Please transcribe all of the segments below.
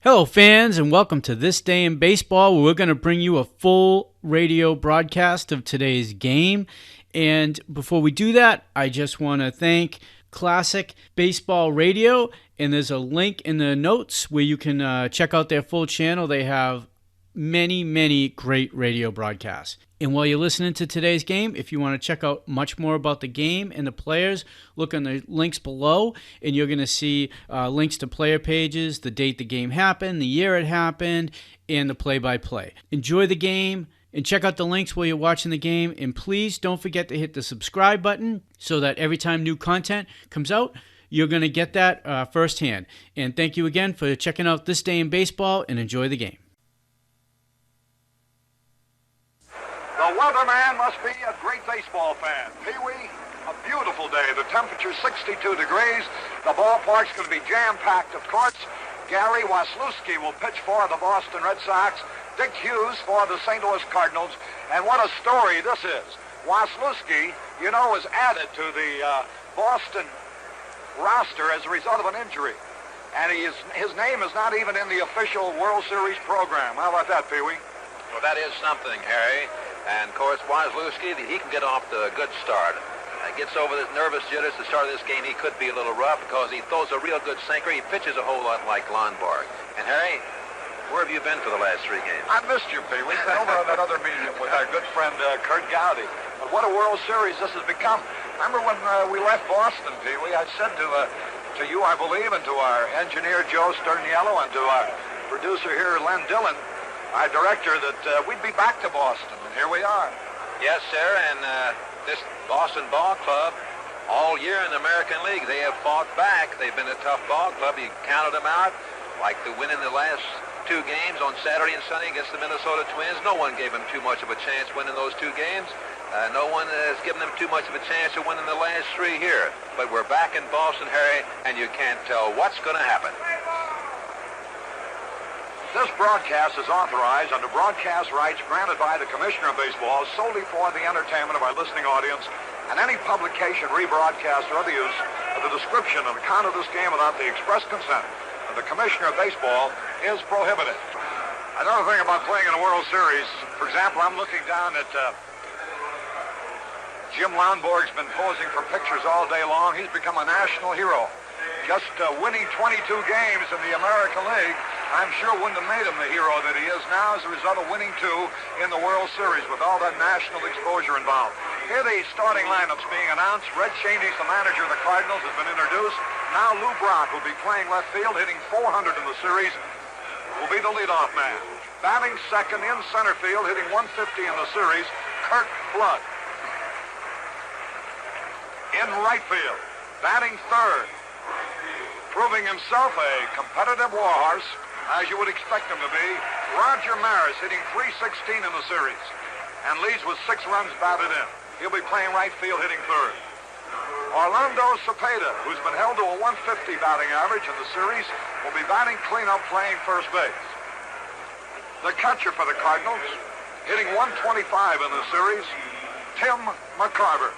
Hello, fans, and welcome to This Day in Baseball, where we're going to bring you a full radio broadcast of today's game. And before we do that, I just want to thank Classic Baseball Radio, and there's a link in the notes where you can check out their full channel. They have many great radio broadcasts. And while you're listening to today's game, if you want to check out much more about the game and the players, look on the links below, and you're going to see links to player pages, the date the game happened, the year it happened, and the play-by-play. Enjoy the game, and check out the links while you're watching the game, and please don't forget to hit the subscribe button so that every time new content comes out, you're going to get that firsthand. And thank you again for checking out This Day in Baseball, and enjoy the game. The weatherman must be a great baseball fan. Pee-wee, a beautiful day. The temperature's 62 degrees. The ballpark's going to be jam-packed, of course. Gary Waslewski will pitch for the Boston Red Sox. Dick Hughes for the St. Louis Cardinals. And what a story this is. Waslewski, you know, was added to the Boston roster as a result of an injury. And his name is not even in the official World Series program. How about that, Pee-wee? Well, that is something, Harry. And, of course, Waslewski, he can get off to a good start. Gets over this nervous jitters at the start of this game. He could be a little rough because he throws a real good sinker. He pitches a whole lot like Lonborg. And, Harry, where have you been for the last 3 games? I missed you, Pee. We've been over on that other medium with our good friend Curt Flood. But what a World Series this has become. Remember when we left Boston, Pee? I said to you, I believe, and to our engineer, Joe Sterniello, and to our producer here, Len Dillon, our director, that we'd be back to Boston, and here we are. Yes, sir, and this Boston Ball Club, all year in the American League, they have fought back. They've been a tough ball club. You counted them out, like the win in the last 2 games on Saturday and Sunday against the Minnesota Twins. No one gave them too much of a chance winning those 2 games. No one has given them too much of a chance to win in the last 3 here. But we're back in Boston, Harry, and you can't tell what's going to happen. This broadcast is authorized under broadcast rights granted by the Commissioner of Baseball solely for the entertainment of our listening audience, and any publication, rebroadcast, or other use of the description and account of this game without the express consent of the Commissioner of Baseball is prohibited. Another thing about playing in a World Series, for example, I'm looking down at Jim Lonborg's been posing for pictures all day long. He's become a national hero. Just winning 22 games in the American League, I'm sure wouldn't have made him the hero that he is now as a result of winning 2 in the World Series with all that national exposure involved. Here the starting lineups being announced. Red Cheney's the manager of the Cardinals, has been introduced. Now Lou Brock will be playing left field, hitting 400 in the series, will be the leadoff man. Batting second in center field, hitting 150 in the series, Curt Flood. In right field, batting third, proving himself a competitive warhorse, as you would expect him to be, Roger Maris, hitting .316 in the series, and leads with 6 runs batted in. He'll be playing right field, hitting third. Orlando Cepeda, who's been held to a .150 batting average in the series, will be batting cleanup, playing first base. The catcher for the Cardinals, hitting .125 in the series, Tim McCarver.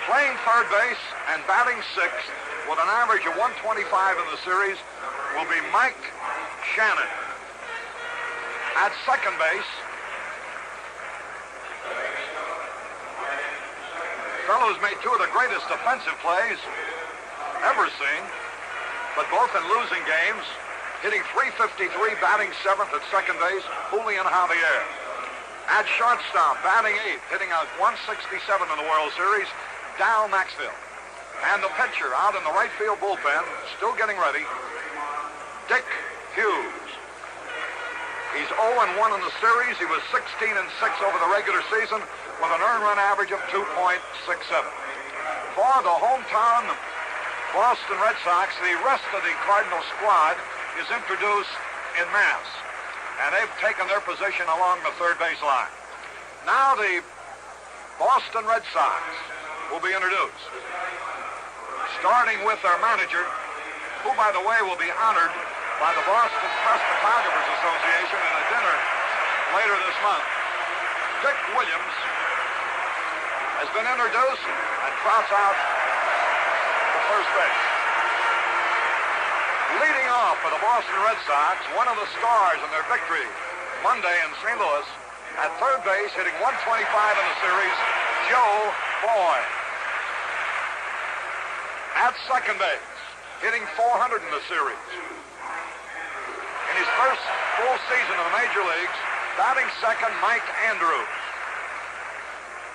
Playing third base and batting sixth with an average of .125 in the series will be Mike Shannon. At second base, fellows made 2 of the greatest defensive plays ever seen, but both in losing games, hitting .353, batting 7th at second base, Julián Javier. At shortstop, batting 8th, hitting a .167 in the World Series, Dal Maxfield. And the pitcher out in the right field bullpen, still getting ready, Dick Hughes. He's 0-1 in the series. He was 16-6 over the regular season with an earned run average of 2.67. For the hometown Boston Red Sox, the rest of the Cardinal squad is introduced en masse, and they've taken their position along the third base line. Now the Boston Red Sox will be introduced, starting with their manager, who, by the way, will be honored by the Boston Press Photographers Association in a dinner later this month. Dick Williams has been introduced and trots out to first base. Leading off for the Boston Red Sox, one of the stars in their victory Monday in St. Louis, at third base, hitting 125 in the series, Joe Boyd. At second base, hitting 400 in the series. In his first full season in the major leagues, batting second, Mike Andrews.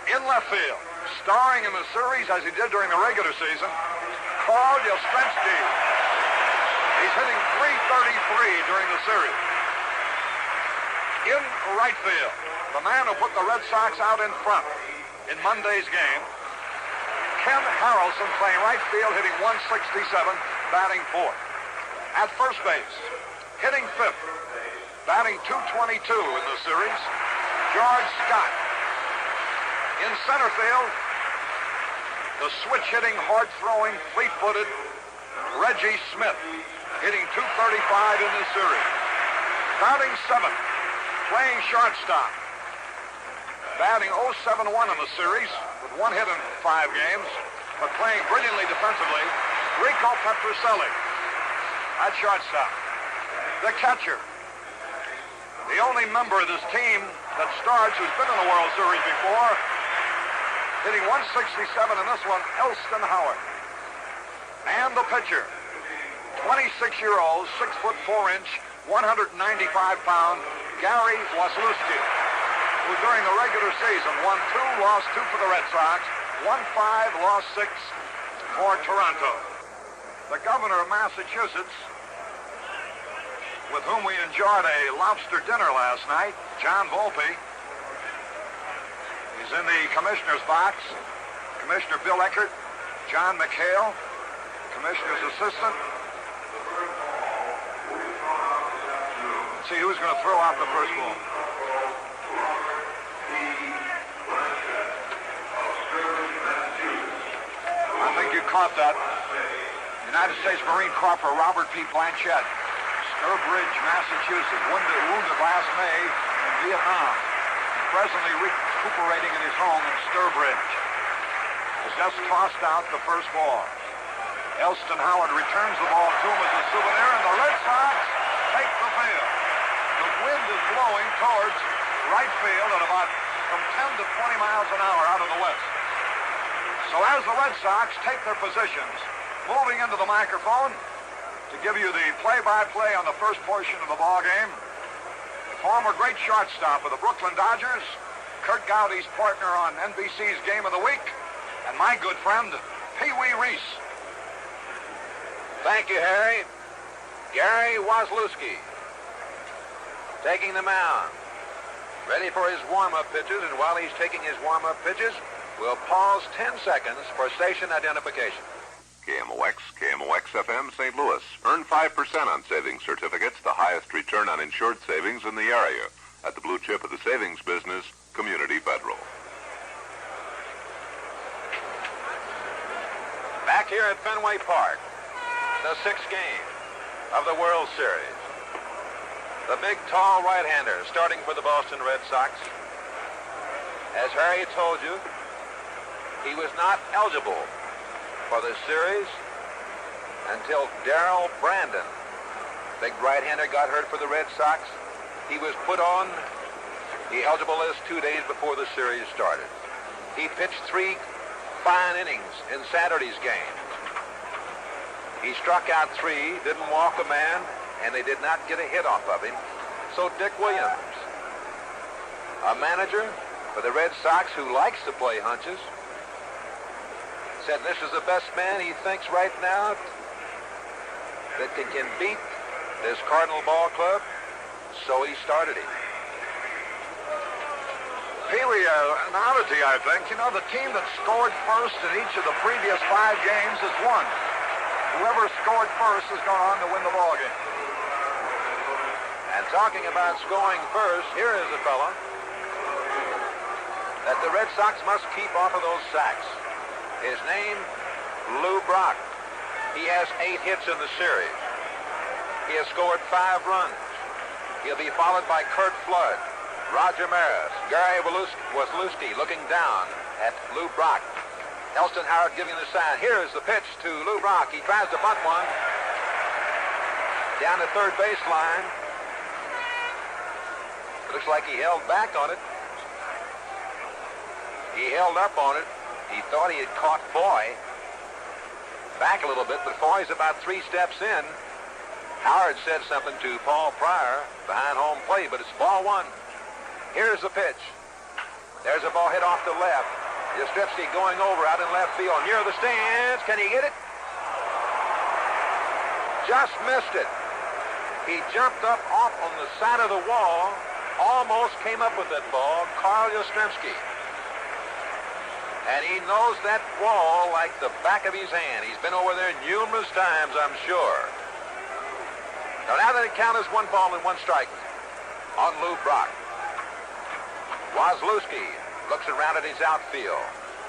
In left field, starring in the series as he did during the regular season, Carl Yastrzemski. He's hitting .333 during the series. In right field, the man who put the Red Sox out in front in Monday's game, Ken Harrelson, playing right field, hitting .167, batting fourth. At first base, hitting fifth, batting .222 in the series, George Scott. In center field, the switch-hitting, hard-throwing, fleet-footed Reggie Smith, hitting .235 in this series. Batting seventh, playing shortstop, batting .071 in the series with one hit in 5 games, but playing brilliantly defensively, Rico Petrocelli at shortstop. The catcher, the only member of this team that starts who's been in the World Series before, hitting .167 in this one, Elston Howard. And the pitcher, 26-year-old, 6'4", 195-pound Gary Waslewski, who during the regular season won 2, lost 2 for the Red Sox, won 5, lost 6 for Toronto. The governor of Massachusetts, with whom we enjoyed a lobster dinner last night, John Volpe, he's in the commissioner's box. Commissioner Bill Eckert, John McHale, commissioner's assistant. Let's see who's going to throw out the first ball. I think you caught that. United States Marine Corporal Robert P. Blanchett, Sturbridge, Massachusetts, wounded last May in Vietnam, and presently recuperating in his home in Sturbridge. Has just tossed out the first ball. Elston Howard returns the ball to him as a souvenir, and the Red Sox take the field. The wind is blowing towards right field at about from 10 to 20 miles an hour out of the west. So as the Red Sox take their positions, moving into the microphone to give you the play-by-play on the first portion of the ball game, the former great shortstop of the Brooklyn Dodgers, Curt Gowdy's partner on NBC's Game of the Week, and my good friend, Pee Wee Reese. Thank you, Harry. Gary Waslewski taking the mound, ready for his warm-up pitches, and while he's taking his warm-up pitches, we'll pause 10 seconds for station identification. KMOX-FM St. Louis. Earn 5% on savings certificates, the highest return on insured savings in the area. At the blue chip of the savings business, Community Federal. Back here at Fenway Park, the 6th game of the World Series. The big, tall right-hander starting for the Boston Red Sox. As Harry told you, he was not eligible for the series until Darrell Brandon, big right-hander, got hurt for the Red Sox. He was put on the eligible list 2 days before the series started. He pitched 3 fine innings in Saturday's game. He struck out 3, didn't walk a man, and they did not get a hit off of him. So Dick Williams, a manager for the Red Sox who likes to play hunches, said this is the best man he thinks right now that can beat this Cardinal ball club, so he started him. Pee Wee, an oddity, I think. You know, the team that scored first in each of the previous 5 games has won. Whoever scored first has gone on to win the ball game. And talking about scoring first, here is a fella that the Red Sox must keep off of those sacks. His name, Lou Brock. He has 8 hits in the series. He has scored 5 runs. He'll be followed by Curt Flood, Roger Maris, Gary Waslewski looking down at Lou Brock. Elston Howard giving the sign. Here is the pitch to Lou Brock. He tries to bunt one. down the third baseline. Looks like he held back on it. He held up on it. He thought he had caught Foy. Back a little bit, but Foy's about 3 steps in. Howard said something to Paul Pryor behind home plate, but it's ball 1. Here's the pitch. There's a ball hit off the left. Yastrzemski going over out in left field near the stands. Can he get it? Just missed it. He jumped up off on the side of the wall. Almost came up with that ball, Carl Yastrzemski. And he knows that wall like the back of his hand. He's been over there numerous times, I'm sure. Now that it counts as 1 ball and 1 strike on Lou Brock. Waslewski looks around at his outfield.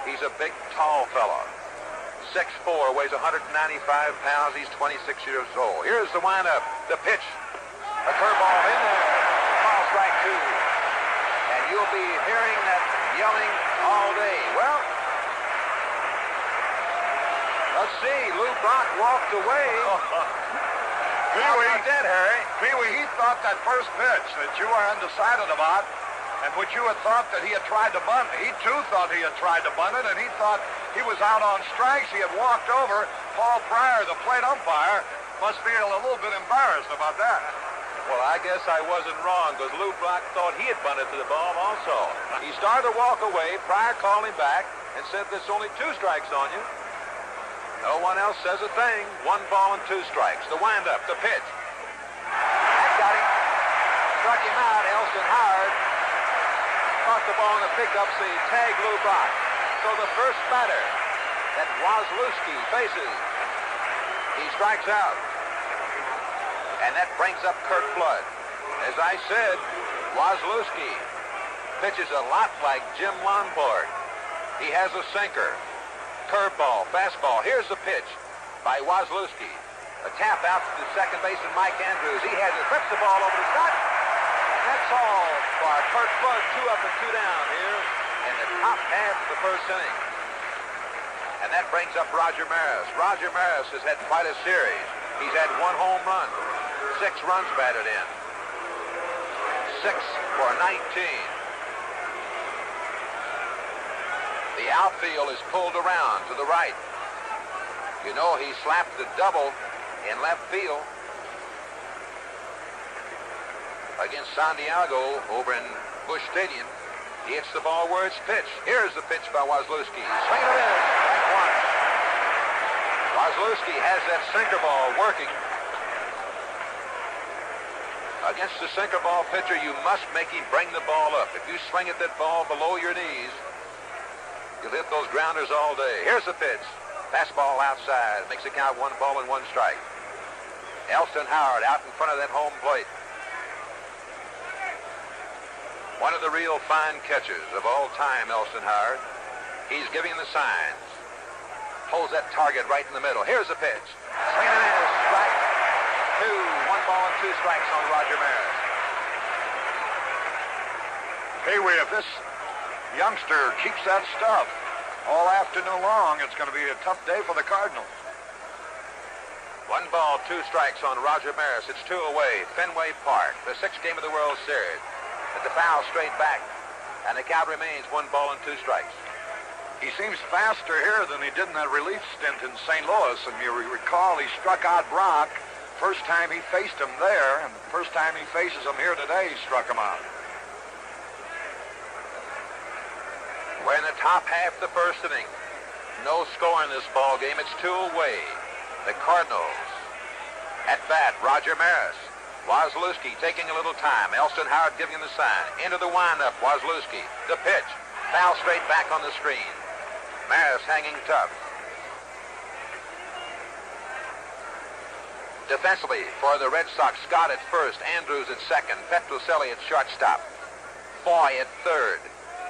He's a big, tall fella. 6'4", weighs 195 pounds. He's 26 years old. Here's the windup, the pitch. A curveball in there. Ball strike 2. And you'll be hearing that yelling all day. Well, let's see. Lou Brock walked away. How about that, Harry? Pee-wee, he thought that first pitch that you were undecided about, and which you had thought that he had tried to bunt, he too thought he had tried to bunt it, and he thought he was out on strikes. He had walked over. Paul Pryor, the plate umpire, must be a little bit embarrassed about that. Well, I guess I wasn't wrong, because Lou Brock thought he had bunted to the ball also. He started to walk away. Pryor called him back and said, there's only 2 strikes on you. No one else says a thing. 1 ball and 2 strikes. The windup, the pitch. That got him. Struck him out. Elston Howard caught the ball in the pickup, so he tagged Lou Brock. So the first batter that Waslewski faces, he strikes out. And that brings up Curt Flood. As I said, Waslewski pitches a lot like Jim Lonport. He has a sinker, curveball, fastball. Here's the pitch by Waslewski. A tap out to second baseman Mike Andrews. He has it, flips the ball over the top. And that's all for Curt Flood. 2 up and 2 down here in the top half of the first inning. And that brings up Roger Maris. Roger Maris has had quite a series. He's had 1 home run, 6 runs batted in. 6 for 19. The outfield is pulled around to the right. You know, he slapped the double in left field against Santiago over in Busch Stadium. He hits the ball where it's pitched. Here's the pitch by Waslewski. Swing and a miss. Strike 1. Waslewski has that sinker ball working. Against the sinker ball pitcher, you must make him bring the ball up. If you swing at that ball below your knees, you'll hit those grounders all day. Here's the pitch. Fastball outside. Makes it count 1 ball and 1 strike. Elston Howard out in front of that home plate. One of the real fine catchers of all time, Elston Howard. He's giving the signs. Holds that target right in the middle. Here's the pitch. Swing and a miss. Strike 2. 1 ball and 2 strikes on Roger Maris. Pee-wee, if this youngster keeps that stuff all afternoon long, it's going to be a tough day for the Cardinals. 1 ball, 2 strikes on Roger Maris. It's 2 away. Fenway Park, the 6th game of the World Series. At the foul straight back, and the count remains 1 ball and 2 strikes. He seems faster here than he did in that relief stint in St. Louis. And you recall he struck out Brock first time he faced him there, and the first time he faces him here today, he struck him out. We're in the top half of the first inning. No score in this ball game. It's 2 away. The Cardinals at bat. Roger Maris. Waslewski taking a little time. Elston Howard giving him the sign. Into the windup. Waslewski. The pitch. Foul straight back on the screen. Maris hanging tough. Defensively for the Red Sox, Scott at first, Andrews at second, Petrocelli at shortstop, Foy at third.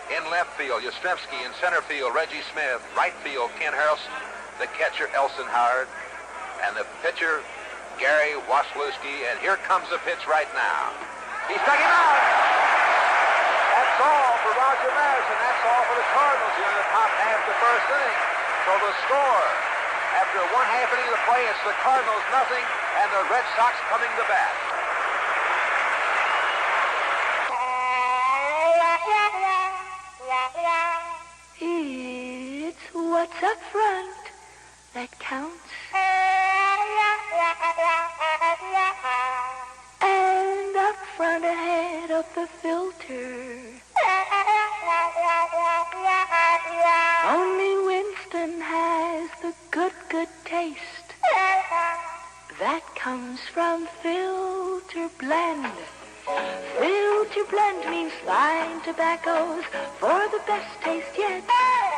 In left field, Yastrzemski. In center field, Reggie Smith. Right field, Ken Harrelson. The catcher, Elston Howard. And the pitcher, Gary Waslewski, and here comes the pitch right now. He struck him out. That's all for Roger Maris, and that's all for the Cardinals here in the top half of the first inning. So the score, After one half inning of the play, it's the Cardinals nothing, and the Red Sox coming to bat. It's what's up front that counts. And up front ahead of the filter, only Winston has the good taste that comes from Filter Blend. Filter Blend means fine tobaccos for the best taste yet.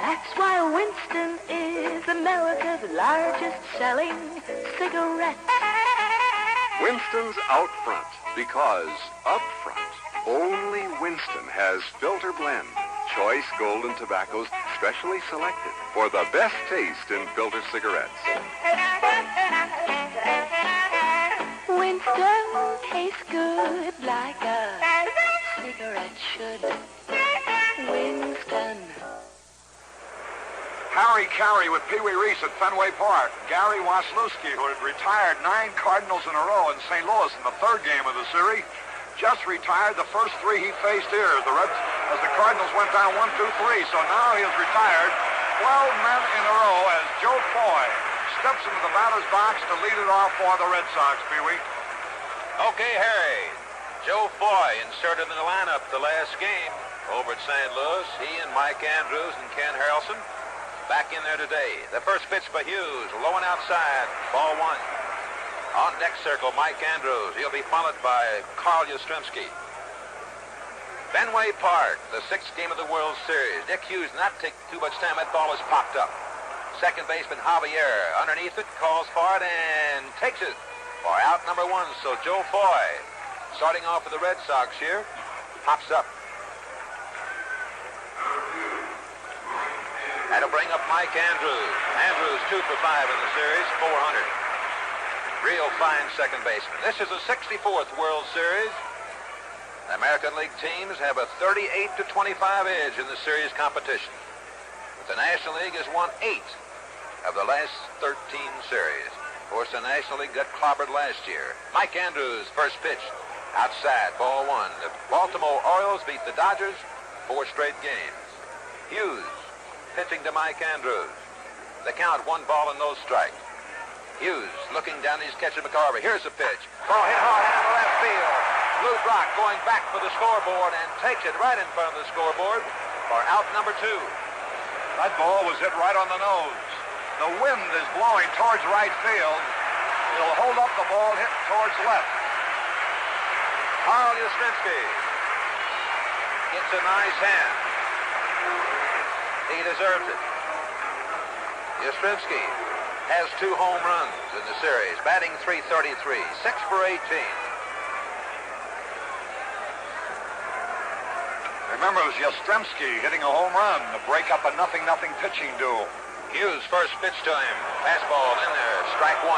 That's why Winston is America's largest selling cigarette. Winston's out front, because up front, only Winston has Filter Blend. Choice golden tobaccos specially selected for the best taste in filter cigarettes. Winston tastes good like a cigarette should. Winston. Carey with Pee Wee Reese at Fenway Park. Gary Waslewski, who had retired 9 Cardinals in a row in St. Louis in the 3rd game of the series, just retired the first 3 he faced here as the Cardinals went down 1-2-3. So now he has retired 12 men in a row as Joe Foy steps into the batter's box to lead it off for the Red Sox, Pee Wee. Okay, Harry. Joe Foy inserted in the lineup the last game over at St. Louis. He and Mike Andrews and Ken Harrelson back in there today. The first pitch by Hughes, low and outside, ball 1. On deck circle, Mike Andrews. He'll be followed by Carl Yastrzemski. Fenway Park, the 6th game of the World Series. Dick Hughes not take too much time. That ball is popped up. Second baseman Javier underneath it, calls for it and takes it for out number 1. So Joe Foy, starting off for the Red Sox here, pops up. That'll bring up Mike Andrews. Andrews 2 for 5 in the series, 400. Real fine second baseman. This is the 64th World Series. The American League teams have a 38-25 edge in the series competition. But the National League has won 8 of the last 13 series. Of course, the National League got clobbered last year. Mike Andrews, first pitch, outside, ball 1. The Baltimore Orioles beat the Dodgers 4 straight games. Hughes pitching to Mike Andrews. The count, 1 ball and no strike. Hughes looking down, he's catching McCarver. Here's the pitch. Ball hit hard out of left field. Lou Brock going back for the scoreboard and takes it right in front of the scoreboard for out number 2. That ball was hit right on the nose. The wind is blowing towards right field. It'll hold up the ball hit towards left. Carl Yastrzemski gets a nice hand. He deserves it. Yastrzemski has 2 home runs in the series, batting .333, 6 for 18. Remember, it was Yastrzemski hitting a home run to break up a 0-0 pitching duel. Hughes first pitch to him. Fastball in there, strike 1.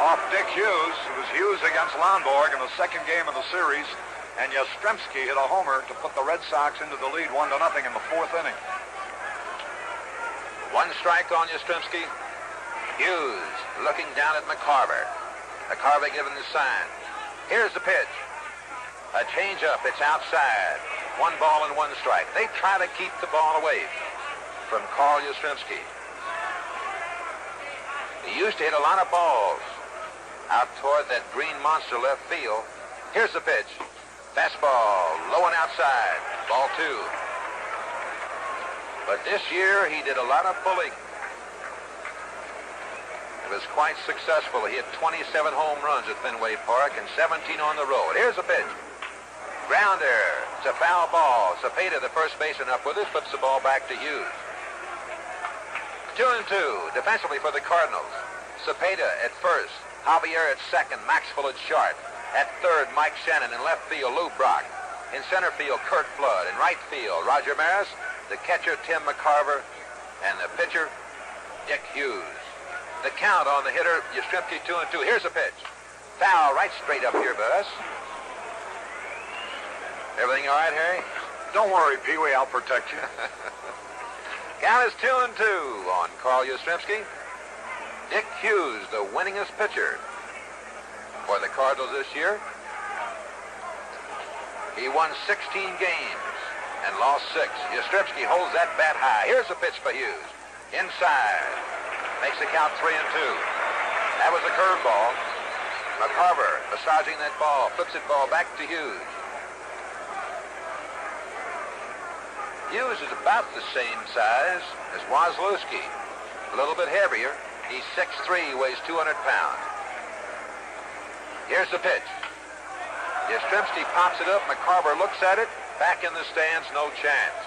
Off Dick Hughes. It was Hughes against Lonborg in the 2nd game of the series, and Yastrzemski hit a homer to put the Red Sox into the lead 1-0 in the 4th inning. 1 strike on Yastrzemski. Hughes looking down at McCarver. McCarver giving the sign. Here's the pitch. A changeup. It's outside. 1 ball and 1 strike. They try to keep the ball away from Carl Yastrzemski. He used to hit a lot of balls out toward that green monster left field. Here's the pitch. Fastball, low and outside. Ball 2. But this year, he did a lot of pulling. It was quite successful. He hit 27 home runs at Fenway Park and 17 on the road. Here's the pitch. Grounder. It's a foul ball. Cepeda, the first baseman, up with it, flips the ball back to Hughes. 2-2 defensively for the Cardinals. Cepeda at first. Javier at second. Maxwell at short. At third, Mike Shannon. In left field, Lou Brock. In center field, Curt Flood. In right field, Roger Maris. The catcher, Tim McCarver. And the pitcher, Dick Hughes. The count on the hitter, Yastrzemski 2-2. Here's the pitch. Foul right straight up here, Bus. Everything all right, Harry? Don't worry, Pee Wee, I'll protect you. Count is 2-2 on Carl Yastrzemski. Dick Hughes, the winningest pitcher for the Cardinals this year. He won 16 games and lost 6. Yastrzemski holds that bat high. Here's a pitch for Hughes. Inside. Makes the count 3-2. That was a curveball. McCarver massaging that ball. Flips it ball back to Hughes. Hughes is about the same size as Waslewski. A little bit heavier. He's 6'3", weighs 200 pounds. Here's the pitch. Yastrzemski pops it up. McCarver looks at it. Back in the stands, no chance.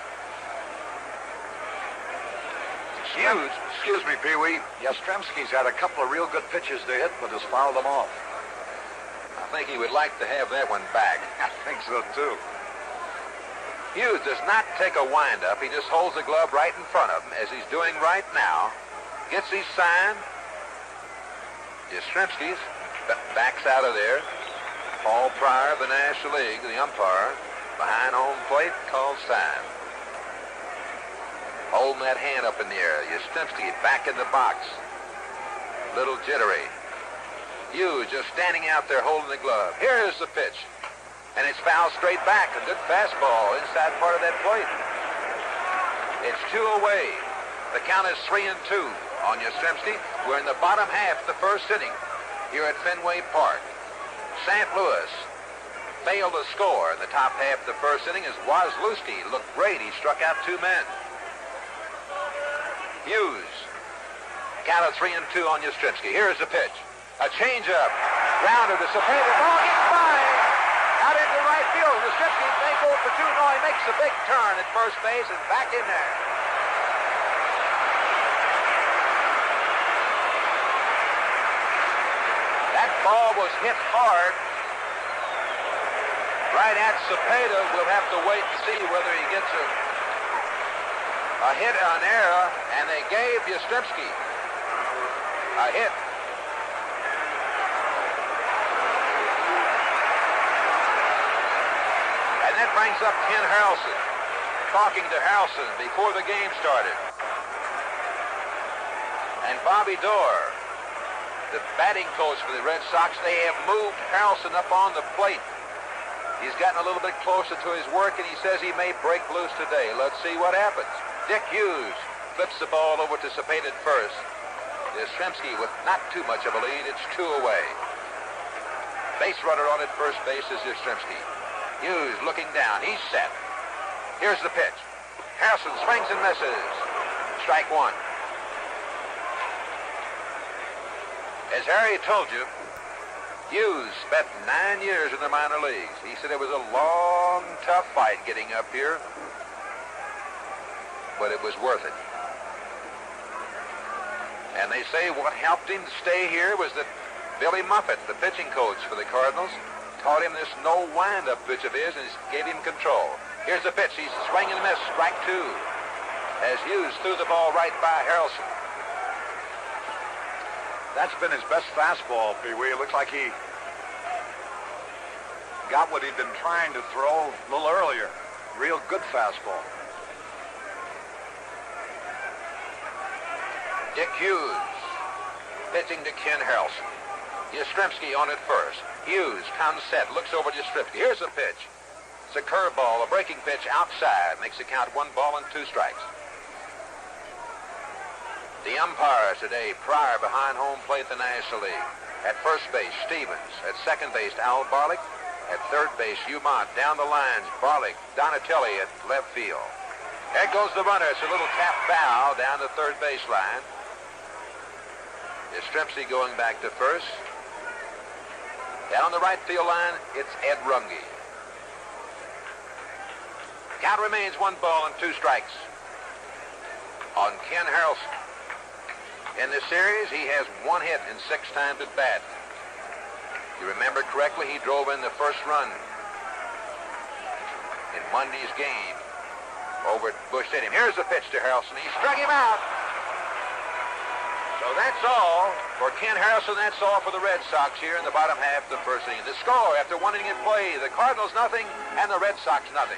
Hughes. Excuse me, Pee-wee. Yastrzemski's had a couple of real good pitches to hit, but has fouled them off. I think he would like to have that one back. I think so, too. Hughes does not take a wind-up. He just holds the glove right in front of him, as he's doing right now. Gets his sign. Yastrzemski's backs out of there. Paul Pryor of the National League, the umpire, behind home plate, calls sign. Holding that hand up in the air. Yastrzemski back in the box. Little jittery. Hughes just standing out there holding the glove. Here's the pitch. And it's fouled straight back. A good fastball inside part of that plate. It's 2 away. The count is 3-2 on Yastrzemski. We're in the bottom half of the first inning here at Fenway Park. St. Louis failed to score in the top half of the first inning as Waslewski looked great. He struck out 2 men. Hughes. Count of 3-2 on Yastrzemski. Here's the pitch. A changeup. Grounder to Cepeda. Ball gets by. Out into right field. Yastrzemski may go for 2. No, he makes a big turn at first base and back in there. That ball was hit hard right at Cepeda. We'll have to wait and see whether he gets a hit or an error, and they gave Yastrzemski a hit. And that brings up Ken Harrelson, talking to Harrelson before the game started. And Bobby Doerr, the batting coach for the Red Sox, they have moved Harrelson up on the plate. He's gotten a little bit closer to his work, and he says he may break loose today. Let's see what happens. Dick Hughes flips the ball over to Cepeda at first. Yastrzemski with not too much of a lead. It's 2 away. Base runner on at first base is Yastrzemski. Hughes looking down. He's set. Here's the pitch. Harrelson swings and misses. Strike 1. As Harry told you, Hughes spent 9 years in the minor leagues. He said it was a long, tough fight getting up here, but it was worth it. And they say what helped him to stay here was that Billy Muffett, the pitching coach for the Cardinals, taught him this no wind-up pitch of his and gave him control. Here's the pitch. He's swinging and miss. Strike 2. As Hughes threw the ball right by Harrelson. That's been his best fastball, Pee-wee. It looks like he got what he'd been trying to throw a little earlier. Real good fastball. Dick Hughes pitching to Ken Harrelson. Yastrzemski on at first. Hughes comes set, looks over to Yastrzemski. Here's a pitch. It's a curveball, a breaking pitch outside. Makes the count 1 ball and 2 strikes. The umpires today, Pryor behind home plate at the National League. At first base, Stevens. At second base, Al Barlick. At third base, Umont. Down the lines, Barlick, Donatelli at left field. There goes the runner. It's a little tap foul down the third baseline. Yastrzemski going back to first. Down the right field line, it's Ed Runge. Count remains 1 ball and 2 strikes on Ken Harrelson. In this series, he has 1 hit in 6 times at bat. You remember correctly, he drove in the first run in Monday's game over at Busch Stadium. Here's the pitch to Harrelson. He struck him out. So that's all for Ken Harrelson. That's all for the Red Sox here in the bottom half of the first inning. The score after 1 inning in play, the Cardinals nothing and the Red Sox nothing.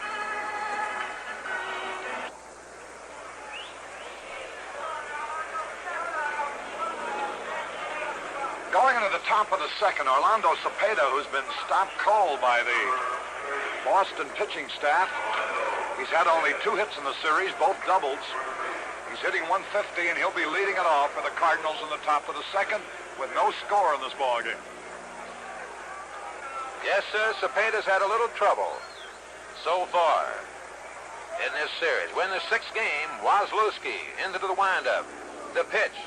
the top of the second. Orlando Cepeda, who's been stopped cold by the Boston pitching staff. He's had only 2 hits in the series, both doubles. He's hitting 150, and he'll be leading it off for the Cardinals in the top of the second with no score in this ballgame. Yes, sir, Cepeda's had a little trouble so far in this series. We're in the 6th game. Waslewski into the windup. The pitch.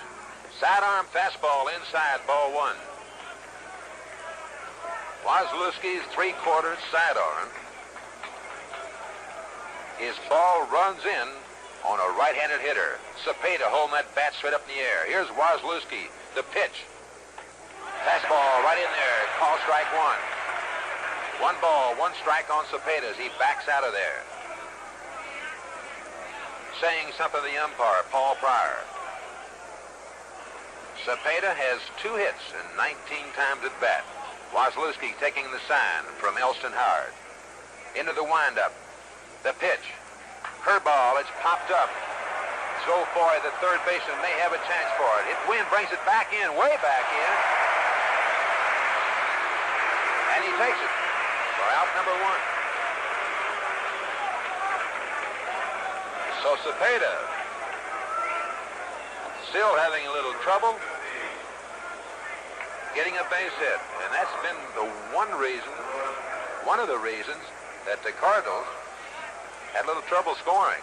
Sidearm fastball inside, ball 1. Waslewski's 3/4 sidearm. His ball runs in on a right-handed hitter. Cepeda holding that bat straight up in the air. Here's Waslewski. The pitch. Fastball right in there. Call strike 1. 1 ball, 1 strike on Cepeda as he backs out of there. Saying something to the umpire, Paul Pryor. Cepeda has 2 hits and 19 times at bat. Waslewski taking the sign from Elston Howard. Into the windup. The pitch. Curveball, it's popped up. So far, the third baseman may have a chance for it. Wind brings it back in, way back in. And he takes it for out number 1. So Cepeda still having a little trouble getting a base hit. And that's been the one of the reasons that the Cardinals had a little trouble scoring.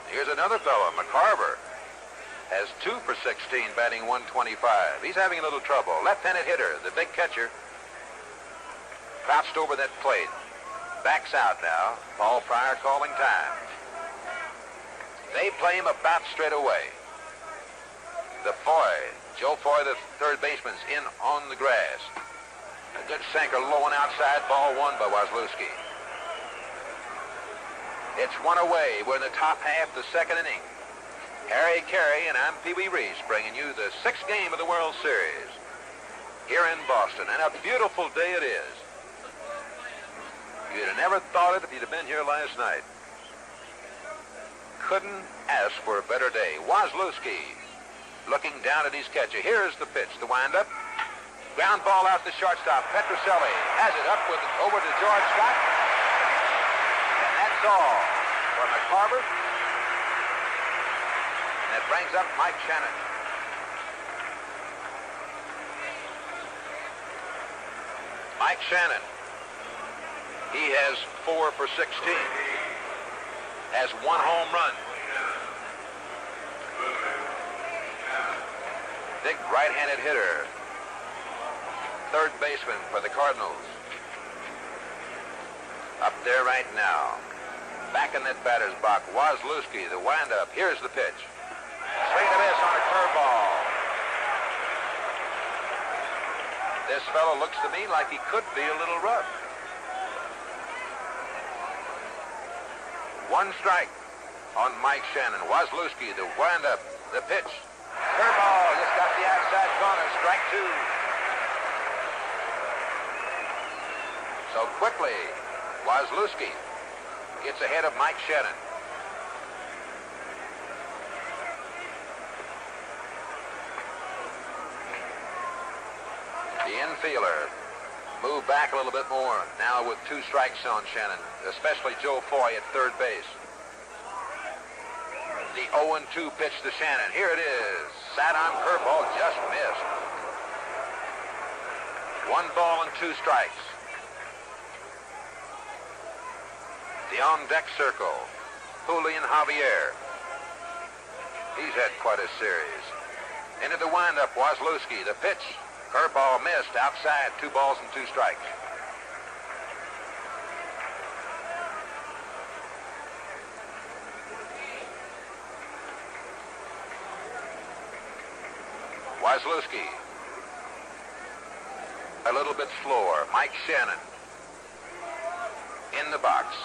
Here's another fellow, McCarver, has 2 for 16, batting 125. He's having a little trouble. Left-handed hitter, the big catcher, crouched over that plate. Backs out now. Paul Pryor calling time. They play him about straight away. The Foy, Joe Foy, the third baseman's in on the grass. A good sinker low and outside, ball 1 by Waslewski. It's 1 away. We're in the top half of the 2nd inning. Carey, and I'm Pee Wee Reese, bringing you the 6th game of the World Series here in Boston. And a beautiful day it is. You'd have never thought it if you'd have been here last night. Couldn't ask for a better day. Waslewski looking down at his catcher. Here's the pitch, the windup. Ground ball out to shortstop. Petrocelli has it up with it over to George Scott. And that's all for McCarver. And it brings up Mike Shannon. Mike Shannon. He has 4 for 16. Has 1 home run. Big right-handed hitter. Third baseman for the Cardinals. Up there right now. Back in that batter's box. Waslewski, the windup. Here's the pitch. Swing and a miss on a curveball. This fellow looks to me like he could be a little rough. 1 strike on Mike Shannon. Waslewski, the windup, the pitch. Curveball, just got the outside corner. Strike 2. So quickly, Waslewski gets ahead of Mike Shannon. The infielder moved back a little bit more now with 2 strikes on Shannon, especially Joe Foy at third base. The 0-2 pitch to Shannon. Here it is. Sidearm curveball just missed. 1 ball and 2 strikes. The on-deck circle, Julián Javier. He's had quite a series. Into the windup, Waslewski. The pitch. Curveball missed outside. 2 balls and 2 strikes. Waslewski. A little bit slower. Mike Shannon. In the box.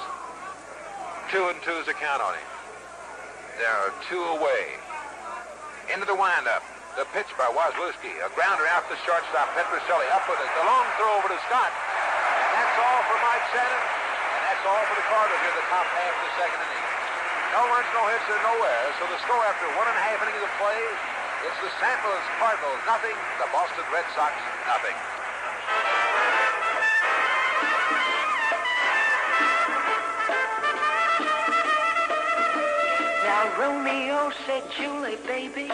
2-2 is a count on him. There are 2 away. Into the windup. The pitch by Waslewski. A grounder out to shortstop. Petrocelli up with it. The long throw over to Scott. And that's all for Mike Shannon. And that's all for the Cardinals here at the top half of the 2nd inning. No runs, no hits, or nowhere. So the score after 1.5 innings of play, It's the St. Louis Cardinals, nothing. The Boston Red Sox, nothing. Now Romeo said, Julie, baby,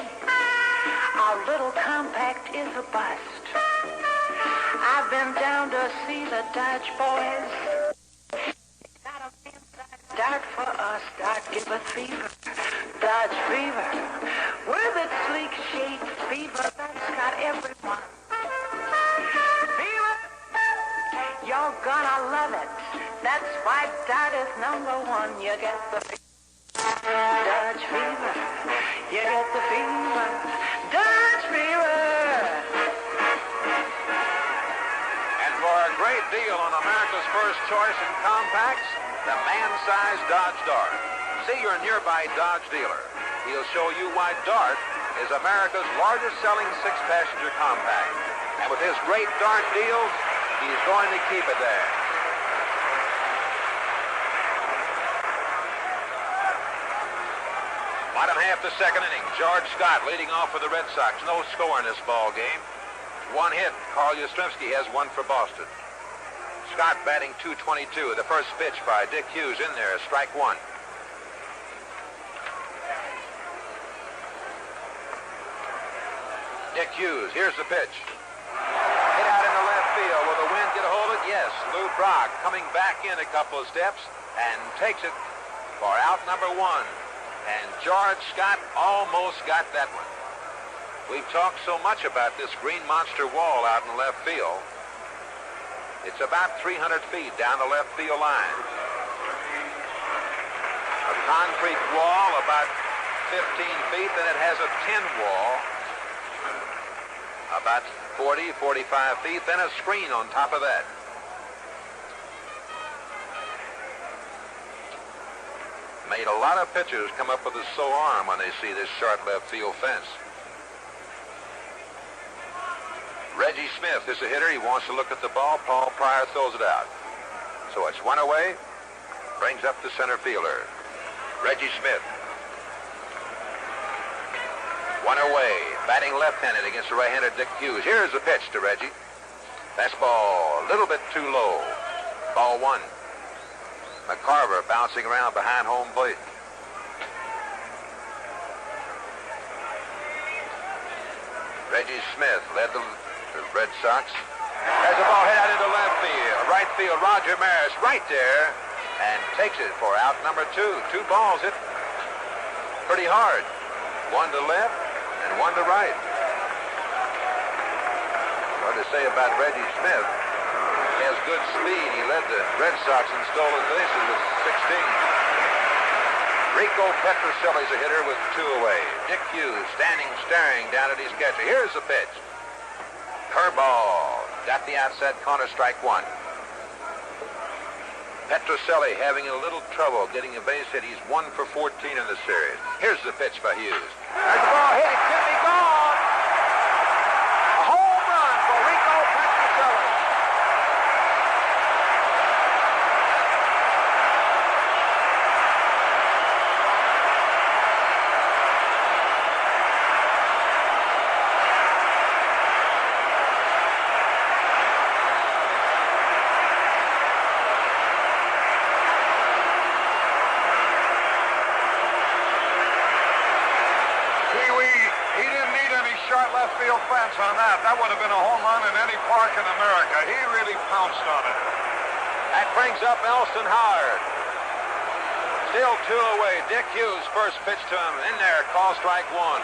our little compact is a bust. I've been down to see the Dodge boys. Start for us, start give us fever. Dodge fever, with its sleek shape, fever that's got everyone. Fever, you're gonna love it. That's why Dodge is #1. You get the fever. Dodge fever, you get the fever. Dodge fever. And for a great deal on America's first choice in compacts, the man-sized Dodge Dart. See your nearby Dodge dealer. He'll show you why Dart is America's largest-selling six-passenger compact. And with his great Dart deals, he's going to keep it there. Bottom half the second inning, George Scott leading off for the Red Sox. No score in this ball game. One hit. Carl Yastrzemski has one for Boston. Scott batting .222. The first pitch by Dick Hughes in there. Strike one. Dick Hughes, here's the pitch. Hit out into left field. Will the wind get a hold of it? Yes. Lou Brock coming back in a couple of steps and takes it for out number one. And George Scott almost got that one. We've talked so much about this green monster wall out in left field. It's about 300 feet down the left field line. A concrete wall about 15 feet, then it has a tin wall about 40, 45 feet, then a screen on top of that. Made a lot of pitchers come up with a sore arm when they see this short left field fence. Reggie Smith is a hitter. He wants to look at the ball. Paul Pryor throws it out. So it's one away. Brings up the center fielder, Reggie Smith. One away. Batting left-handed against the right-hander Dick Hughes. Here's the pitch to Reggie. Fastball a little bit too low. Ball one. McCarver bouncing around behind home plate. Reggie Smith led the Red Sox. Has the ball hit out into left field. Right field, Roger Maris right there and takes it for out number two. Two balls hit pretty hard. One to left and one to right. What to say about Reggie Smith? He has good speed. He led the Red Sox in stolen bases with 16. Rico Petrocelli is a hitter with two away. Dick Hughes standing, staring down at his catcher. Here's the pitch. Curveball. Got the outside corner, strike one. Petrocelli having a little trouble getting a base hit. He's 1 for 14 in the series. Here's the pitch by Hughes. There's the ball hit. It could be gone. A home run for Rico Petrocelli. Left field fence on that. That would have been a home run in any park in America. He really pounced on it. That brings up Elston Howard. Still two away. Dick Hughes first pitch to him. In there, call strike one.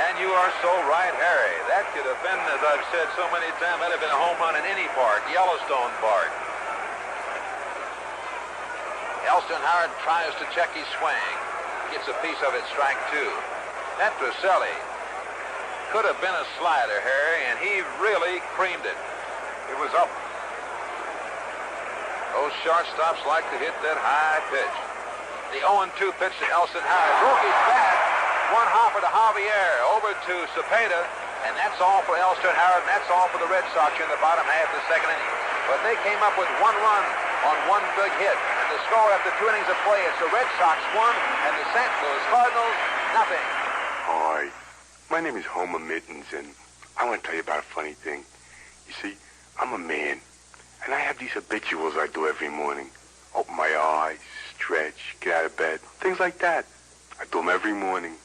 And you are so right, Harry. That could have been, as I've said so many times, that would have been a home run in any park. Yellowstone Park. Elston Howard tries to check his swing. Gets a piece of it, strike two. Petrocelli could have been a slider, Harry, and he really creamed it. It was up. Those shortstops like to hit that high pitch. The 0-2 pitch to Elston Howard. Broke his bat. One hopper to Javier. Over to Cepeda. And that's all for Elston Howard, and that's all for the Red Sox in the bottom half of the second inning. But they came up with one run on one big hit. And the score after 2 innings of play is the Red Sox 1 and the St. Louis Cardinals nothing. Boy, My name is Homer Mittens, and I want to tell you about a funny thing. You see, I'm a man, and I have these habituals I do every morning. Open my eyes, stretch, get out of bed, things like that. I do them every morning.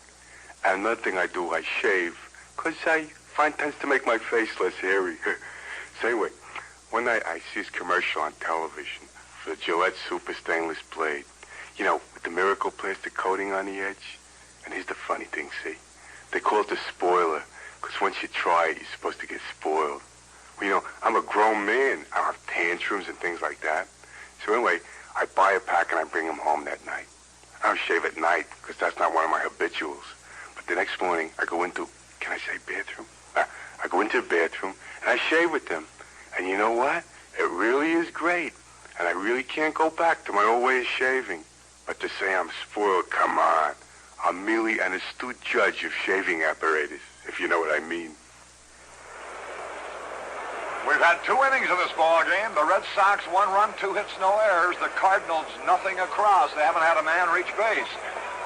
And another thing I do, I shave, because I find tends to make my face less hairy. So anyway, one night I see this commercial on television for the Gillette Super Stainless Blade. You know, with the miracle plastic coating on the edge. And here's the funny thing, see? They call it the spoiler, because once you try it, you're supposed to get spoiled. Well, you know, I'm a grown man. I don't have tantrums and things like that. So anyway, I buy a pack and I bring them home that night. I don't shave at night, because that's not one of my habituals. But the next morning, I go into, can I say bathroom? I go into the bathroom, and I shave with them. And you know what? It really is great. And I really can't go back to my old way of shaving. But to say I'm spoiled, come on. I'm merely an astute judge of shaving apparatus, if you know what I mean. We've had 2 innings of this ball game. The Red Sox 1 run, 2 hits, no errors. The Cardinals nothing across. They haven't had a man reach base.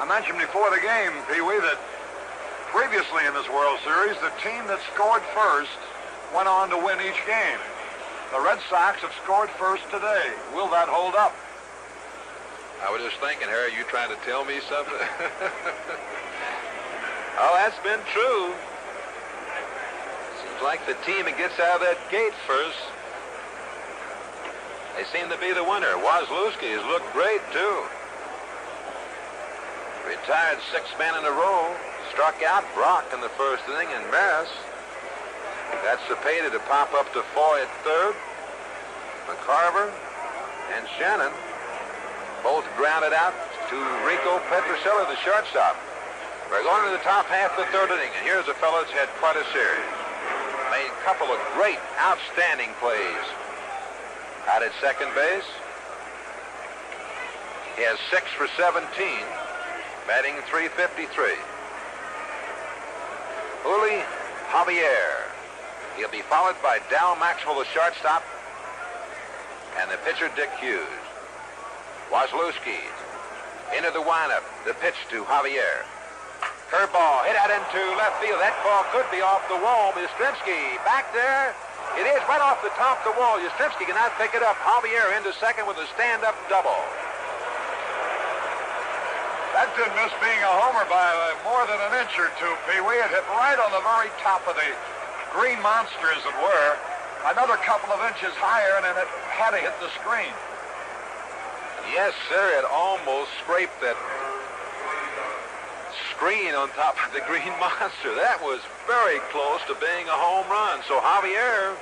I mentioned before the game, Pee Wee, that previously in this World Series, the team that scored first went on to win each game. The Red Sox have scored first today. Will that hold up? I was just thinking, Harry, you trying to tell me something? Oh, that's been true. Seems like the team that gets out of that gate first, they seem to be the winner. Waslewski has looked great, too. Retired 6 men in a row. Struck out Brock in the first inning and Maris. That's Cepeda to pop up to Foy at third. McCarver and Shannon both grounded out to Rico Petrocelli, the shortstop. We're going to the top half of the 3rd inning, and here's a fellow that's had quite a series. Made a couple of great, outstanding plays. Out at second base. He has 6 for 17, batting .353. Julián Javier. He'll be followed by Dal Maxwell, the shortstop, and the pitcher, Dick Hughes. Waslewski into the windup. The pitch to Javier. Curveball hit out into left field. That ball could be off the wall. Yastrzemski back there. It is right off the top of the wall. Yastrzemski cannot pick it up. Javier into second with a stand-up double. That didn't miss being a homer by more than an inch or two, Pee Wee. It hit right on the very top of the green monster, as it were. Another couple of inches higher, and then it had to hit the screen. Yes, sir. It almost scraped that screen on top of the green monster. That was very close to being a home run. So Javier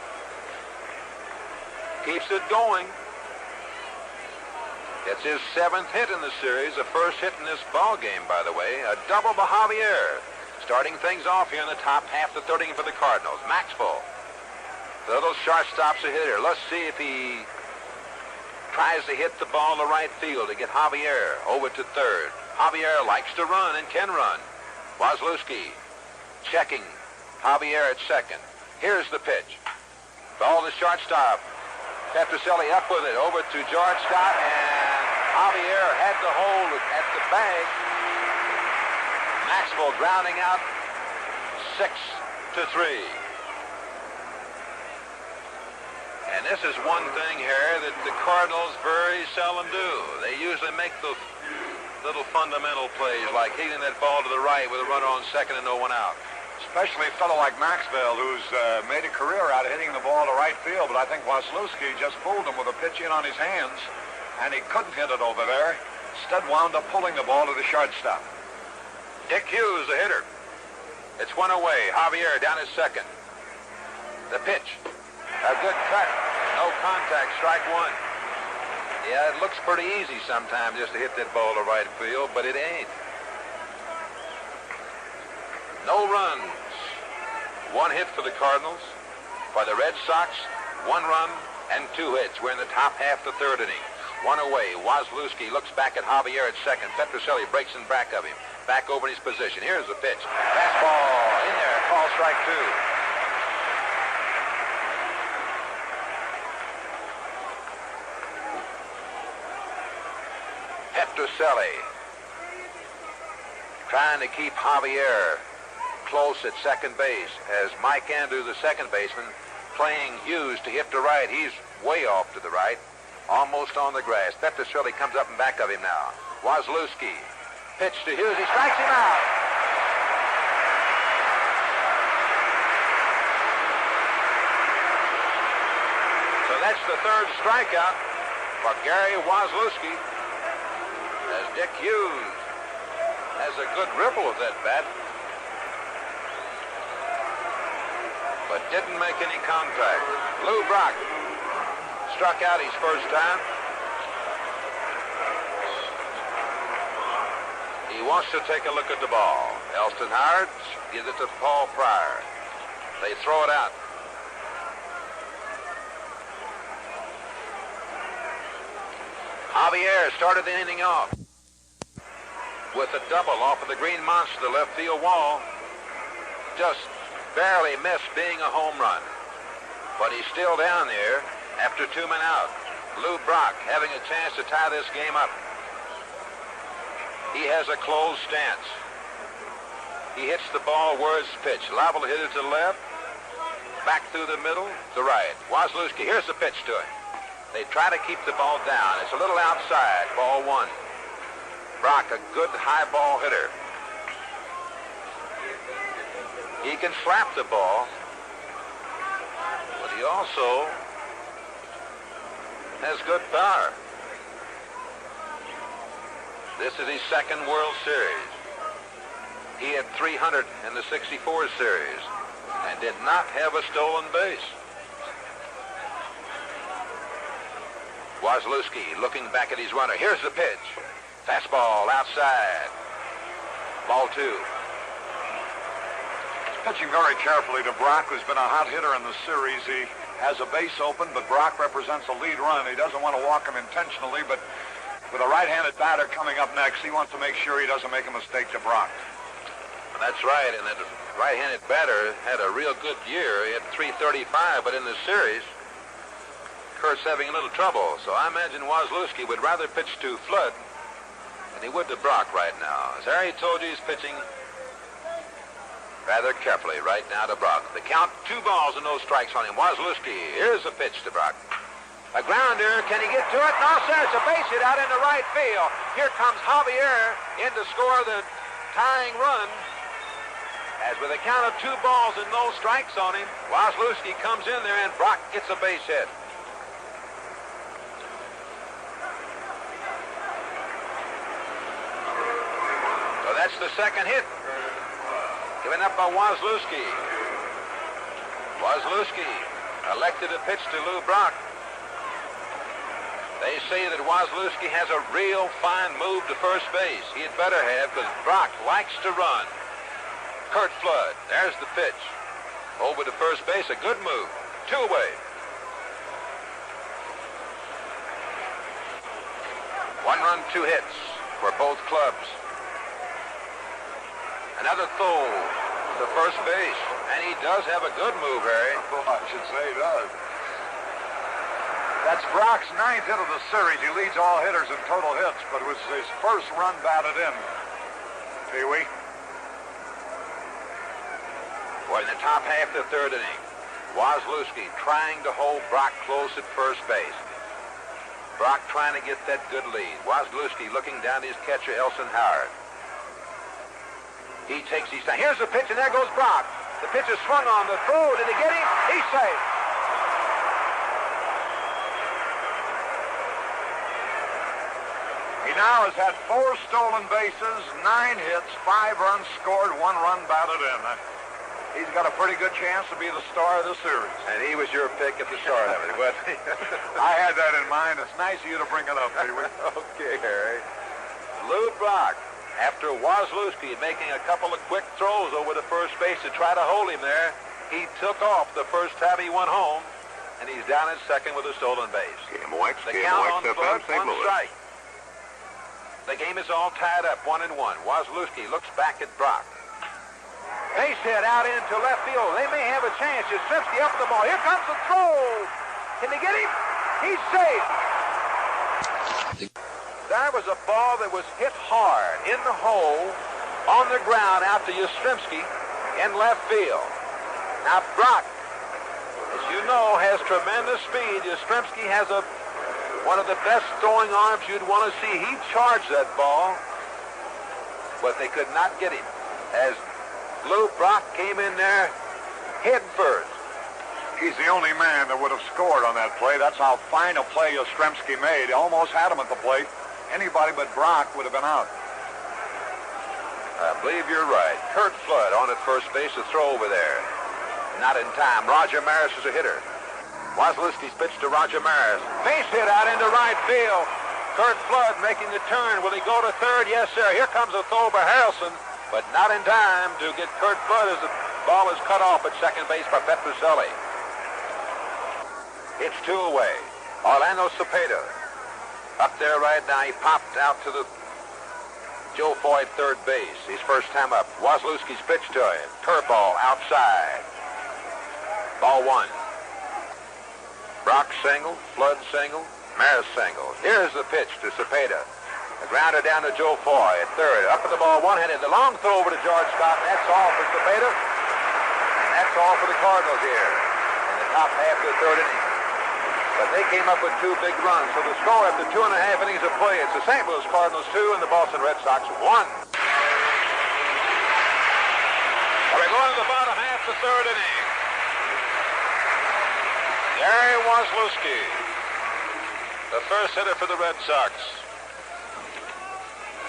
keeps it going. It's his 7th hit in the series, the first hit in this ball game, by the way. A double by Javier. Starting things off here in the top half of the 3rd inning for the Cardinals. Maxwell, the little shortstop's a hitter. Let's see if he tries to hit the ball to right field to get Javier over to third. Javier likes to run and can run. Waslewski checking Javier at second. Here's the pitch. Ball to shortstop. Petrocelli up with it over to George Scott, and Javier had to hold it at the bag. Maxwell grounding out 6-3. And this is one thing here that the Cardinals very seldom do. They usually make those little fundamental plays, like hitting that ball to the right with a runner on second and no one out. Especially a fellow like Maxwell, who's made a career out of hitting the ball to right field, but I think Waslewski just fooled him with a pitch in on his hands, and he couldn't hit it over there. Instead wound up pulling the ball to the shortstop. Dick Hughes, the hitter. It's one away. Javier down at second. The pitch. A good cut. No contact. Strike one. Yeah, it looks pretty easy sometimes just to hit that ball to right field, but it ain't. No runs. 1 hit for the Cardinals. For the Red Sox, 1 run and 2 hits. We're in the top half of the 3rd inning. 1 away. Waslewski looks back at Javier at second. Petrocelli breaks in back of him. Back over in his position. Here's the pitch. Fastball in there. Call strike 2. Petrocelli trying to keep Javier close at second base as Mike Andrew, the second baseman, playing Hughes to hit to right. He's way off to the right, almost on the grass. Petrocelli comes up in back of him now. Waslewski, pitch to Hughes. He strikes him out. So that's the third strikeout for Gary Waslewski as Dick Hughes has a good ripple of that bat, but didn't make any contact. Lou Brock struck out his first time. He wants to take a look at the ball. Elston Howard gives it to Paul Pryor. They throw it out. Javier started the inning off with a double off of the green monster, the left field wall. Just barely missed being a home run. But he's still down there after 2 men out. Lou Brock having a chance to tie this game up. He has a closed stance. He hits the ball where it's pitched. Liable to hit it to the left, back through the middle, to right. Waslewski, here's the pitch to him. They try to keep the ball down. It's a little outside, ball one. Brock, a good high ball hitter. He can slap the ball, but he also has good power. This is his second World Series. He had 300 in the '64 series and did not have a stolen base. Waslewski looking back at his runner. Here's the pitch. Fastball outside. Ball two. Pitching very carefully to Brock, who's been a hot hitter in the series. He has a base open, but Brock represents a lead run. He doesn't want to walk him intentionally, but with a right-handed batter coming up next, he wants to make sure he doesn't make a mistake to Brock. That's right, and that right-handed batter had a real good year. He had 335, but in the series, Curt's having a little trouble. So I imagine Waslewski would rather pitch to Flood than he would to Brock right now. As Harry told you, he's pitching rather carefully right now to Brock. The count, 2 balls and no strikes on him. Waslewski, here's a pitch to Brock. A grounder, can he get to it? No, sir, it's a base hit out into right field. Here comes Javier in to score the tying run. As with a count of 2 balls and no strikes on him, Waslewski comes in there and Brock gets a base hit. So that's the second hit given up by Waslewski. Waslewski elected to pitch to Lou Brock. They say that Waslewski has a real fine move to first base. He had better have, because Brock likes to run. Curt Flood, there's the pitch. Over to first base, a good move. 2 away. 1 run, 2 hits for both clubs. Another throw to first base, and he does have a good move, Harry. Oh, I should say he does. That's Brock's 9th hit of the series. He leads all hitters in total hits, but it was his first run batted in. Pee-wee. Well, in the top half of the 3rd inning, Waslewski trying to hold Brock close at first base. Brock trying to get that good lead. Waslewski looking down to his catcher, Elston Howard. He takes his time. Here's the pitch, and there goes Brock. The pitch is swung on the throw. Did he get him? He's safe. He now has had 4 stolen bases, 9 hits, 5 runs scored, 1 run batted in. He's got a pretty good chance to be the star of the series. And he was your pick at the start of it, wasn't he? I had that in mind. It's nice of you to bring it up, Pee-wee. Okay, Harry. Lou Brock, after Waslewski making a couple of quick throws over to first base to try to hold him there, he took off the first time he went home, and he's down at second with a stolen base. KMOX, The count on KMOX Flood, FM, St. 1 Louis. strike. The game is all tied up, 1-1. Waslewski looks back at Brock. Base hit out into left field. They may have a chance. Yastrzemski up the ball. Here comes the throw. Can they get him? He's safe. There was a ball that was hit hard in the hole on the ground out to Yastrzemski. in left field. Now Brock, as you know, has tremendous speed. Yastrzemski has one of the best throwing arms you'd want to see. He charged that ball, but they could not get him. As Lou Brock came in there head first. He's the only man that would have scored on that play. That's how fine a play Yastrzemski made. He almost had him at the plate. Anybody but Brock would have been out. I believe you're right. Curt Flood on at first base to throw over there. Not in time. Roger Maris is a hitter. Waslewski's pitch to Roger Maris. Base hit out into right field. Curt Flood making the turn. Will he go to third? Yes, sir. Here comes a throw by Harrelson, but not in time to get Curt Flood as the ball is cut off at second base by Petrocelli. It's 2 away. Orlando Cepeda up there right now. He popped out to the Joe Foy at third base. His first time up. Waslewski's pitch to him. Curveball outside. Ball 1. Brock single, Flood single, Maris single. Here's the pitch to Cepeda. The grounder down to Joe Foy at third. Up at the ball, one-handed. The long throw over to George Scott. And that's all for Cepeda. And that's all for the Cardinals here in the top half of the third inning. But they came up with 2 big runs. So the score after 2.5 innings of play, it's the St. Louis Cardinals 2 and the Boston Red Sox 1. We're going to the bottom half of the third inning. Gary Waslewski, the first hitter for the Red Sox.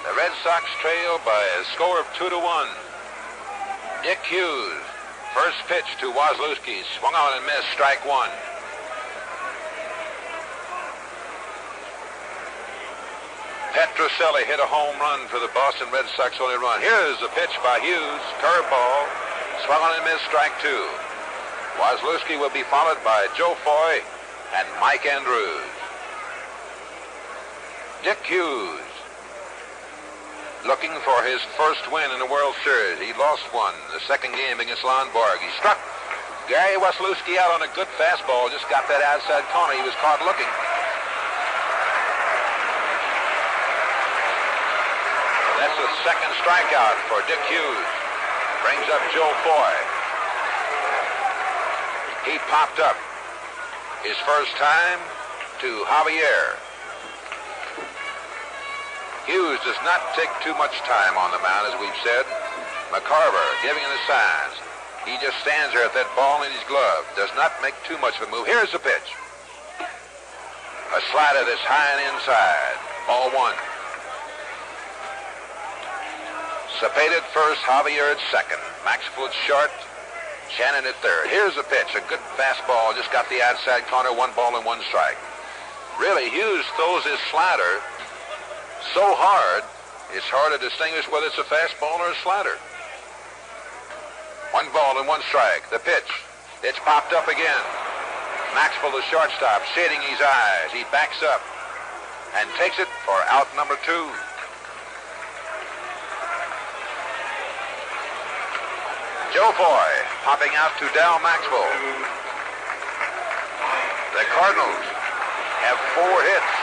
The Red Sox trail by a score of 2-1. Dick Hughes, first pitch to Waslewski, swung on and missed, strike 1. Petrocelli hit a home run for the Boston Red Sox only run. Here's a pitch by Hughes, curveball, swung on and missed, strike 2. Waslewski will be followed by Joe Foy and Mike Andrews. Dick Hughes looking for his first win in the World Series. He lost one the second game against Lundborg. He struck Gary Waslewski out on a good fastball, just got that outside corner. He was caught looking. That's the second strikeout for Dick Hughes. Brings up Joe Foy. He popped up his first time to Javier. Hughes does not take too much time on the mound, as we've said. McCarver giving him the signs. He just stands there with that ball in his glove. Does not make too much of a move. Here's the pitch. A slider that's high and inside. Ball 1. Cepeda at first, Javier at second. Maxwell at short, Shannon at third. Here's the pitch. A good fastball. Just got the outside corner. 1 ball and 1 strike. Really, Hughes throws his slider so hard, it's hard to distinguish whether it's a fastball or a slider. 1 ball and 1 strike. The pitch. It's popped up again. Maxwell, the shortstop, shading his eyes. He backs up and takes it for out number 2. Joe Foy popping out to Dal Maxwell. The Cardinals have 4 hits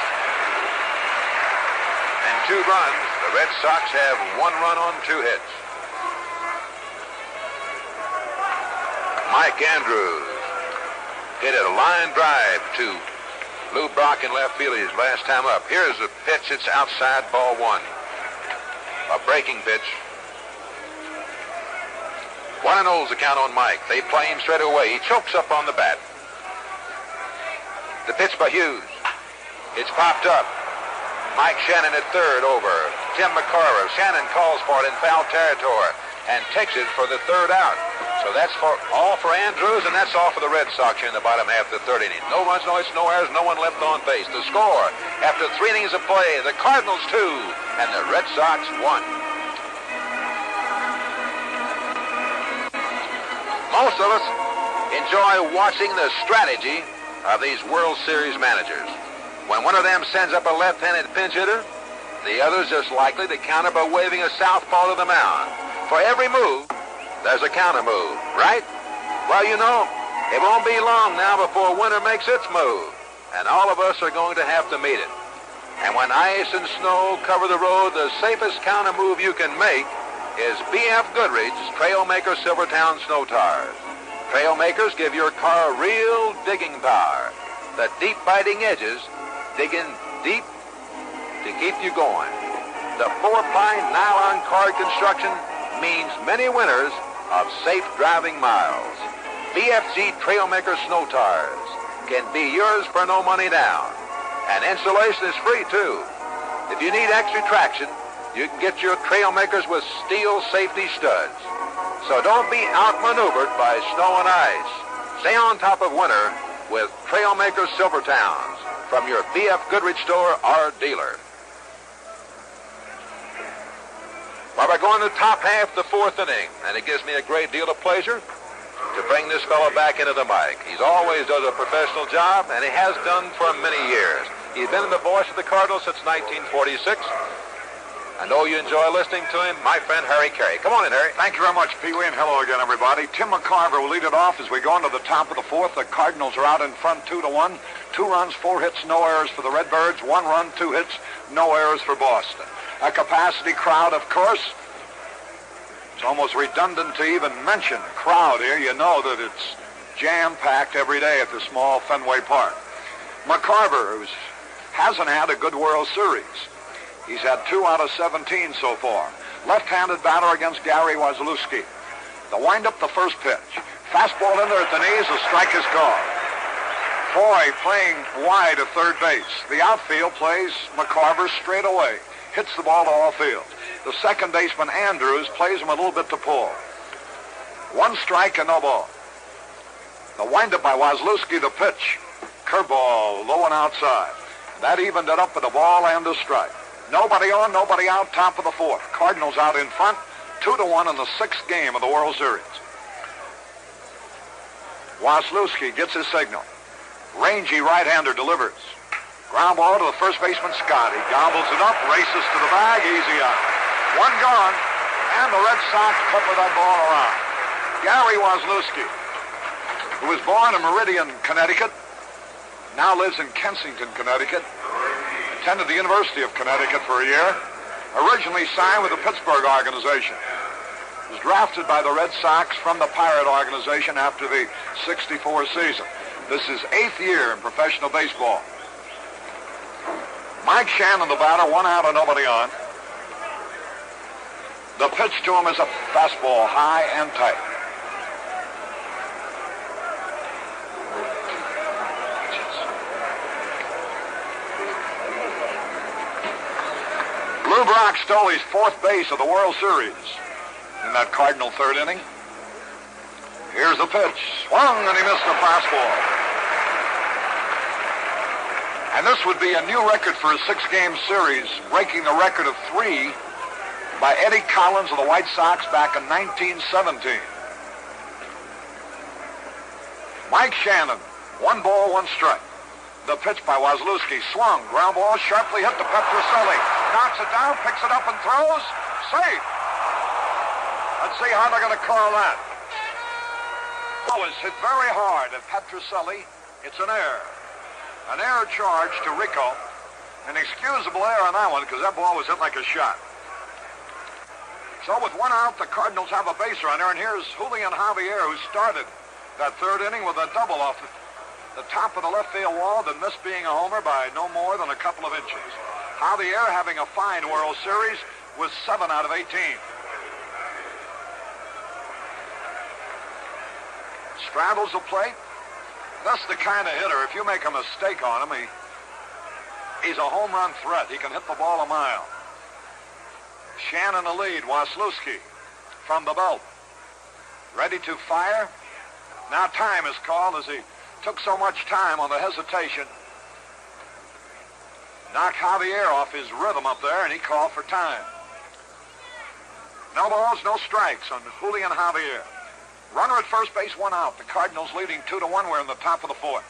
and 2 runs. The Red Sox have 1 run on 2 hits. Mike Andrews hit a line drive to Lou Brock in left field his last time up. Here's the pitch. It's outside, ball 1. A breaking pitch. 1-0's the count on Mike. They play him straight away. He chokes up on the bat. The pitch by Hughes. It's popped up. Mike Shannon at third over Tim McCarver. Shannon calls for it in foul territory and takes it for the 3rd out. So that's all for Andrews, and that's all for the Red Sox here in the bottom half of the 3rd inning. No runs, no hits, no errors, no one left on base. The score after 3 innings of play, the Cardinals 2 and the Red Sox 1. Most of us enjoy watching the strategy of these World Series managers. When one of them sends up a left-handed pinch hitter, the other's just likely to counter by waving a southpaw to the mound. For every move, there's a counter move, right? Well, you know, it won't be long now before winter makes its move, and all of us are going to have to meet it. And when ice and snow cover the road, the safest counter move you can make is B.F. Goodrich's Trailmaker Silvertown Snow Tires. Trailmakers give your car real digging power. The deep biting edges digging deep to keep you going. The 4-ply nylon card construction means many winners of safe driving miles. BFG Trailmaker Snow Tires can be yours for no money down. And installation is free too. If you need extra traction, you can get your Trailmakers with steel safety studs. So don't be outmaneuvered by snow and ice. Stay on top of winter with Trailmaker Silvertowns from your B.F. Goodrich store or dealer. Well, we're going to the top half of the 4th inning, and it gives me a great deal of pleasure to bring this fellow back into the mic. He's always does a professional job, and he has done for many years. He's been the voice of the Cardinals since 1946. I know you enjoy listening to him, my friend Harry Carey. Come on in, Harry. Thank you very much, Pee Wee, and hello again, everybody. Tim McCarver will lead it off as we go into the top of the 4th. The Cardinals are out in front 2-1. 2 runs, 4 hits, no errors for the Redbirds. 1 run, 2 hits, no errors for Boston. A capacity crowd, of course. It's almost redundant to even mention crowd here. You know that it's jam-packed every day at the small Fenway Park. McCarver, who hasn't had a good World Series. He's had 2 out of 17 so far. Left-handed batter against Gary Waslewski. The wind-up, the first pitch. Fastball in there at the knees, a strike is called. Foy playing wide of third base. The outfield plays McCarver straight away. Hits the ball to all field. The second baseman, Andrews, plays him a little bit to pull. 1 strike and no ball. The wind-up by Waslewski, the pitch. Curveball, low and outside. That evened it up with a ball and a strike. Nobody on, nobody out, top of the 4th. Cardinals out in front, 2-1 in the 6th game of the World Series. Waslewski gets his signal. Rangy right-hander delivers. Ground ball to the first baseman, Scott. He gobbles it up, races to the bag, easy out. 1 gone, and the Red Sox clipper that ball around. Gary Waslewski, who was born in Meridian, Connecticut, now lives in Kensington, Connecticut. Attended the University of Connecticut for a year. Originally signed with the Pittsburgh organization. Was drafted by the Red Sox from the Pirate organization after the '64 season. This is 8th year in professional baseball. Mike Shannon, the batter, 1 out and nobody on. The pitch to him is a fastball, high and tight. Lou Brock stole his 4th base of the World Series in that Cardinal 3rd inning. Here's the pitch. Swung, and he missed a fastball. And this would be a new record for a 6-game series, breaking the record of 3 by Eddie Collins of the White Sox back in 1917. Mike Shannon, 1 ball, 1 strike. The pitch by Waslewski, swung, ground ball, sharply hit to Petrocelli. Knocks it down, picks it up and throws. Safe. Let's see how they're going to call that. Oh, it's hit very hard at Petrocelli. It's an error. An error charge to Rico. An excusable error on that one because that ball was hit like a shot. So with 1 out, the Cardinals have a base runner, and here's Julián Javier, who started that 3rd inning with a double off the top of the left field wall that missed being a homer by no more than a couple of inches. Javier, having a fine World Series, was 7 out of 18. Straddles the plate. That's the kind of hitter, if you make a mistake on him, he's a home run threat. He can hit the ball a mile. Shannon the lead. Waslewski from the belt. Ready to fire. Now time is called as he took so much time on the hesitation. Knocked Javier off his rhythm up there, and he called for time. No balls, no strikes on Julián Javier. Runner at first base, 1 out. The Cardinals leading 2-1. We're in the top of the 4th.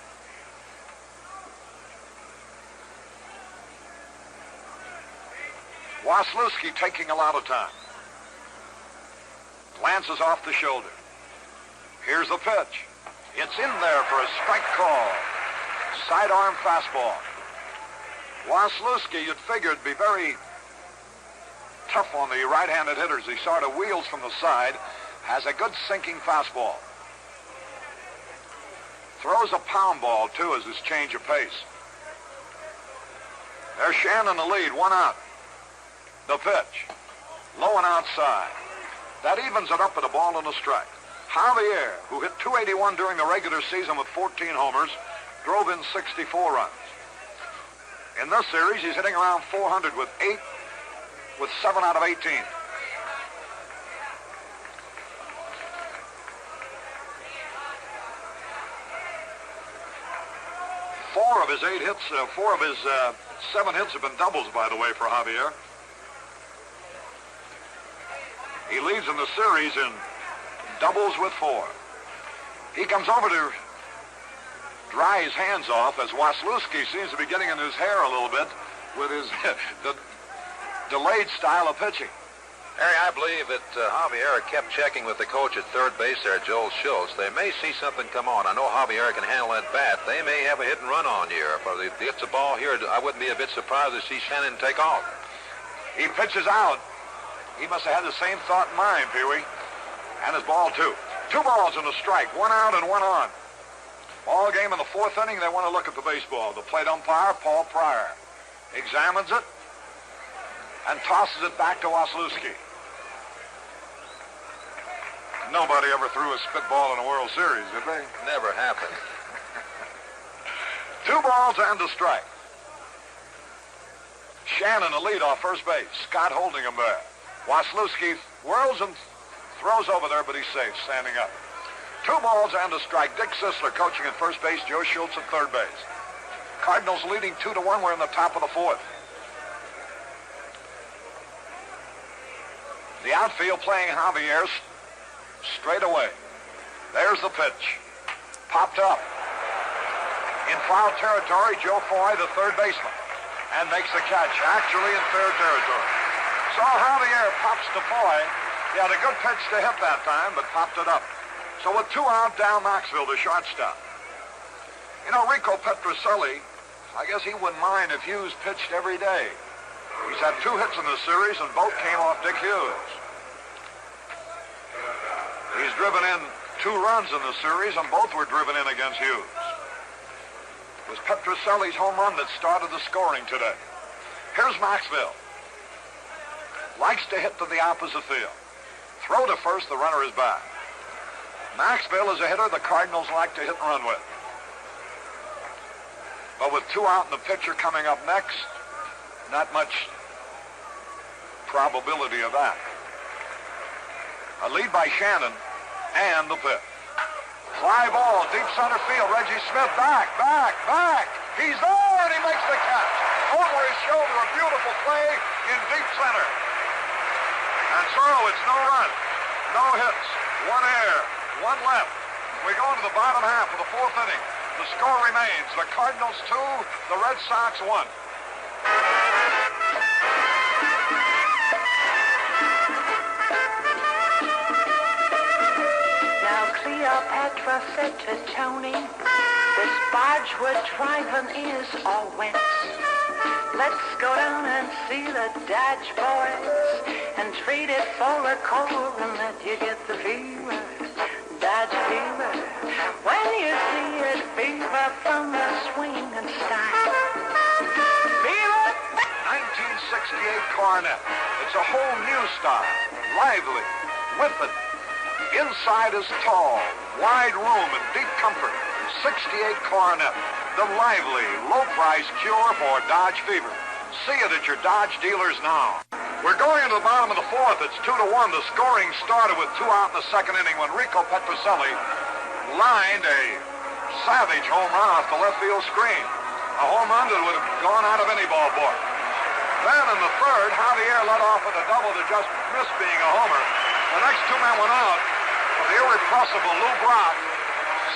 Waslewski taking a lot of time. Glances off the shoulder. Here's the pitch. It's in there for a strike call. Sidearm fastball. Waslewski, you'd figure, would be very tough on the right-handed hitters. He sort of wheels from the side, has a good sinking fastball. Throws a pound ball, too, as his change of pace. There's Shannon the lead, 1 out. The pitch. Low and outside. That evens it up at a ball and a strike. Javier, who hit .281 during the regular season with 14 homers, drove in 64 runs. In this series, he's hitting around 400 with 7 out of 18. Four of his 7 hits have been doubles, by the way, for Javier. He leads in the series in doubles with 4. He comes over to dry his hands off as Waslewski seems to be getting in his hair a little bit with his the delayed style of pitching. Harry, I believe that Javier kept checking with the coach at third base there, Joel Schultz. They may see something come on. I know Javier can handle that bat. They may have a hit and run on here. If it's a ball here, I wouldn't be a bit surprised to see Shannon take off. He pitches out. He must have had the same thought in mind, Pee-wee. And his ball, too. 2 balls and a strike. 1 out and 1 on. Ball game in the 4th inning. They want to look at the baseball. The plate umpire, Paul Pryor, examines it and tosses it back to Waslewski. Nobody ever threw a spitball in a World Series, did they? Never happened. 2 balls and a strike. Shannon, the lead off first base. Scott holding him there. Waslewski whirls and throws over there, but he's safe, standing up. 2 balls and a strike. Dick Sisler coaching at first base. Joe Schultz at third base. Cardinals leading 2-1. We're in the top of the 4th. The outfield playing Javier straight away. There's the pitch. Popped up. In foul territory, Joe Foy, the third baseman, and makes the catch, actually in fair territory. So Javier pops to Foy. He had a good pitch to hit that time, but popped it up. So with 2 out, down Maxfield, the shortstop. You know, Rico Petrocelli, I guess he wouldn't mind if Hughes pitched every day. He's had 2 hits in the series, and both came off Dick Hughes. He's driven in 2 runs in the series, and both were driven in against Hughes. It was Petrocelli's home run that started the scoring today. Here's Maxfield. Likes to hit to the opposite field. Throw to first, the runner is back. Maxfield is a hitter the Cardinals like to hit and run with. But with 2 out and the pitcher coming up next, not much probability of that. A lead by Shannon and the pitch. Fly ball, deep center field. Reggie Smith back. He's there and he makes the catch. Over his shoulder, a beautiful play in deep center. And so it's no run, no hits, 1 error, 1 left. We go into the bottom half of the 4th inning. The score remains the Cardinals 2, the Red Sox 1. Now Cleopatra said to Tony, this barge we're driving is all wet. Let's go down and see the Dodge boys and trade it for a coronet. You get the fever, Dodge fever. When you see it, fever from the swing and style. Fever! 1968 Coronet. It's a whole new style. Lively, whipping. Inside is tall, wide room and deep comfort. 68 Coronet. The lively, low-price cure for Dodge fever. See it at your Dodge dealers now. We're going into the bottom of the 4th. It's 2-1. The scoring started with 2 out in the 2nd inning when Rico Petrocelli lined a savage home run off the left field screen. A home run that would have gone out of any ballpark. Then in the 3rd, Javier led off with a double that just missed being a homer. The next 2 men went out, but the irrepressible Lou Brock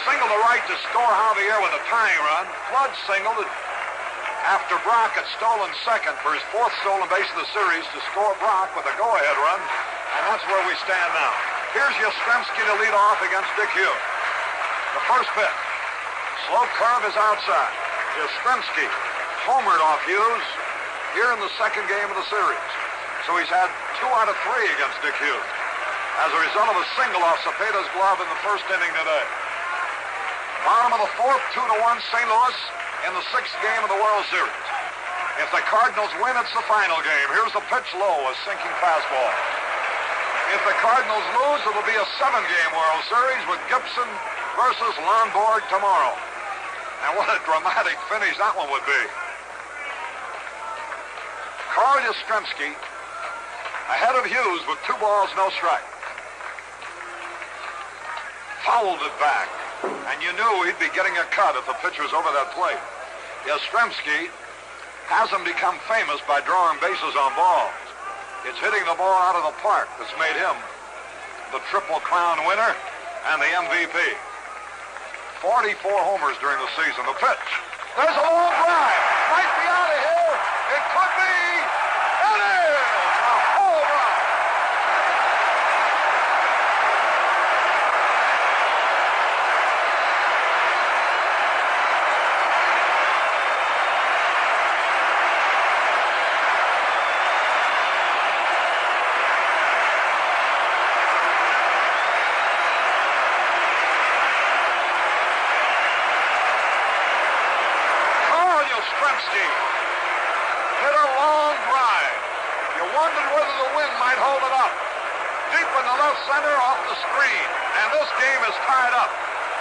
singled to right to score Javier with a tying run. Flood singled after Brock had stolen second for his 4th stolen base of the series to score Brock with a go-ahead run, and that's where we stand now. Here's Yastrzemski to lead off against Dick Hughes. The first pitch. Slow curve is outside. Yastrzemski homered off Hughes here in the 2nd game of the series. So he's had 2 out of 3 against Dick Hughes as a result of a single off Cepeda's glove in the first inning today. Bottom of the 4th, 2-1 St. Louis in the 6th game of the World Series. If the Cardinals win, it's the final game. Here's the pitch low, a sinking fastball. If the Cardinals lose, it'll be a 7-game World Series with Gibson versus Lonborg tomorrow. And what a dramatic finish that one would be. Carl Yastrzemski ahead of Hughes with 2 balls, no strike. Fouled it back, and you knew he'd be getting a cut if the pitcher's over that plate. Yastrzemski hasn't become famous by drawing bases on balls. It's hitting the ball out of the park that's made him the Triple Crown winner and the MVP. 44 homers during the season. The pitch. There's a long drive. Might be out of here. It could be. It is a home run. Yastrzemski hit a long drive. You wondered whether the wind might hold it up. Deep in the left center off the screen. And this game is tied up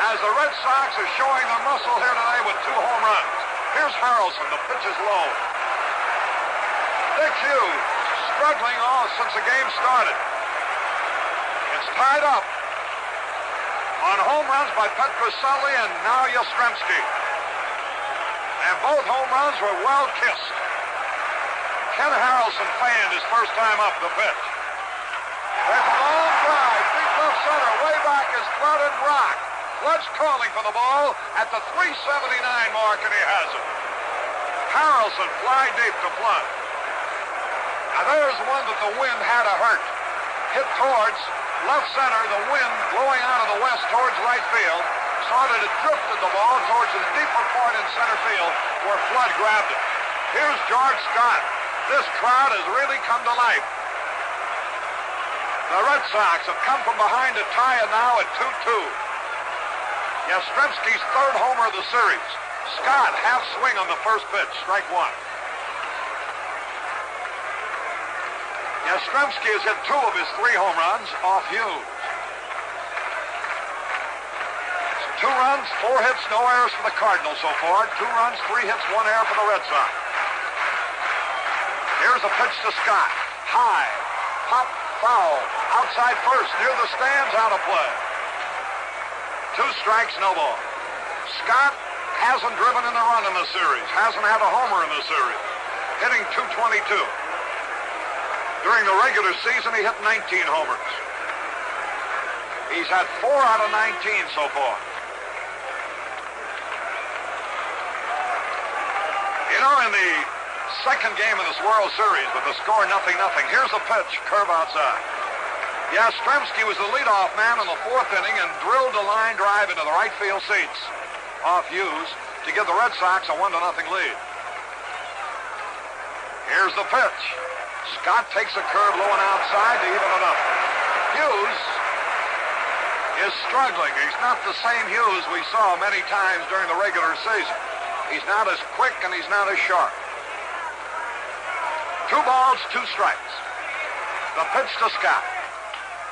as the Red Sox are showing their muscle here today with 2 home runs. Here's Harrelson. The pitch is low. Dick Hughes struggling all since the game started. It's tied up on home runs by Petrocelli and now Yastrzemski. And both home runs were well kissed. Ken Harrelson fanned his first time up the pitch. There's a long drive, deep left center, way back is Flood and Brock. Flood's calling for the ball at the 379 mark, and he has it. Harrelson fly deep to Flood. Now there's one that the wind had a hurt. Hit towards left center, the wind blowing out of the west towards right field. Saw that it drifted the ball towards the deeper point in center field where Flood grabbed it. Here's George Scott. This crowd has really come to life. The Red Sox have come from behind to tie it now at 2-2. Yastrzemski's 3rd homer of the series. Scott half swing on the first pitch, strike 1. Yastrzemski has hit 2 of his 3 home runs off Hughes. 2 runs, 4 hits, no errors for the Cardinals so far. 2 runs, 3 hits, 1 error for the Red Sox. Here's a pitch to Scott. High, pop, foul, outside first, near the stands, out of play. 2 strikes, no ball. Scott hasn't driven in a run in the series, hasn't had a homer in the series, hitting .222. During the regular season, he hit 19 homers. He's had 4 out of 19 so far. You know, in the second game of this World Series with the score 0-0, here's a pitch, curve outside. Yastrzemski was the leadoff man in the 4th inning and drilled a line drive into the right field seats off Hughes to give the Red Sox a 1-0 lead. Here's the pitch. Scott takes a curve low and outside to even it up. Hughes is struggling. He's not the same Hughes we saw many times during the regular season. He's not as quick and he's not as sharp. 2 balls, 2 strikes. The pitch to Scott.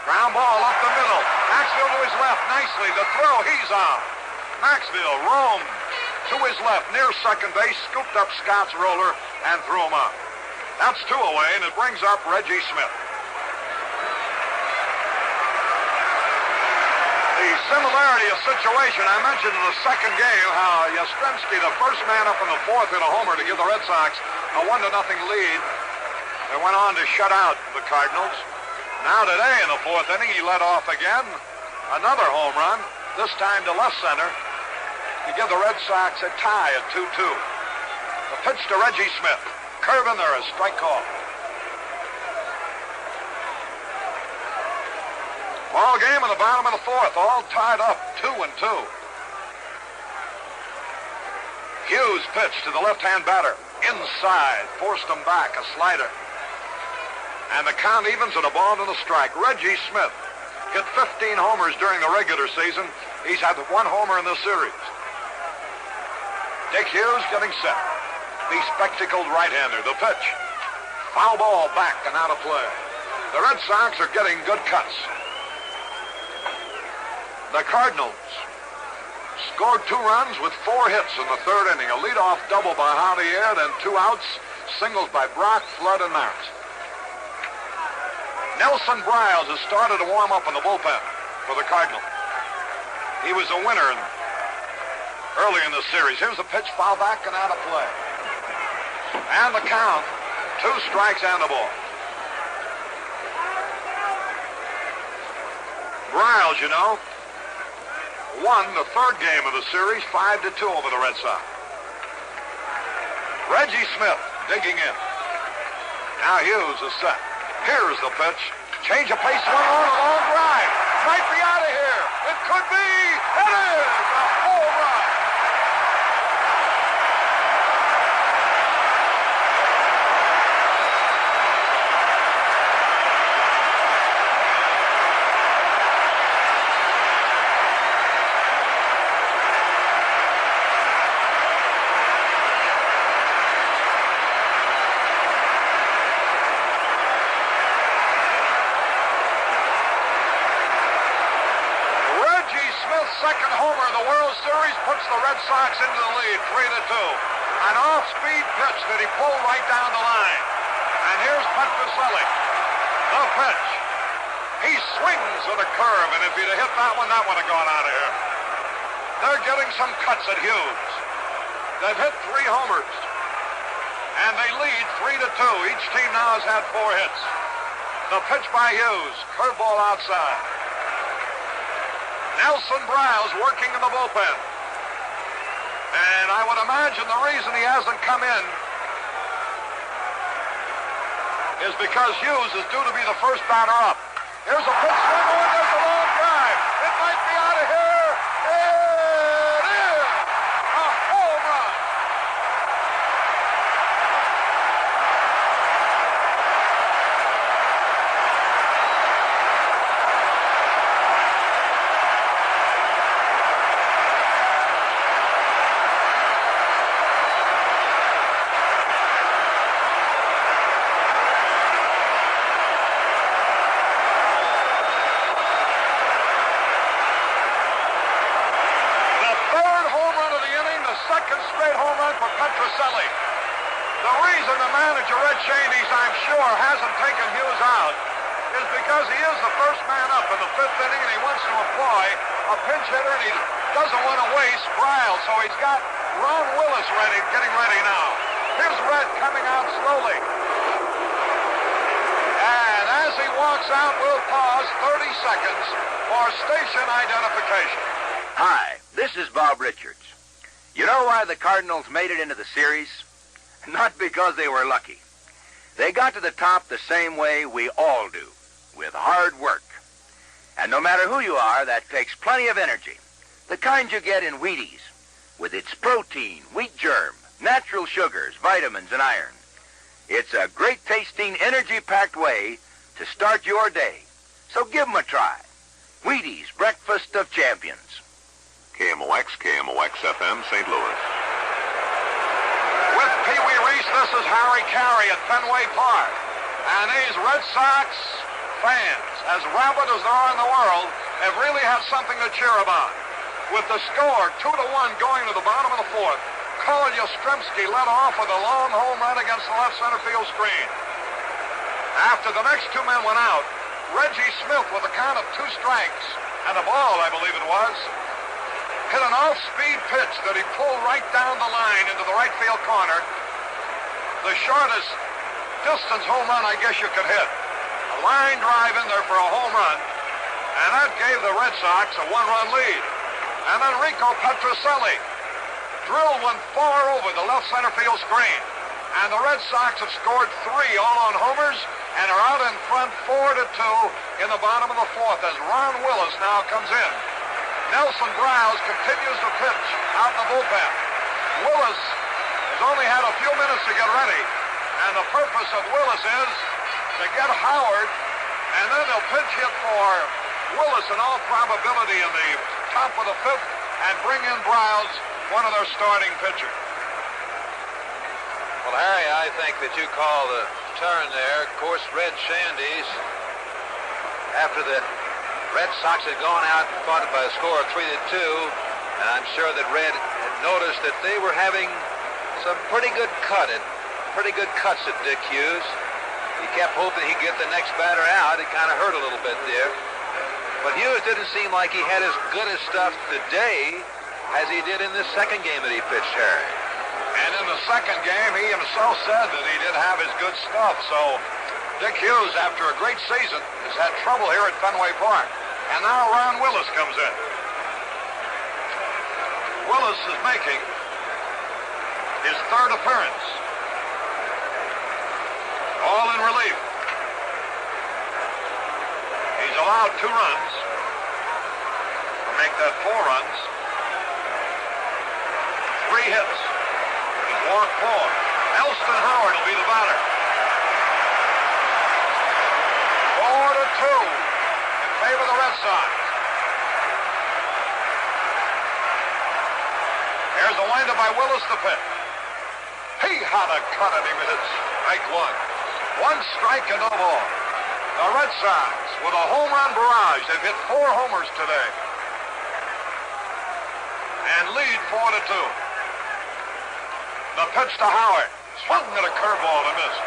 Ground ball up the middle. Maxfield to his left nicely. The throw, he's on. Maxfield roamed to his left near second base, scooped up Scott's roller and threw him out. That's 2 away, and it brings up Reggie Smith. The similarity of situation, I mentioned in the second game how Yastrzemski, the first man up in the 4th, hit a homer to give the Red Sox a 1-0 lead. They went on to shut out the Cardinals. Now today in the 4th inning, he led off again. Another home run, this time to left center, to give the Red Sox a tie at 2-2. The pitch to Reggie Smith. Curve in there, a strike call. Ball game in the bottom of the 4th, all tied up, 2-2. Hughes pitched to the left-hand batter. Inside, forced him back, a slider. And the count evens at a ball and a strike. Reggie Smith hit 15 homers during the regular season. He's had 1 homer in this series. Dick Hughes getting set. The spectacled right-hander. The pitch. Foul ball back and out of play. The Red Sox are getting good cuts. The Cardinals scored 2 runs with 4 hits in the 3rd inning. A leadoff double by Javier, then 2 outs, singles by Brock, Flood, and Maris. Nelson Briles has started to warm up in the bullpen for the Cardinals. He was a winner early in the series. Here's a pitch, foul back and out of play. And the count, 2 strikes and a ball. Briles, you know, won the 3rd game of the series, 5-2 over the Red Sox. Reggie Smith digging in. Now Hughes is set. Here's the pitch. Change of pace, swing on, a long drive. Might be out of here. It could be. It is a home run. Second homer in the World Series puts the Red Sox into the lead, 3-2. An off-speed pitch that he pulled right down the line. And here's Petrocelli. The pitch. He swings with a curve, and if he'd have hit that one would have gone out of here. They're getting some cuts at Hughes. They've hit 3 homers. And they lead 3-2. Each team now has had 4 hits. The pitch by Hughes. Curveball outside. Nelson Briles working in the bullpen. And I would imagine the reason he hasn't come in is because Hughes is due to be the first batter up. Here's a pitch swing on, there's a long drive. It might be out of here. It is a home run. Petrocelli. The reason the manager, Red Cheney's, I'm sure, hasn't taken Hughes out is because he is the first man up in the 5th inning and he wants to employ a pinch hitter and he doesn't want to waste Briles, so he's got Ron Willis getting ready now. Here's Red coming out slowly. And as he walks out, we'll pause 30 seconds for station identification. Hi, this is Bob Richards. You know why the Cardinals made it into the series? Not because they were lucky. They got to the top the same way we all do, with hard work. And no matter who you are, that takes plenty of energy. The kind you get in Wheaties, with its protein, wheat germ, natural sugars, vitamins, and iron. It's a great-tasting, energy-packed way to start your day. So give them a try. Wheaties, Breakfast of Champions. KMOX, KMOX-FM, St. Louis. With Pee Wee Reese, this is Harry Carey at Fenway Park. And these Red Sox fans, as rabid as there are in the world, have really had something to cheer about. With the score 2-1 going to the bottom of the 4th, Yastrzemski led off with a long home run against the left center field screen. After the next 2 men went out, Reggie Smith, with a count of 2 strikes and a ball, I believe it was, hit an off-speed pitch that he pulled right down the line into the right field corner. The shortest distance home run I guess you could hit. A line drive in there for a home run, and that gave the Red Sox a 1-run lead. And then Rico Petrocelli drilled one far over the left center field screen. And the Red Sox have scored 3 all on homers and are out in front 4-2 in the bottom of the 4th as Ron Willis now comes in. Nelson Briles continues to pitch out in the bullpen. Willis has only had a few minutes to get ready, and the purpose of Willis is to get Howard, and then they'll pinch hit for Willis in all probability in the top of the fifth and bring in Browse, one of their starting pitchers. Well, Harry, I think that you call the turn there. Of course, Red Shandy's, after the Red Sox had gone out and fought by a score of 3-2, and I'm sure that Red had noticed that they were having some pretty good cuts at Dick Hughes. He kept hoping he'd get the next batter out. It kind of hurt a little bit there. But Hughes didn't seem like he had as good as stuff today as he did in the second game that he pitched, Harry. And in the second game, he himself said that he didn't have his good stuff. So Dick Hughes, after a great season, has had trouble here at Fenway Park. And now Ron Willis comes in. Willis is making his third appearance. All in relief. He's allowed 2 runs to make that 4 runs. 3 hits. He's walked 4. Elston Howard will be the batter. 4-2 in favor of the Red Sox. Here's a windup by Willis to pitch. He had a cut and he missed strike 1. 1 strike and no ball. The Red Sox with a home run barrage. They've hit 4 homers today. And lead 4-2. The pitch to Howard. Swung at a curveball and missed.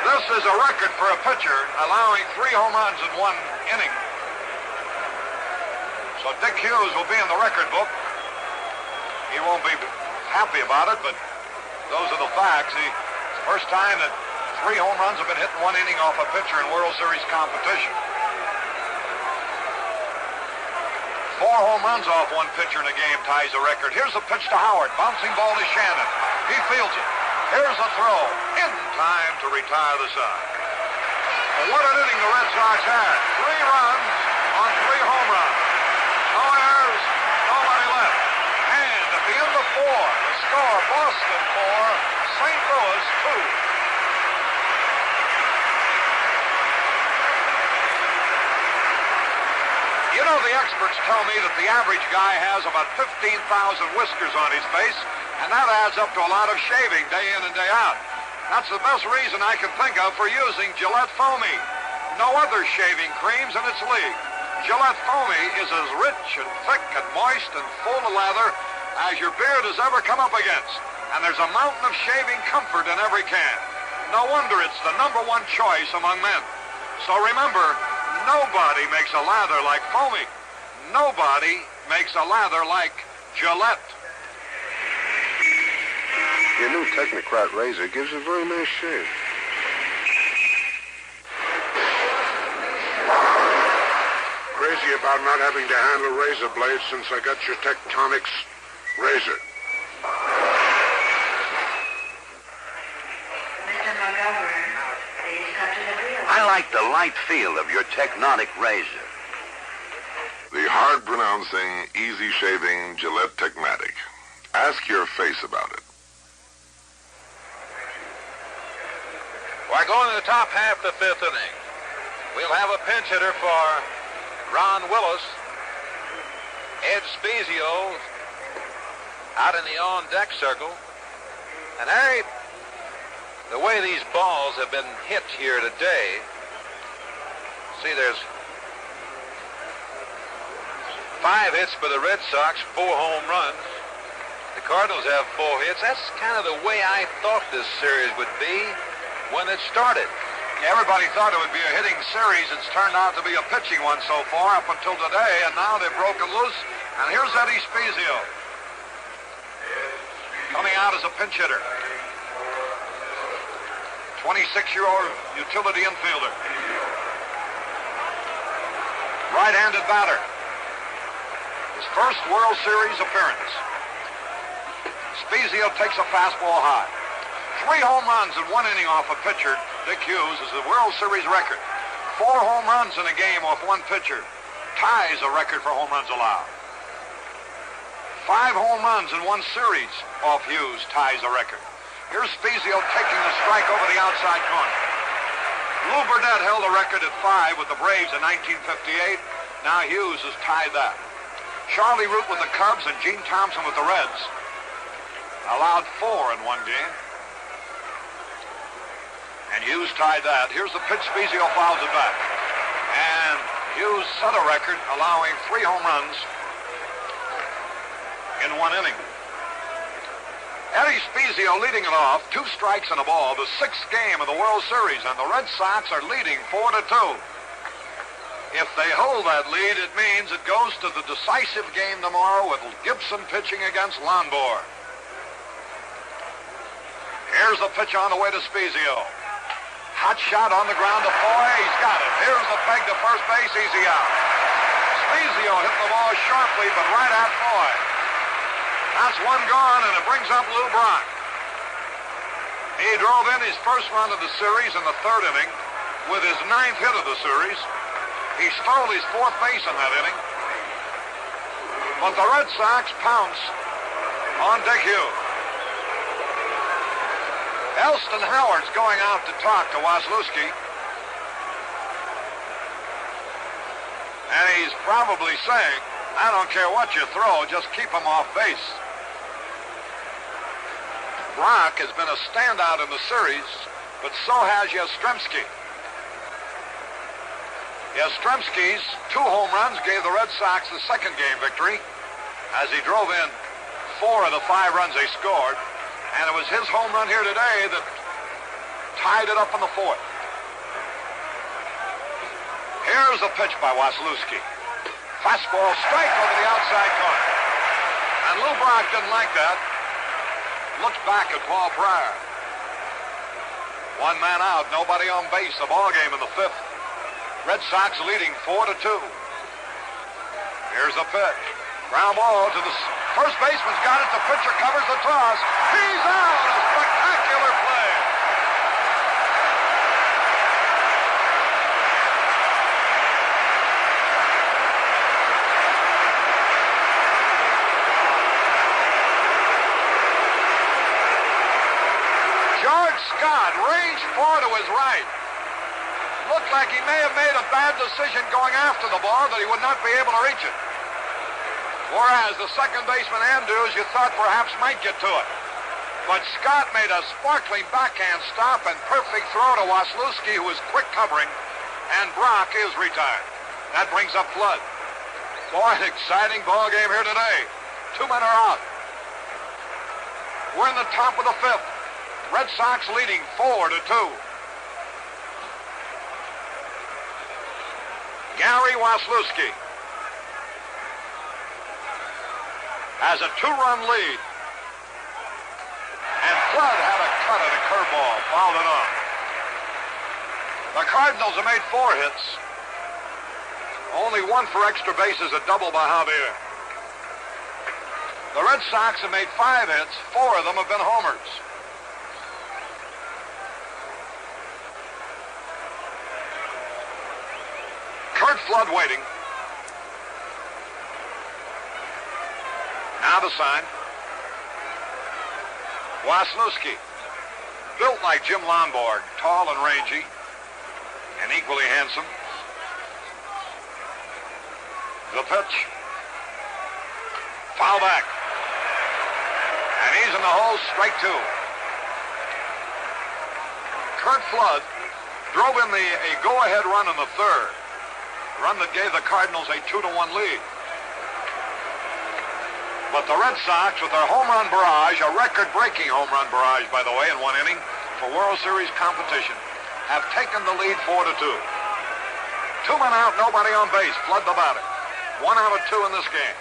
This is a record for a pitcher, allowing 3 home runs in 1 inning. So Dick Hughes will be in the record book. He won't be happy about it, but those are the facts. It's the first time that 3 home runs have been hit in 1 inning off a pitcher in World Series competition. 4 home runs off 1 pitcher in a game ties a record. Here's a pitch to Howard. Bouncing ball to Shannon. He fields it. Here's a throw. In time to retire the side. Well, what an inning the Red Sox had. 3 runs on 3 home runs. No errors, nobody left. And at the end of 4, the score, Boston 4, St. Louis 2. You know, the experts tell me that the average guy has about 15,000 whiskers on his face, and that adds up to a lot of shaving day in and day out. That's the best reason I can think of for using Gillette Foamy. No other shaving creams in its league. Gillette Foamy is as rich and thick and moist and full of lather as your beard has ever come up against. And there's a mountain of shaving comfort in every can. No wonder it's the #1 choice among men. So remember, nobody makes a lather like Foamy. Nobody makes a lather like Gillette. Your new Technocrat razor gives a very nice shave. Crazy about not having to handle razor blades since I got your Tectonics razor. Mr. Montgomery, please come to the wheel. I like the light feel of your Technonic razor. The hard-pronouncing, easy-shaving Gillette Techmatic. Ask your face about it. We're going to the top half of the 5th inning. We'll have a pinch hitter for Ron Willis. Ed Spezio out in the on-deck circle. And Harry, the way these balls have been hit here today, see, there's 5 hits for the Red Sox, 4 home runs. The Cardinals have 4 hits. That's kind of the way I thought this series would be when it started. Everybody thought it would be a hitting series. It's turned out to be a pitching one so far up until today, and now they've broken loose. And here's Eddie Spezio coming out as a pinch hitter. 26-year-old utility infielder. Right-handed batter. His first World Series appearance. Spezio takes a fastball high. 3 home runs in 1 inning off a pitcher, Dick Hughes, is the World Series record. 4 home runs in a game off 1 pitcher ties a record for home runs allowed. 5 home runs in 1 series off Hughes ties a record. Here's Spezio taking the strike over the outside corner. Lou Burdett held the record at 5 with the Braves in 1958. Now Hughes has tied that. Charlie Root with the Cubs and Gene Thompson with the Reds allowed 4 in one game. And Hughes tied that. Here's the pitch. Spezio fouls it back. And Hughes set a record allowing 3 home runs in one inning. Eddie Spezio leading it off, 2 strikes and a ball, the 6th game of the World Series, and the Red Sox are leading 4-2. If they hold that lead, it means it goes to the decisive game tomorrow with Gibson pitching against Lonborg. Here's the pitch on the way to Spezio. Hot shot on the ground to Foy. He's got it. Here's the peg to first base. Easy out. Spezio hit the ball sharply, but right at Foy. That's one gone, and it brings up Lou Brock. He drove in his first run of the series in the 3rd inning with his 9th hit of the series. He stole his 4th base in that inning. But the Red Sox pounce on Dick Hughes. Elston Howard's going out to talk to Waslewski. And he's probably saying, I don't care what you throw, just keep him off base. Brock has been a standout in the series, but so has Yastrzemski. Yastrzemski's 2 home runs gave the Red Sox the 2nd game victory as he drove in 4 of the 5 runs they scored, and it was his home run here today that tied it up in the 4th. Here's a pitch by Waslewski. Fastball strike over the outside corner. And Lou Brock didn't like that. Looked back at Paul Pryor. 1 man out, nobody on base. The ball game in the 5th. Red Sox leading 4-2. Here's a pitch. Ground ball to the first baseman's got it. The pitcher covers the toss. He's out. A spectacular play. Scott ranged 4 to his right. Looked like he may have made a bad decision going after the ball, that he would not be able to reach it. Whereas the second baseman, Andrews, you thought perhaps might get to it. But Scott made a sparkling backhand stop and perfect throw to Waslewski, who was quick covering, and Brock is retired. That brings up Flood. Boy, an exciting ball game here today. 2 men are out. We're in the top of the 5th. Red Sox leading 4-2. Gary Waslewski has a 2-run lead. And Flood had a cut at a curveball, fouled it off. The Cardinals have made 4 hits. Only 1 for extra bases, a double by Javier. The Red Sox have made 5 hits. 4 of them have been homers. Curt Flood waiting. Now the sign. Waslewski, built like Jim Lonborg, tall and rangy, and equally handsome. The pitch. Foul back. And he's in the hole, strike 2. Curt Flood drove in a go-ahead run in the 3rd. Run that gave the Cardinals a 2-1 lead. But the Red Sox, with their home run barrage, a record-breaking home run barrage, by the way, in 1 inning for World Series competition, have taken the lead 4-2. 2 men out, nobody on base. Flood the batter. 1 out of 2 in this game.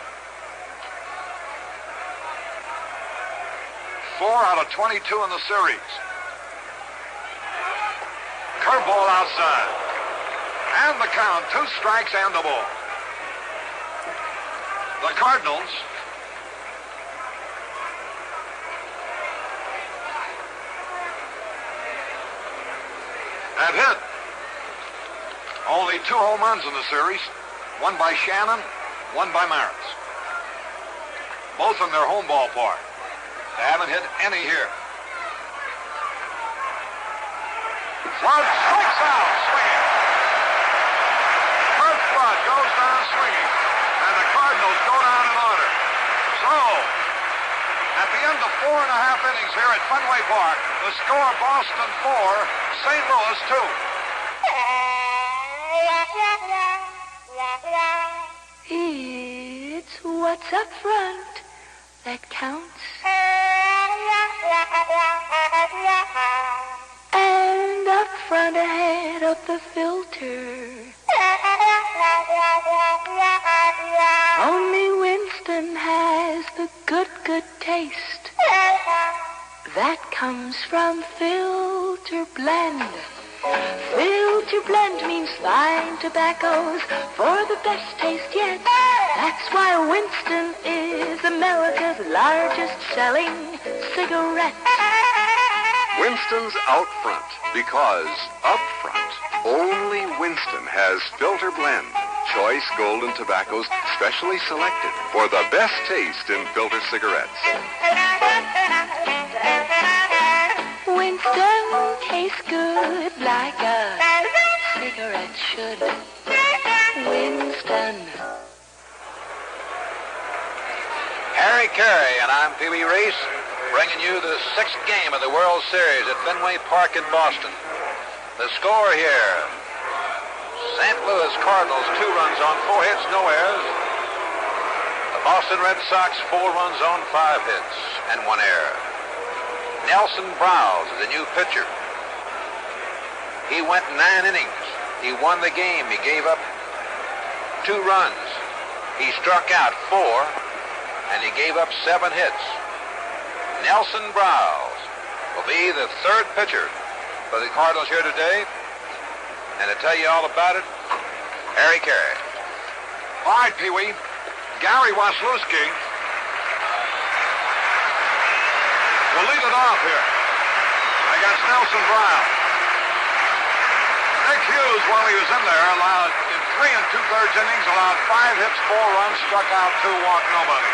4 out of 22 in the series. Curveball outside. And the count, 2 strikes and a ball. The Cardinals have hit only 2 home runs in the series. 1 by Shannon, 1 by Maris. Both in their home ballpark. They haven't hit any here. Flood strikes out, swinging. Curt Flood goes down swinging, and the Cardinals go down in order. So, at the end of 4.5 innings here at Fenway Park, the score: Boston 4, St. Louis 2. It's what's up front that counts. And up front ahead of the filter, only Winston has the good taste that comes from Filter Blend. Filter Blend means fine tobaccos for the best taste yet. That's why Winston is America's largest selling cigarette. Winston's out front because up front, only Winston has Filter Blend. Choice golden tobaccos specially selected for the best taste in filter cigarettes. Winston tastes good like a cigarette should. Winston. Carey, and I'm Pee Wee Reese, bringing you the 6th game of the World Series at Fenway Park in Boston. The score here: St. Louis Cardinals 2 runs on 4 hits, no errors. The Boston Red Sox 4 runs on 5 hits and 1 error. Nelson Browse is the new pitcher. He went 9 innings. He won the game. He gave up 2 runs. He struck out 4, and he gave up 7 hits. Nelson Browse will be the 3rd pitcher for the Cardinals here today. And to tell you all about it, Carey. All right, Pee Wee. Gary Waslewski will lead it off here against Nelson Browse. Dick Hughes, while he was in there, allowed in 3 2/3 innings, allowed 5 hits, 4 runs, struck out 2, walked nobody.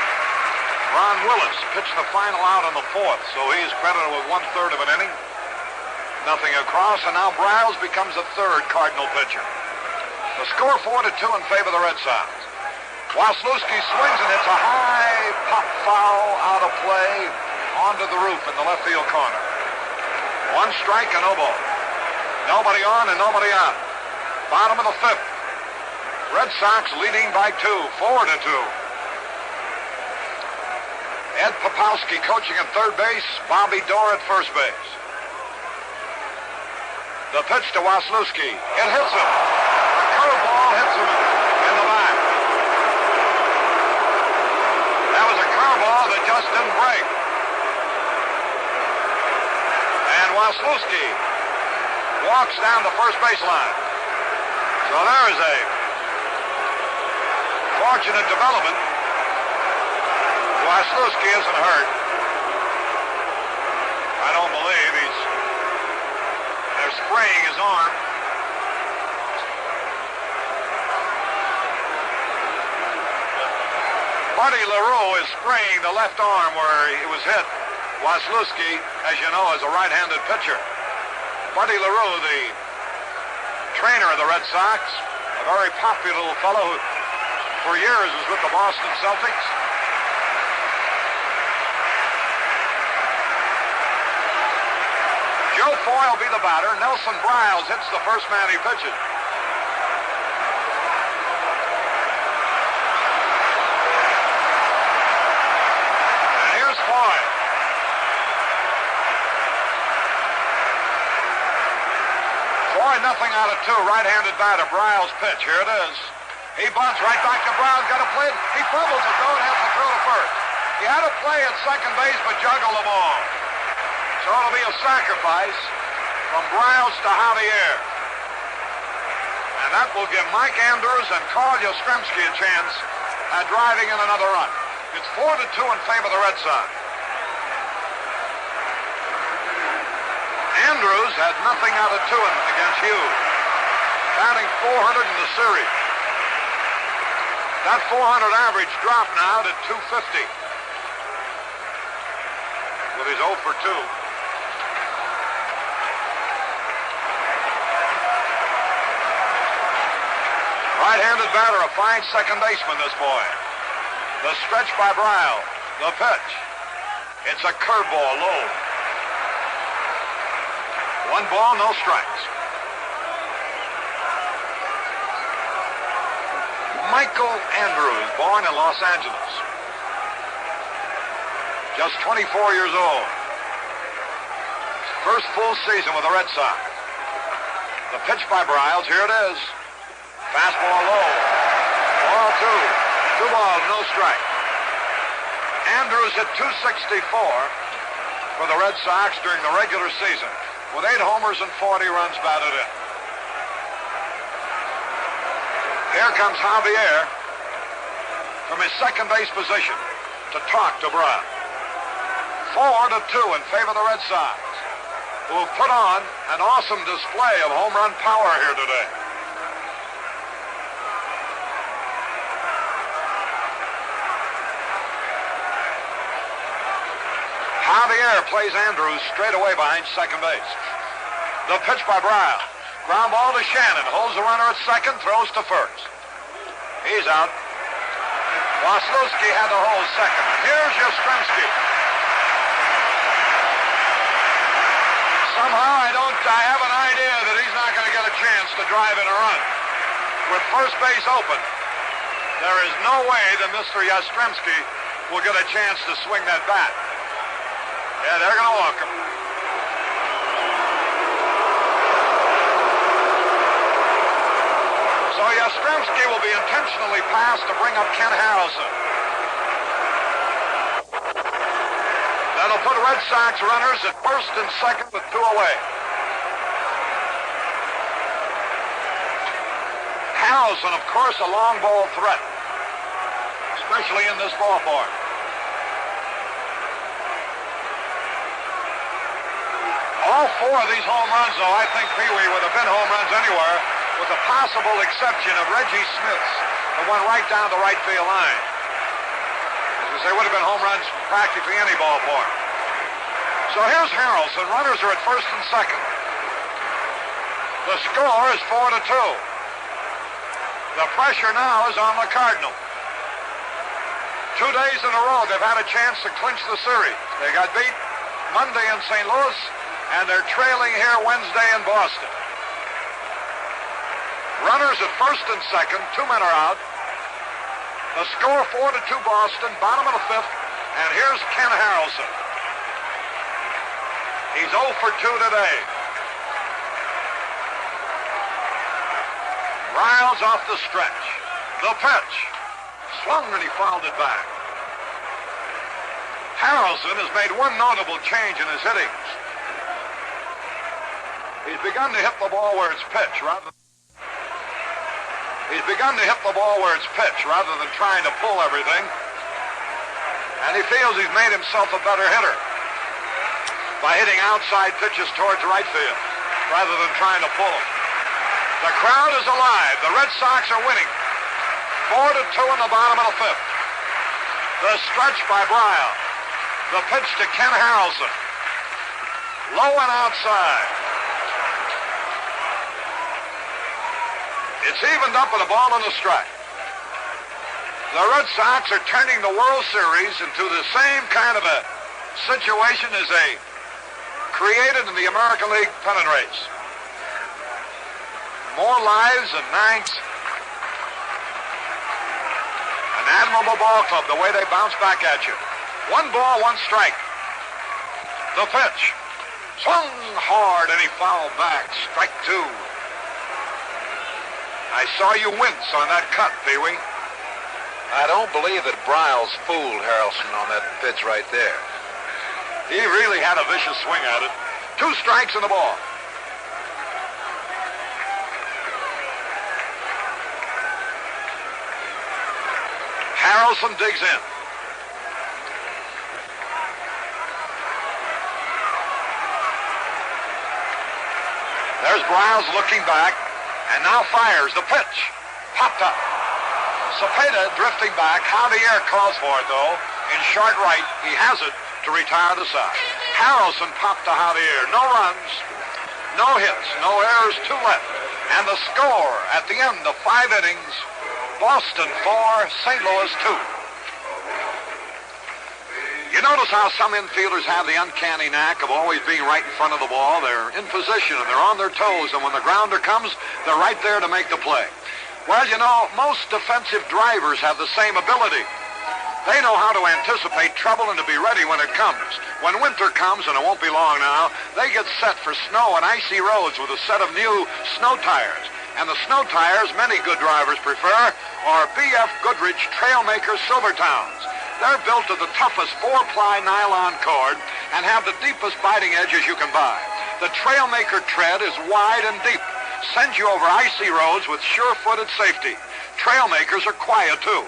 Ron Willis pitched the final out in the 4th, so he's credited with 1/3 of an inning. Nothing across, and now Browse becomes the 3rd Cardinal pitcher. The score 4-2 in favor of the Red Sox. Waslewski swings and hits a high pop foul out of play onto the roof in the left field corner. 1 strike and no ball. Nobody on and nobody out. Bottom of the 5th. Red Sox leading by 2, 4-2. Ed Popowski coaching at third base, Bobby Dorr at first base. The pitch to Waslewski. It hits him. A curveball hits him in the back. That was a curveball that just didn't break. And Waslewski walks down the first baseline. So there is a fortunate development. Waslewski isn't hurt. I don't believe they're spraying his arm. Buddy LaRue is spraying the left arm where he was hit. Waslewski, as you know, is a right-handed pitcher. Buddy LaRue, the trainer of the Red Sox, a very popular little fellow who for years was with the Boston Celtics. Joe Foy will be the batter. Nelson Browse hits the first man he pitches. And here's Foy. Foy, nothing out of 2. Right-handed batter. Browse pitch. Here it is. He bunts right back to Browse. Got to play it. He fumbles it, though, and has to throw to first. He had to play at second base, but juggled the ball. So it'll be a sacrifice from Browse to Javier. And that will give Mike Andrews and Carl Yastrzemski a chance at driving in another run. It's 4-2 in favor of the Red Sox. Andrews had nothing out of 2 against Hughes, batting 400 in the series. That 400 average dropped now to 250 with his 0 for 2. Right-handed batter, a fine second baseman, this boy. The stretch by Bryle. The pitch. It's a curveball, low. 1 ball, no strikes. Michael Andrews, born in Los Angeles. Just 24 years old. First full season with the Red Sox. The pitch by Bryles, here it is. Fastball low. Ball 2. 2 balls, no strike. Andrews hit .264 for the Red Sox during the regular season with 8 homers and 40 runs batted in. Here comes Javier from his second base position to talk to Bryle. 4-2 in favor of the Red Sox, who have put on an awesome display of home run power here today. Javier plays Andrews straight away behind second base. The pitch by Bryle. Ground ball to Shannon. Holds the runner at second, throws to first. He's out. Waslewski had to hold second. Here's Yastrzemski. Somehow I have an idea that he's not going to get a chance to drive in a run. With first base open, there is no way that Mr. Yastrzemski will get a chance to swing that bat. Yeah, they're going to walk him. So Yastrzemski will be intentionally passed to bring up Ken Harrelson. That'll put Red Sox runners at first and second with 2 away. Harrelson, of course, a long ball threat, especially in this ballpark. All 4 of these home runs, though, I think, Pee-wee, would have been home runs anywhere, with the possible exception of Reggie Smith's, that went right down the right field line. As they would have been home runs from practically any ballpark. So here's Harrelson. Runners are at first and second. The score is 4-2. The pressure now is on the Cardinal. 2 days in a row they've had a chance to clinch the series. They got beat Monday in St. Louis, and they're trailing here Wednesday in Boston. Runners at first and second, 2 men are out. The score 4-2 Boston, bottom of the 5th, and here's Ken Harrelson. He's 0 for 2 today. Riles off the stretch. The pitch. Swung and he fouled it back. Harrelson has made one notable change in his hittings. He's begun to hit the ball where it's pitched rather than trying to pull everything. And he feels he's made himself a better hitter by hitting outside pitches towards right field rather than trying to pull them. The crowd is alive. The Red Sox are winning. 4-2 in the bottom of the 5th. The stretch by Bryle. The pitch to Ken Harrelson. Low and outside. It's evened up with a ball and a strike. The Red Sox are turning the World Series into the same kind of a situation as they created in the American League pennant race. More lives and ninths. An admirable ball club, the way they bounce back at you. 1 ball, 1 strike. The pitch. Swung hard and he fouled back. Strike 2. I saw you wince on that cut, Pee-wee. I don't believe that Bryles fooled Harrelson on that pitch right there. He really had a vicious swing at it. 2 strikes and a ball. Harrelson digs in. There's Bryles looking back, and now fires. The pitch. Popped up. Cepeda drifting back. Javier calls for it, though. In short right, he has it to retire the side. Harrelson popped to Javier. No runs, no hits, no errors, 2 left. And the score at the end of 5 innings, Boston 4, St. Louis 2. You notice how some infielders have the uncanny knack of always being right in front of the ball. They're in position and they're on their toes, and when the grounder comes, they're right there to make the play. Well, you know, most defensive drivers have the same ability. They know how to anticipate trouble and to be ready when it comes. When winter comes, and it won't be long now, they get set for snow and icy roads with a set of new snow tires. And the snow tires many good drivers prefer are B.F. Goodrich Trailmaker Silvertowns. They're built to the toughest 4-ply nylon cord and have the deepest biting edges you can buy. The Trailmaker tread is wide and deep, sends you over icy roads with sure-footed safety. Trailmakers are quiet, too,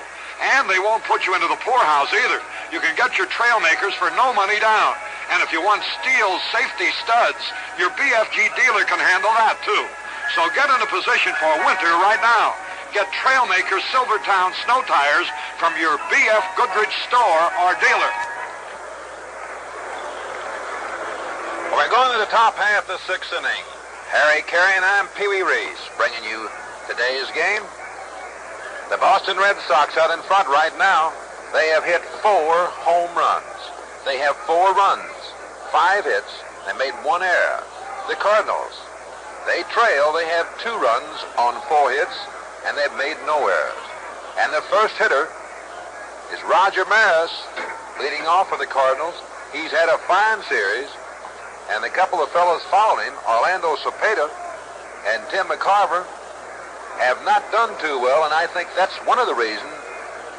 and they won't put you into the poorhouse either. You can get your Trailmakers for no money down. And if you want steel safety studs, your BFG dealer can handle that, too. So get in a position for winter right now. Get Trailmaker Silvertown snow tires from your B.F. Goodrich store or dealer. We're going to the top half of the 6th inning. Harry Carey and I'm Pee Wee Reese bringing you today's game. The Boston Red Sox out in front right now. They have hit 4 home runs. They have 4 runs, 5 hits. They made 1 error. The Cardinals, they trail. They have 2 runs on 4 hits, and they've made no errors. And the first hitter is Roger Maris, leading off for the Cardinals. He's had a fine series, and a couple of fellows following him, Orlando Cepeda and Tim McCarver, have not done too well, and I think that's one of the reasons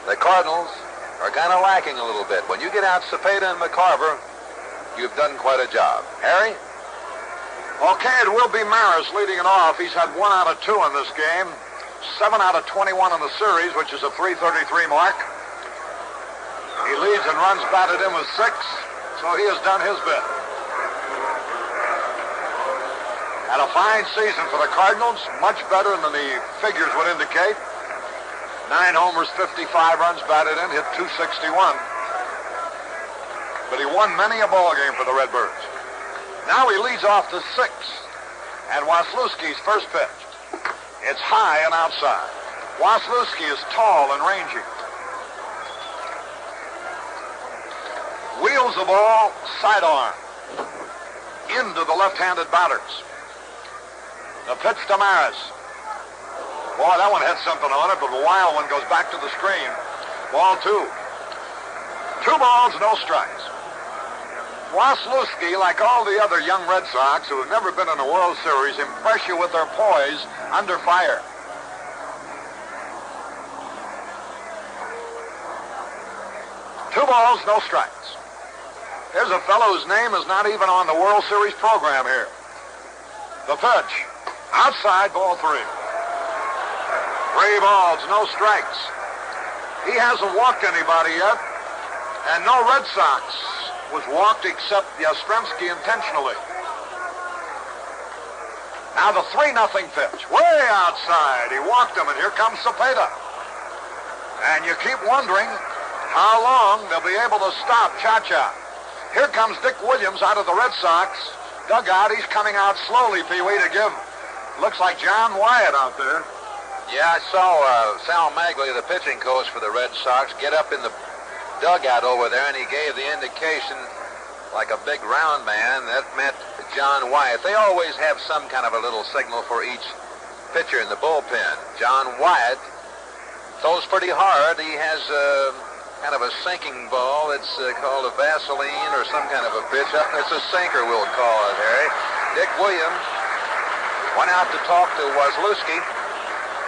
the Cardinals are kind of lacking a little bit. When you get out Cepeda and McCarver, you've done quite a job. Harry? Okay, it will be Maris leading it off. He's had 1 out of 2 in this game. 7 out of 21 in the series, which is a .333 mark. He leads and runs batted in with 6, so he has done his bit. Had a fine season for the Cardinals, much better than the figures would indicate. 9 homers, 55 runs batted in, hit .261. But he won many a ball game for the Redbirds. Now he leads off the 6th, and Waslewski's first pitch. It's high and outside. Waslewski is tall and rangy. Wheels the ball sidearm into the left-handed batters. The pitch to Maris. Boy, that one had something on it, but the wild one goes back to the screen. Ball 2. 2 balls, no strikes. Waslewski, like all the other young Red Sox who have never been in a World Series, impress you with their poise under fire. Two balls, no strikes. Here's a fellow whose name is not even on the World Series program here. The pitch. Outside, ball 3. 3 balls, no strikes. He hasn't walked anybody yet, and no Red Sox was walked except Yastrzemski intentionally. Now the 3-0 pitch. Way outside. He walked him, and here comes Cepeda. And you keep wondering how long they'll be able to stop Cha-Cha. Here comes Dick Williams out of the Red Sox dugout. He's coming out slowly, Pee-wee, to give. Looks like John Wyatt out there. Yeah, I saw Sal Magley, the pitching coach for the Red Sox, get up in the dugout over there, and he gave the indication like a big round man. That meant John Wyatt. They always have some kind of a little signal for each pitcher in the bullpen. John Wyatt throws pretty hard. He has kind of a sinking ball. It's called a Vaseline or some kind of a pitch. It's a sinker, we'll call it, Harry. Dick Williams went out to talk to Waslewski,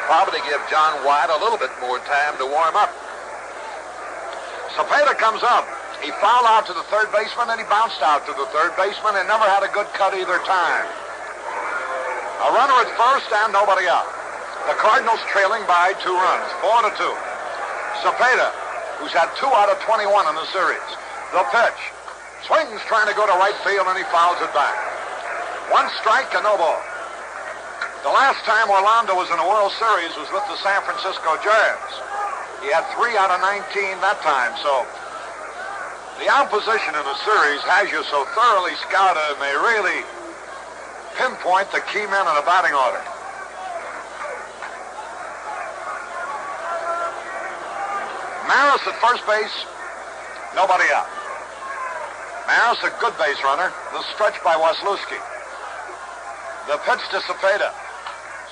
probably to give John Wyatt a little bit more time to warm up. Cepeda comes up. He fouled out to the third baseman, and he bounced out to the third baseman and never had a good cut either time. A runner at first and nobody out. The Cardinals trailing by 2 runs, 4-2. Cepeda, who's had 2 out of 21 in the series. The pitch. Swings trying to go to right field, and he fouls it back. 1 strike and no ball. The last time Orlando was in a World Series was with the San Francisco Giants. He had 3 out of 19 that time, so the opposition in the series has you so thoroughly scouted, and they really pinpoint the key men in the batting order. Maris at first base, nobody out. Maris, a good base runner. The stretch by Waslewski. The pitch to Cepeda.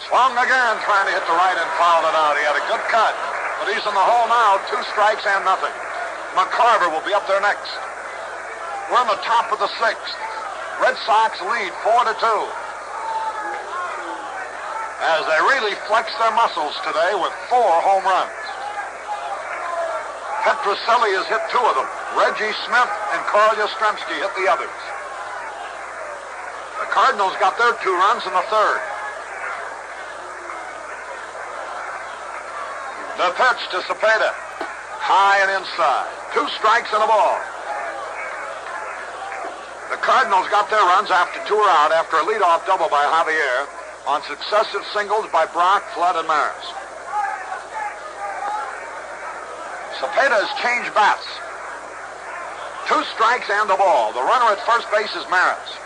Swung again, trying to hit the right and fouled it out. He had a good cut, but he's in the hole now. 2 strikes and nothing. McCarver will be up there next. We're on the top of the 6th. Red Sox lead 4-2. As they really flex their muscles today with 4 home runs. Petrocelli has hit 2 of them. Reggie Smith and Yastrzemski hit the others. The Cardinals got their 2 runs in the 3rd. The pitch to Cepeda. High and inside. 2 strikes and a ball. The Cardinals got their runs after 2 are out after a leadoff double by Javier on successive singles by Brock, Flood, and Maris. Cepeda has changed bats. 2 strikes and a ball. The runner at first base is Maris.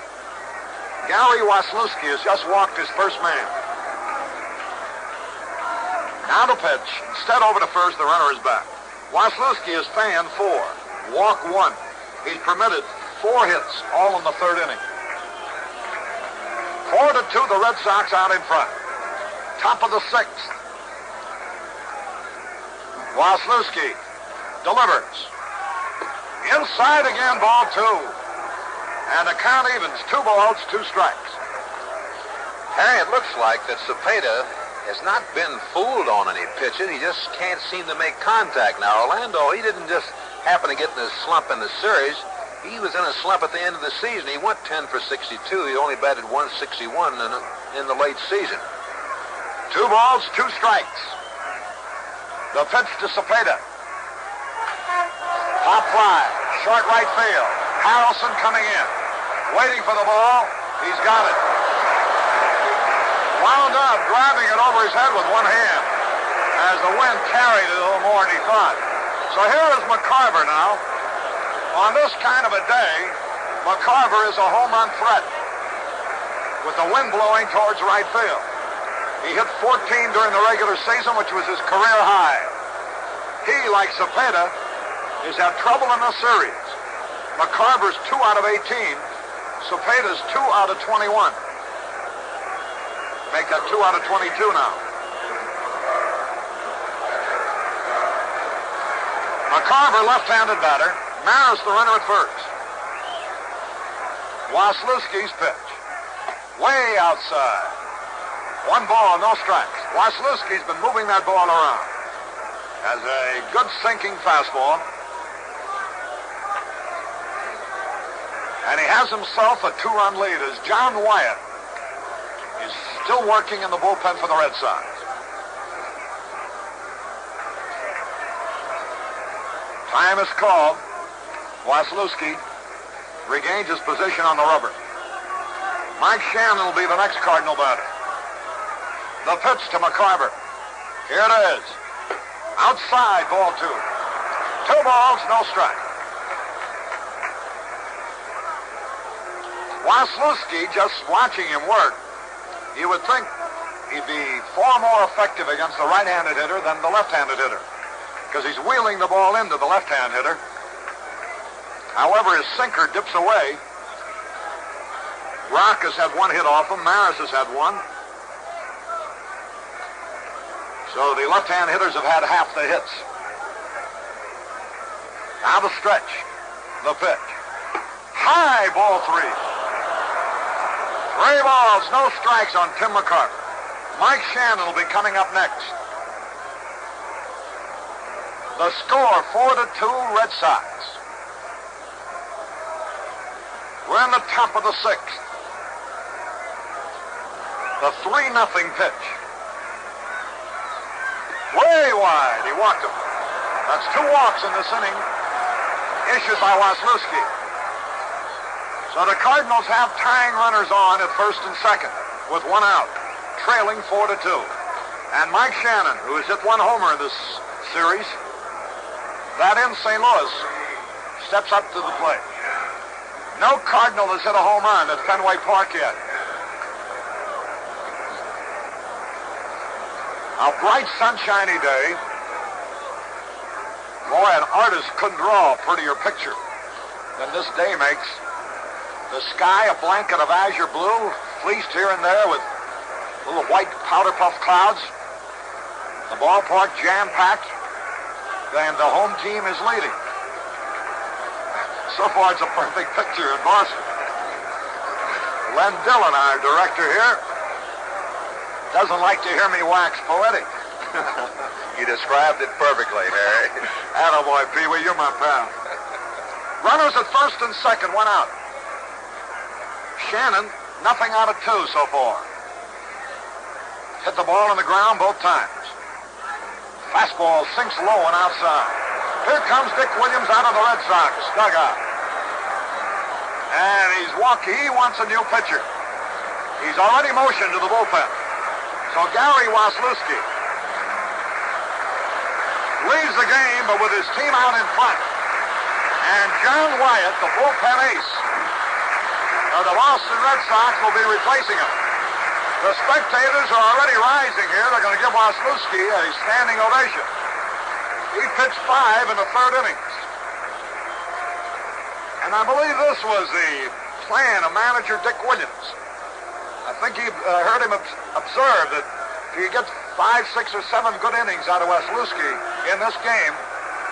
Gary Waslewski has just walked his first man. Now the pitch. Instead over to first, the runner is back. Waslewski has fanned 4. Walk 1. He's permitted 4 hits, all in the 3rd inning. 4-2, the Red Sox out in front. Top of the 6th. Waslewski delivers. Inside again, ball 2. And the count evens. 2 balls, 2 strikes. Harry, it looks like that Cepeda has not been fooled on any pitches. He just can't seem to make contact. Now, Orlando, he didn't just happen to get in a slump in the series. He was in a slump at the end of the season. He went 10 for 62. He only batted 161 in the late season. 2 balls, 2 strikes. The pitch to Cepeda. Pop fly, short right field. Harrelson coming in. Waiting for the ball. He's got it. Wound up, grabbing it over his head with one hand as the wind carried it a little more than he thought. So here is McCarver now. On this kind of a day, McCarver is a home run threat with the wind blowing towards right field. He hit 14 during the regular season, which was his career high. He, like Cepeda, has had trouble in the series. McCarver's 2 out of 18. Cepeda's 2 out of 21. Make that 2 out of 22 now. McCarver, left-handed batter. Maris, the runner at first. Waslewski's pitch. Way outside. 1 ball, no strikes. Waslewski's been moving that ball around. Has a good sinking fastball. And he has himself a 2-run lead as John Wyatt is still working in the bullpen for the Red Sox. Time is called. Waslewski regains his position on the rubber. Mike Shannon will be the next Cardinal batter. The pitch to McCarver. Here it is. Outside, ball 2. 2 balls, no strike. Waslewski, just watching him work, you would think he'd be far more effective against the right-handed hitter than the left-handed hitter, because he's wheeling the ball into the left-hand hitter. However, his sinker dips away. Rock has had 1 hit off him. Maris has had 1. So the left-hand hitters have had half the hits. Now the stretch. The pitch. High, ball 3. 3 balls, no strikes on Tim McCarver. Mike Shannon will be coming up next. The score, 4-2, Red Sox. We're in the top of the 6th. The 3-0 pitch. Way wide. He walked him. That's 2 walks in this inning, issued by Waslewski. So the Cardinals have tying runners on at first and second with 1 out, trailing 4-2. And Mike Shannon, who has hit 1 homer in this series, that in St. Louis, steps up to the plate. No Cardinal has hit a home run at Fenway Park yet. A bright, sunshiny day. Boy, an artist couldn't draw a prettier picture than this day makes. The sky, a blanket of azure blue, fleeced here and there with little white powder puff clouds. The ballpark jam-packed, and the home team is leading. So far, it's a perfect picture in Boston. Len Dillon, our director here, doesn't like to hear me wax poetic. You described it perfectly, Harry. Attaboy, Pee-wee, you're my pal. Runners at first and second, one out. Shannon, nothing out of two so far. Hit the ball on the ground both times. Fastball sinks low and outside. Here comes Dick Williams out of the Red Sox dugout. And he's walking. He wants a new pitcher. He's already motioned to the bullpen. So Gary Waslewski leads the game, but with his team out in front. And John Wyatt, the bullpen ace of the Boston Red Sox, will be replacing him. The spectators are already rising here. They're going to give Waslewski a standing ovation. He pitched 5 in the third innings. And I believe this was the plan of manager Dick Williams. I think he heard him observe that if he gets 5, 6, or 7 good innings out of Waslewski in this game,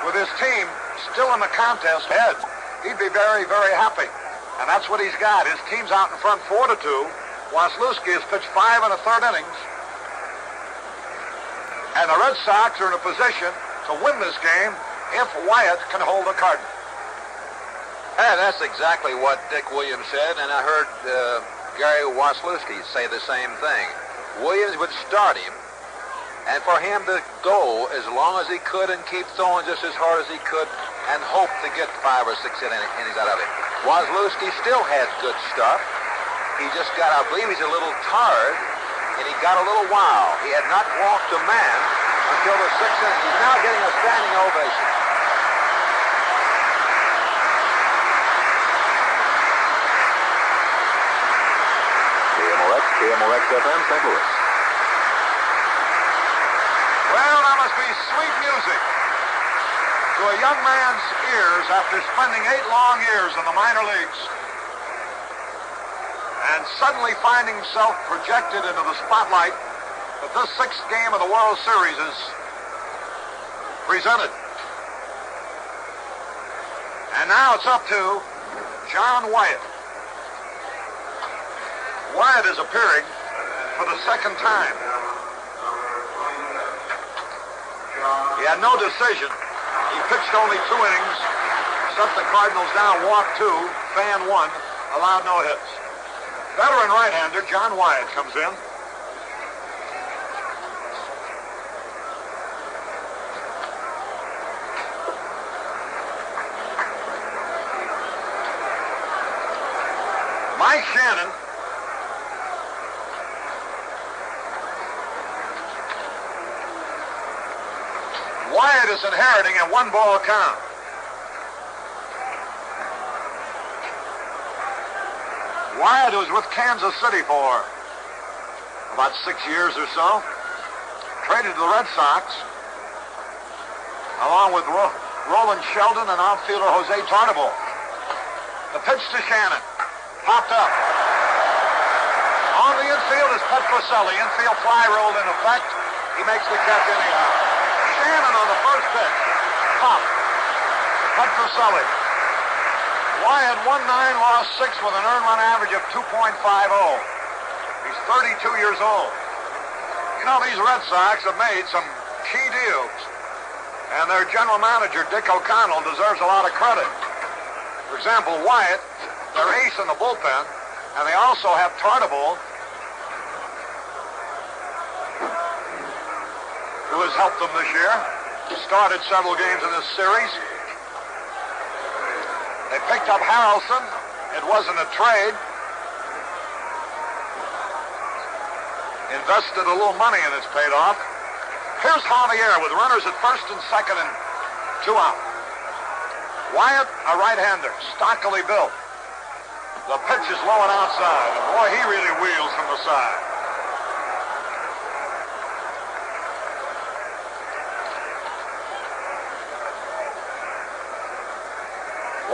with his team still in the contest ahead, he'd be very, very happy. And that's what he's got. His team's out in front 4-2. Waslewski has pitched 5 in the third innings. And the Red Sox are in a position to win this game if Wyatt can hold a Cardinal. And that's exactly what Dick Williams said, and I heard Gary Waslewski say the same thing. Williams would start him, and for him to go as long as he could and keep throwing just as hard as he could and hope to get 5 or 6 innings out of it. Waslewski still had good stuff. He just got, I believe he's a little tired, and he got a little wild. He had not walked a man until the 6th inning. He's now getting a standing ovation. KMOX FM, St. Louis. Well, that must be sweet music to a young man's ears after spending 8 long years in the minor leagues and suddenly finding himself projected into the spotlight that this 6th game of the World Series is presented. And now it's up to John Wyatt. Wyatt is appearing for the second time. He had no decision. He pitched only 2 innings, shut the Cardinals down, walked 2, fan 1, allowed no hits. Veteran right-hander John Wyatt comes in. Mike Shannon Wyatt is inheriting a 1-ball count. Wyatt was with Kansas City for about 6 years or so. Traded to the Red Sox, along with Roland Sheldon and outfielder Jose Tartabull. The pitch to Shannon. Popped up. On the infield is Petrocelli. Infield fly rolled in effect. He makes the catch anyhow. Shannon on the first pitch. Pop. Petrocelli. Wyatt won 9, lost 6 with an earned run average of 2.50. He's 32 years old. You know, these Red Sox have made some key deals. And their general manager, Dick O'Connell, deserves a lot of credit. For example, Wyatt, their ace in the bullpen, and they also have Tartabull, who has helped them this year. Started several games in this series. They picked up Harrelson. It wasn't a trade. Invested a little money and it's paid off. Here's Javier with runners at first and second and 2 out. Wyatt, a right-hander, stockily built. The pitch is low and outside. And boy, he really wheels from the side.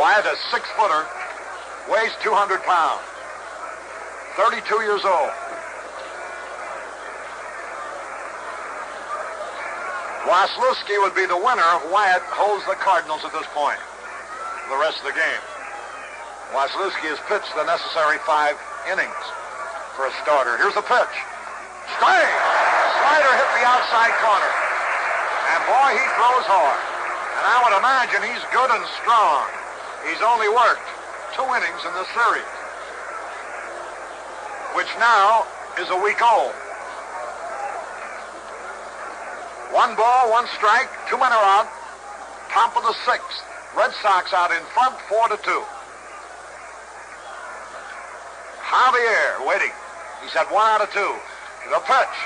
Wyatt, a 6-footer, weighs 200 pounds. 32 years old. Waslewski would be the winner if Wyatt holds the Cardinals at this point. The rest of the game. Waslewski has pitched the necessary 5 innings for a starter. Here's the pitch. Strike! Slider hit the outside corner. And boy, he throws hard. And I would imagine he's good and strong. He's only worked 2 innings in this series, which now is a week old. 1 ball, 1 strike, 2 men are out. Top of the 6th. Red Sox out in front, 4-2. Javier waiting. He's had 1 out of 2. The pitch.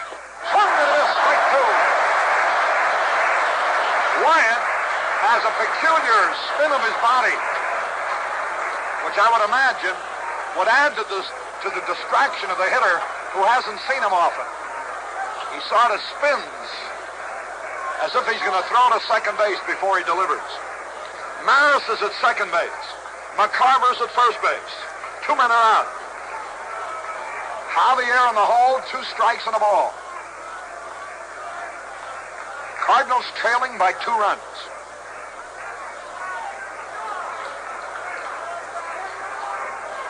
Swung and a miss, strike 2. Wyatt has a peculiar spin of his body, which I would imagine would add to the distraction of the hitter who hasn't seen him often. He sort of spins as if he's going to throw to second base before he delivers. Maris is at second base. McCarver's at first base. 2 men are out. Javier in the hole, 2 strikes and a ball. Cardinals trailing by 2 runs.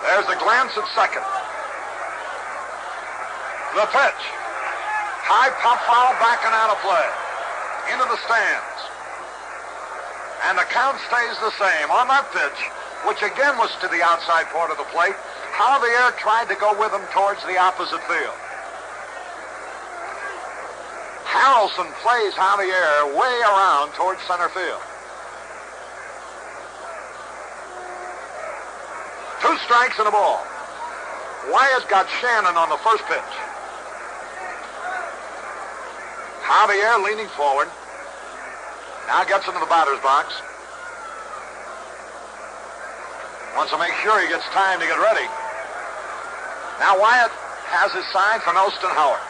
There's the glance at second. The pitch. High pop foul, backing out of play. Into the stands. And the count stays the same. On that pitch, which again was to the outside part of the plate, Javier tried to go with him towards the opposite field. Harrelson plays Javier way around towards center field. 2 strikes and a ball. Wyatt got Shannon on the first pitch. Javier leaning forward. Now gets into the batter's box. Wants to make sure he gets time to get ready. Now Wyatt has his sign from Elston Howard.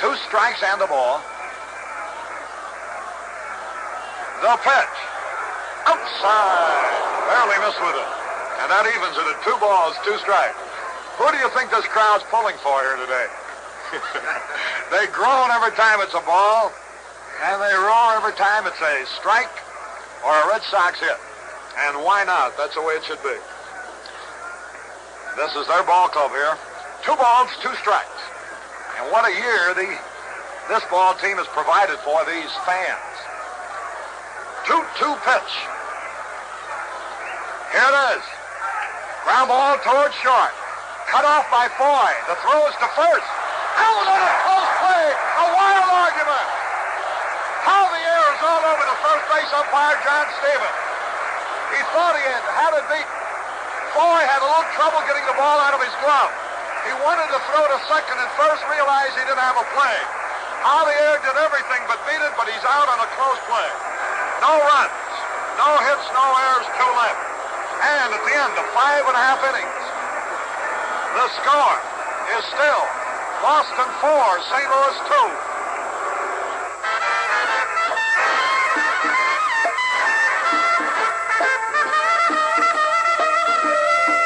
2 strikes and a ball. The pitch. Outside. Barely missed with it. And that evens it at 2 balls, 2 strikes. Who do you think this crowd's pulling for here today? They groan every time it's a ball, and they roar every time it's a strike or a Red Sox hit. And why not? That's the way it should be. This is their ball club here. 2 balls, 2 strikes. And what a year this ball team has provided for these fans. 2-2 pitch. Here it is. Ground ball towards short. Cut off by Foy. The throw is to first. Out on a close play. A wild argument. Javier is all over the first base umpire, John Stevens. He thought he had it beat. Foy had a little trouble getting the ball out of his glove. He wanted to throw to second and first, realized he didn't have a play. Javier did everything but beat it, but he's out on a close play. No runs, no hits, no errors, 2 left. And at the end of 5.5 innings, the score is still Boston 4, St. Louis 2.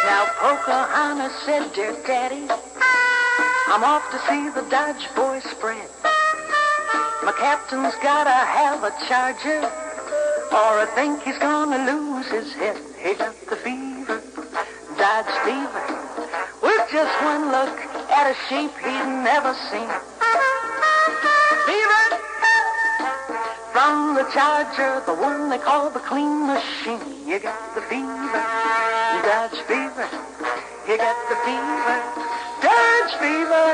Now Pocahontas said, "Dear Daddy, I'm off to see the Dodge boys spread. My captain's gotta have a charger, or I think he's gonna lose his head. He got the fever, Dodge fever, with just one look at a sheep he'd never seen. Fever from the Charger, the one they call the clean machine. You got the fever, Dodge fever. You got the fever, Dodge fever."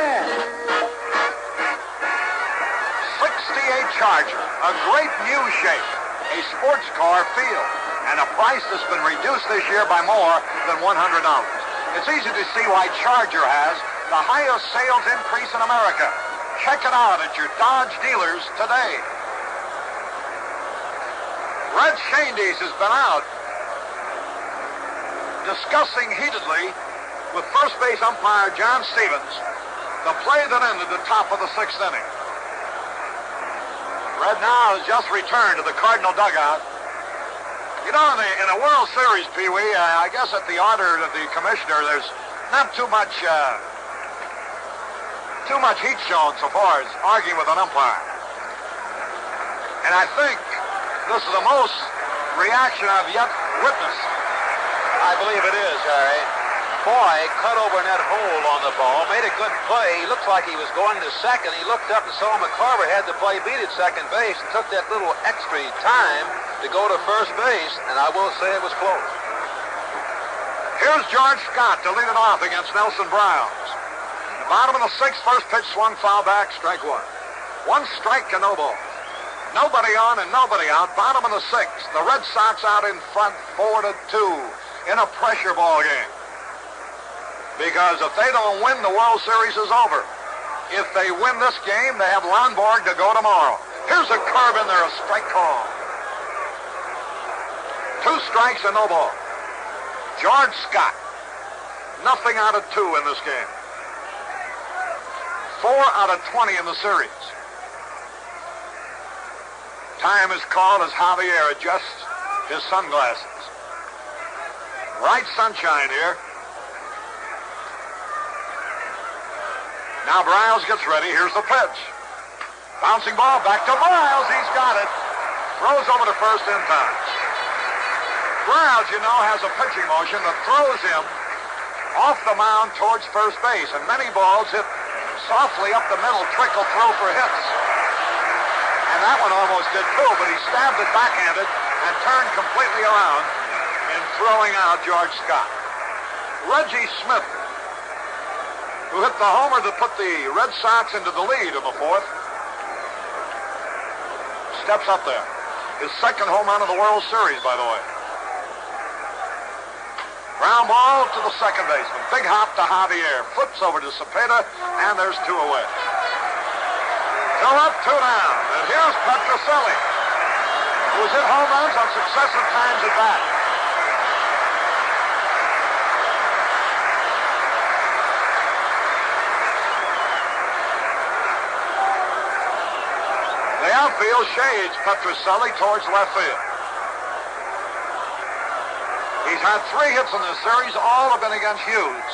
68 Charger, a great new shape, a sports car feel, and a price that's been reduced this year by more than $100. It's easy to see why Charger has the highest sales increase in America. Check it out at your Dodge dealers today. Red Shandies has been out discussing heatedly with first base umpire John Stevens the play that ended the top of the 6th inning. Red now has just returned to the Cardinal dugout. You know, in a World Series, Pee Wee, I guess at the order of the commissioner, there's not too much heat shown so far as arguing with an umpire. And I think this is the most reaction I've yet witnessed. I believe it is, Harry. Boy, cut over net hole on the ball, made a good play. He looked like he was going to second. He looked up and saw McCarver had the play beat at second base and took that little extra time to go to first base, and I will say it was close. Here's George Scott to lead it off against Nelson Browns. Bottom of the sixth, first pitch swung foul back, strike one. One strike and no ball. Nobody on and nobody out. Bottom of the sixth. The Red Sox out in front 4-2 in a pressure ball game. Because if they don't win, the World Series is over. If they win this game, they have Lonborg to go tomorrow. Here's a curve in there, a strike call. 2 strikes and no ball. George Scott. Nothing out of 2 in this game. 4 out of 20 in the series. Time is called as Javier adjusts his sunglasses. Bright sunshine here. Now Briles gets ready. Here's the pitch. Bouncing ball back to Briles. He's got it. Throws over to first in time. Briles, you know, has a pitching motion that throws him off the mound towards first base. And many balls hit softly up the middle, trickle through for hits. And that one almost did too, but he stabbed it backhanded and turned completely around in throwing out George Scott. Reggie Smith, who hit the homer that put the Red Sox into the lead in the fourth, steps up there. His second home run of the World Series, by the way. Ground ball to the second baseman. Big hop to Javier. Flips over to Cepeda, and there's 2 away. 2 up, 2 down. And here's Petrocelli, who has hit home runs on successive times at bat. The outfield shades Petrocelli towards left field. He's had 3 hits in this series. All have been against Hughes.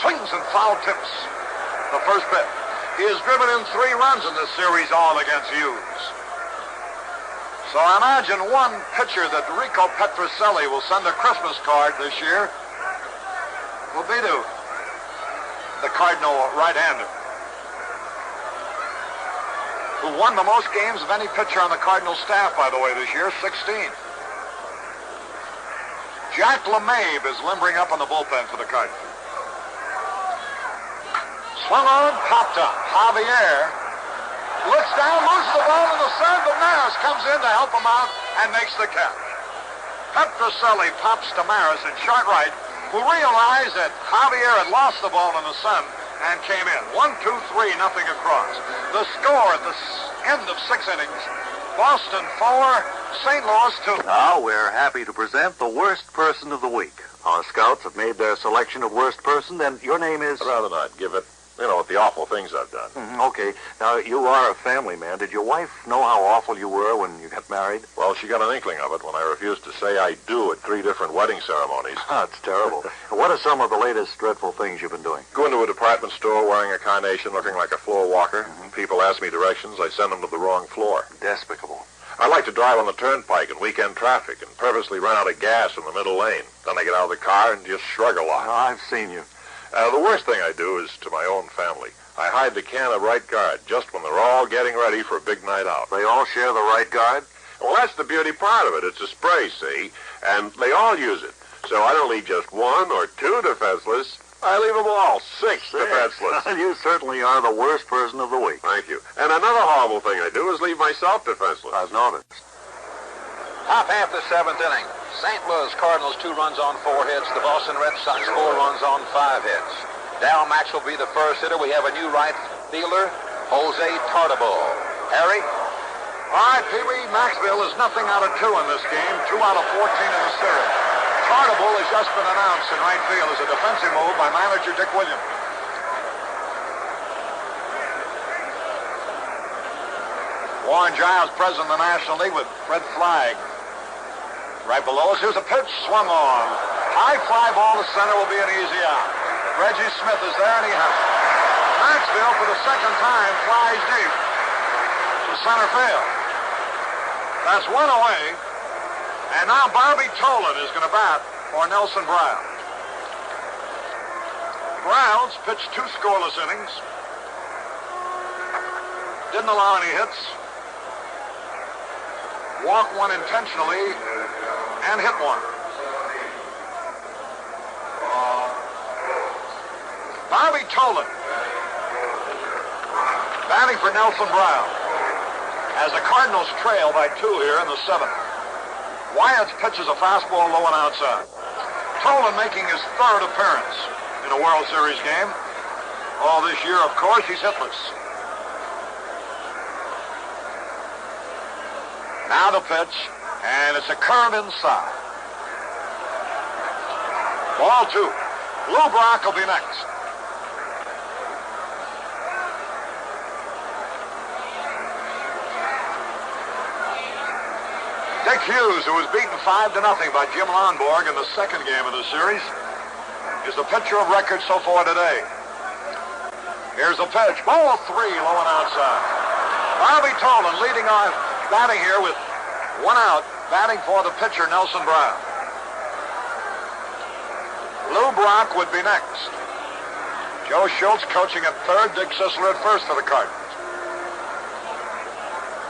Swings and foul tips the first pitch. He has driven in 3 runs in this series, all against Hughes. So I imagine one pitcher that Rico Petrocelli will send a Christmas card this year will be to the Cardinal right-hander, who won the most games of any pitcher on the Cardinal staff, by the way, this year, 16. Jack LeMahieu is limbering up on the bullpen for the Cardinals. Swung on, popped up. Javier looks down, loses the ball in the sun, but Maris comes in to help him out and makes the catch. Petrocelli pops to Maris in short right, who realized that Javier had lost the ball in the sun and came in. 1-2-3, nothing across. The score at the end of 6 innings, Boston 4, St. Louis 2. Now we're happy to present the worst person of the week. Our scouts have made their selection of worst person, and your name is... I'd rather not give it, with the awful things I've done. Okay. Now, you are a family man. Did your wife know how awful you were when you got married? Well, she got an inkling of it when I refused to say I do at 3 different wedding ceremonies. That's terrible. What are some of the latest dreadful things you've been doing? Go into a department store wearing a carnation looking like a floor walker. People ask me directions. I send them to the wrong floor. Despicable. I like to drive on the turnpike in weekend traffic and purposely run out of gas in the middle lane. Then I get out of the car and just shrug a lot. I've seen you. The worst thing I do is to my own family. I hide the can of Right Guard just when they're all getting ready for a big night out. They all share the Right Guard? Well, that's the beauty part of it. It's a spray, see? And they all use it. So I don't leave just 1 or 2 defenseless. I leave them all 6 defenseless. You certainly are the worst person of the week. Thank you. And another horrible thing I do is leave myself defenseless. I've noticed. Top half the 7th inning. St. Louis Cardinals 2 runs on 4 hits. The Boston Red Sox 4 runs on 5 hits. Darryl Max will be the first hitter. We have a new right fielder, Jose Tartabull. Harry? All right, Pee Wee, Maxville is nothing out of 2 in this game. 2 out of 14 in the series. Tartabull has just been announced in right field as a defensive move by manager Dick Williams. Warren Giles, president of the National League, with Fred Flagg right below us. Here's a pitch, swung on. High fly ball to center will be an easy out. Reggie Smith is there, and he has it. Maxfield, for the second time, flies deep to center field. That's one away. And now Bobby Tolan is going to bat for Nelson Brown. Browns pitched 2 scoreless innings. Didn't allow any hits. Walked one intentionally and hit one. Bobby Tolan batting for Nelson Brown as the Cardinals trail by 2 here in the 7th. Wyatt's pitches a fastball low and outside. Tolan making his 3rd appearance in a World Series game. All this year, of course, he's hitless. Now the pitch, and it's a curve inside. Ball 2. Lou Brock will be next. Dick Hughes, who was beaten 5-0 by Jim Lonborg in the 2nd game of the series, is the pitcher of record so far today. Here's the pitch. Ball 3, low and outside. Bobby Tolan leading off, batting here with 1 out, batting for the pitcher, Nelson Brown. Lou Brock would be next. Joe Schultz coaching at 3rd, Dick Sisler at 1st for the Cardinals.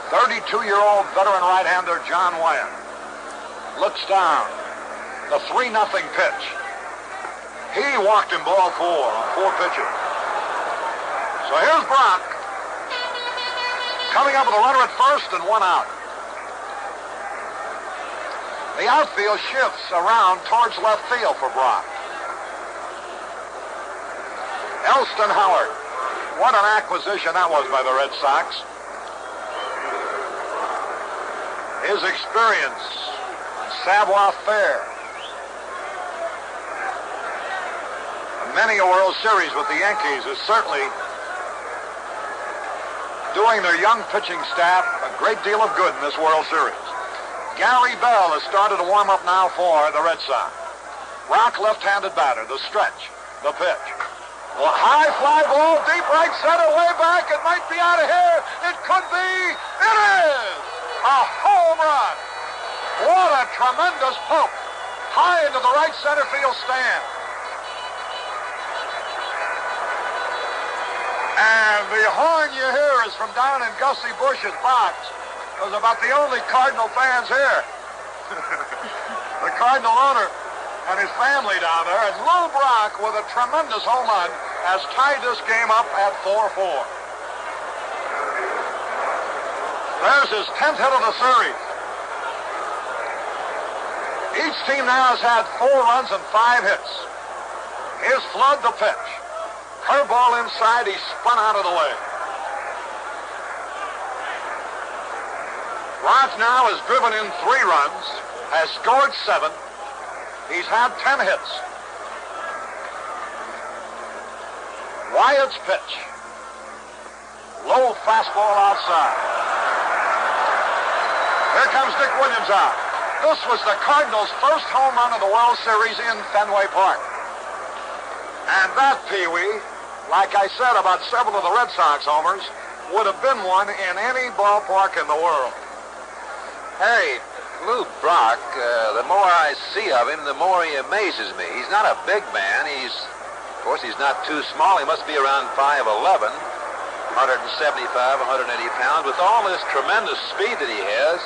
32-year-old veteran right-hander John Wyatt looks down. The 3-0 pitch. He walked in ball 4 on 4 pitches. So here's Brock coming up with a runner at 1st and 1 out. The outfield shifts around towards left field for Brock. Elston Howard. What an acquisition that was by the Red Sox. His experience, Savoir Faire. Many a World Series with the Yankees is certainly doing their young pitching staff a great deal of good in this World Series. Gary Bell has started to warm up now for the Red Sox. Brock, left-handed batter, the stretch, the pitch. Well, high fly ball, deep right center, way back. It might be out of here. It could be. It is a home run. What a tremendous poke. High into the right center field stand. And the horn you hear is from down in Gussie Bush's box. There's about the only Cardinal fans here. The Cardinal owner and his family down there. And Lou Brock, with a tremendous home run, has tied this game up at 4-4. There's his 10th hit of the series. Each team now has had 4 runs and 5 hits. Here's Flood, the pitch. Curveball inside, he spun out of the way. Brock now has driven in 3 runs, has scored 7. He's had 10 hits. Wyatt's pitch. Low fastball outside. Here comes Dick Williams out. This was the Cardinals' first home run of the World Series in Fenway Park. And that, Pee-wee, like I said about several of the Red Sox homers, would have been one in any ballpark in the world. Harry, Lou Brock, the more I see of him, the more he amazes me. He's not a big man. Of course, he's not too small. He must be around 5'11", 175, 180 pounds. With all this tremendous speed that he has,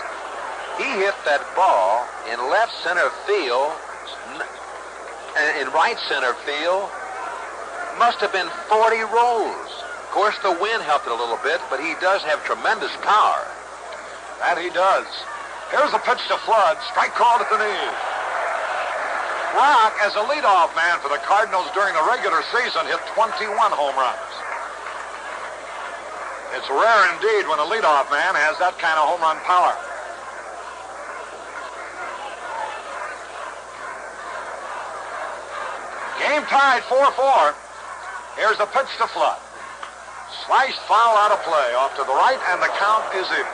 he hit that ball in left center field, in right center field, must have been 40 rolls. Of course, the wind helped it a little bit, but he does have tremendous power. That he does. Here's a pitch to Flood. Strike called at the knee. Brock, as a leadoff man for the Cardinals during the regular season, hit 21 home runs. It's rare indeed when a leadoff man has that kind of home run power. Game tied 4-4. Here's the pitch to Flood. Sliced foul out of play off to the right, and the count is even.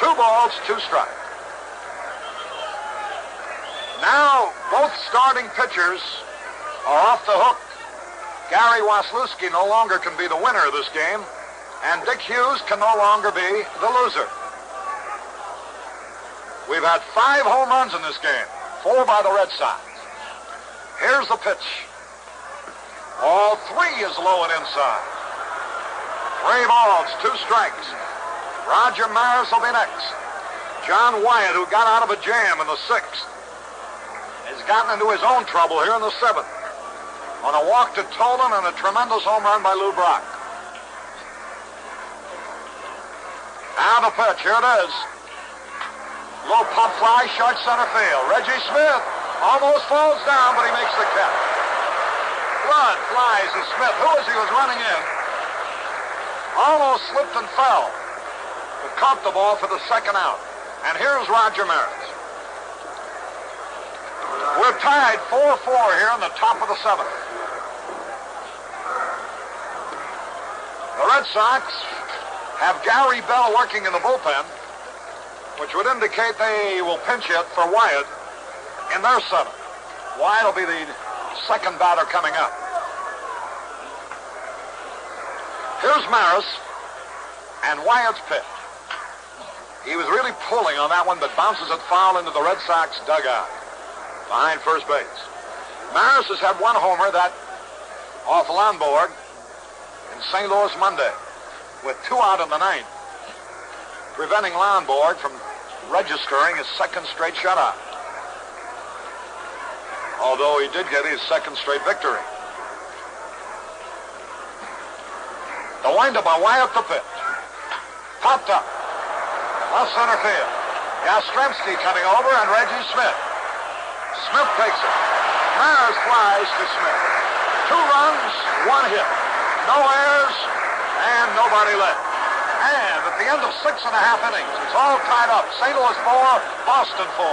2 balls, 2 strikes. Now, both starting pitchers are off the hook. Gary Waslewski no longer can be the winner of this game, and Dick Hughes can no longer be the loser. We've had 5 home runs in this game, 4 by the Red Sox. Here's the pitch. All 3 is low and inside. 3 balls, 2 strikes. Roger Maris will be next. John Wyatt, who got out of a jam in the 6th, has gotten into his own trouble here in the 7th. On a walk to Tolan and a tremendous home run by Lou Brock. Now the pitch, here it is. Low pop fly, short center field. Reggie Smith almost falls down, but he makes the catch. Flood flies to Smith, who as he was running in, almost slipped and fell, but caught the ball for the 2nd out. And here's Roger Maris. We're tied 4-4 here in the top of the 7th. The Red Sox have Gary Bell working in the bullpen, which would indicate they will pinch hit for Wyatt in their 7th. Wyatt will be the 2nd batter coming up. Here's Maris and Wyatt's pitch. He was really pulling on that one, but bounces it foul into the Red Sox dugout behind first base. Maris has had 1 homer, that off Lonborg in St. Louis Monday, with 2 out in the 9th, preventing Lonborg from registering his 2nd straight shutout. Although he did get his 2nd straight victory. The windup by Wyatt, the pitch. Popped up. Left center field. Yastrzemski coming over, and Reggie Smith. Smith takes it. Maris flies to Smith. 2 runs, 1 hit. No errors, and nobody left. And at the end of 6.5 innings, it's all tied up. St. Louis 4, Boston 4.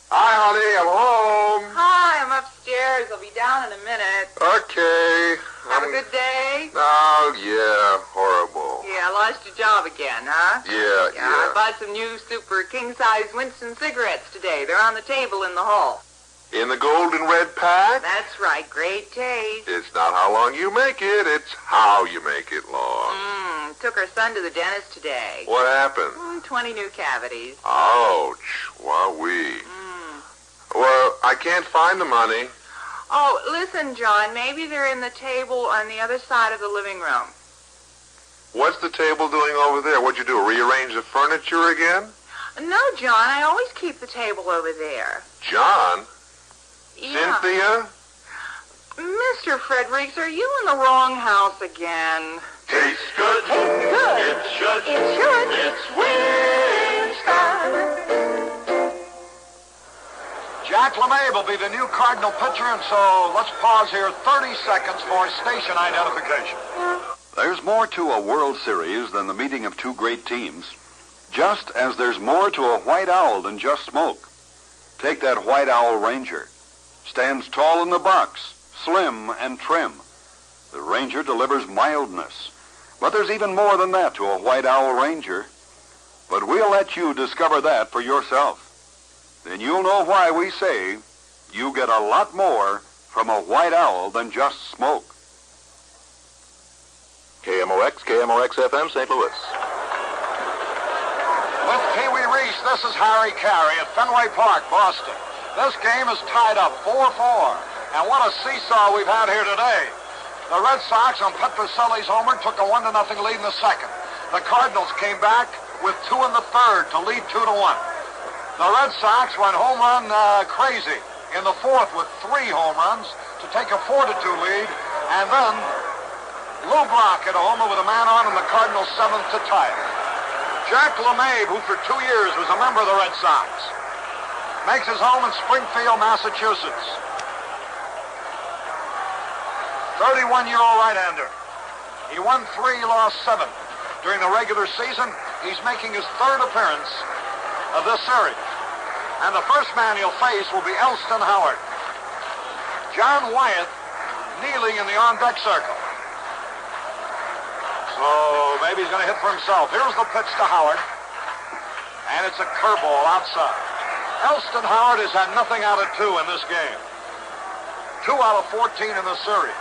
Hi, honey, I'm home. Hi, I'm upstairs. I'll be down in a minute. Okay. Have a good day? Oh, yeah, horrible. Yeah, lost your job again, huh? Yeah. I bought some new super king-size Winston cigarettes today. They're on the table in the hall. In the gold and red pack? That's right, great taste. It's not how long you make it, it's how you make it long. Took our son to the dentist today. What happened? 20 new cavities. Ouch, wowee. Well, I can't find the money. Oh, listen, John, maybe they're in the table on the other side of the living room. What's the table doing over there? What'd you do, rearrange the furniture again? No, John, I always keep the table over there. John? Yeah. Cynthia? Mr. Fredericks, are you in the wrong house again? Tastes good. It's good. It should. It should. It's Winston. Jack LeMay will be the new Cardinal pitcher, and so let's pause here 30 seconds for station identification. There's more to a World Series than the meeting of 2 great teams. Just as there's more to a white owl than just smoke. Take that White Owl Ranger. Stands tall in the box, slim and trim. The Ranger delivers mildness. But there's even more than that to a White Owl Ranger. But we'll let you discover that for yourself. Then you'll know why we say you get a lot more from a white owl than just smoke. KMOX FM, St. Louis. With Pee Wee Reese, this is Harry Carey at Fenway Park, Boston. This game is tied up 4-4. And what a seesaw we've had here today. The Red Sox on Petrocelli's homer took a 1-0 lead in the 2nd. The Cardinals came back with 2 in the 3rd to lead 2-1. The Red Sox went home run crazy in the 4th with 3 home runs to take a 4-2 lead. And then Lou Brock hit a homer with a man on in the Cardinals' 7th to tie it. Jack LeMay, who for 2 years was a member of the Red Sox, makes his home in Springfield, Massachusetts. 31-year-old right-hander. He won 3, lost 7 during the regular season. He's making his 3rd appearance of this series. And the first man he'll face will be Elston Howard. John Wyatt kneeling in the on-deck circle. So maybe he's going to hit for himself. Here's the pitch to Howard. And it's a curveball outside. Elston Howard has had nothing out of 2 in this game. 2 out of 14 in the series.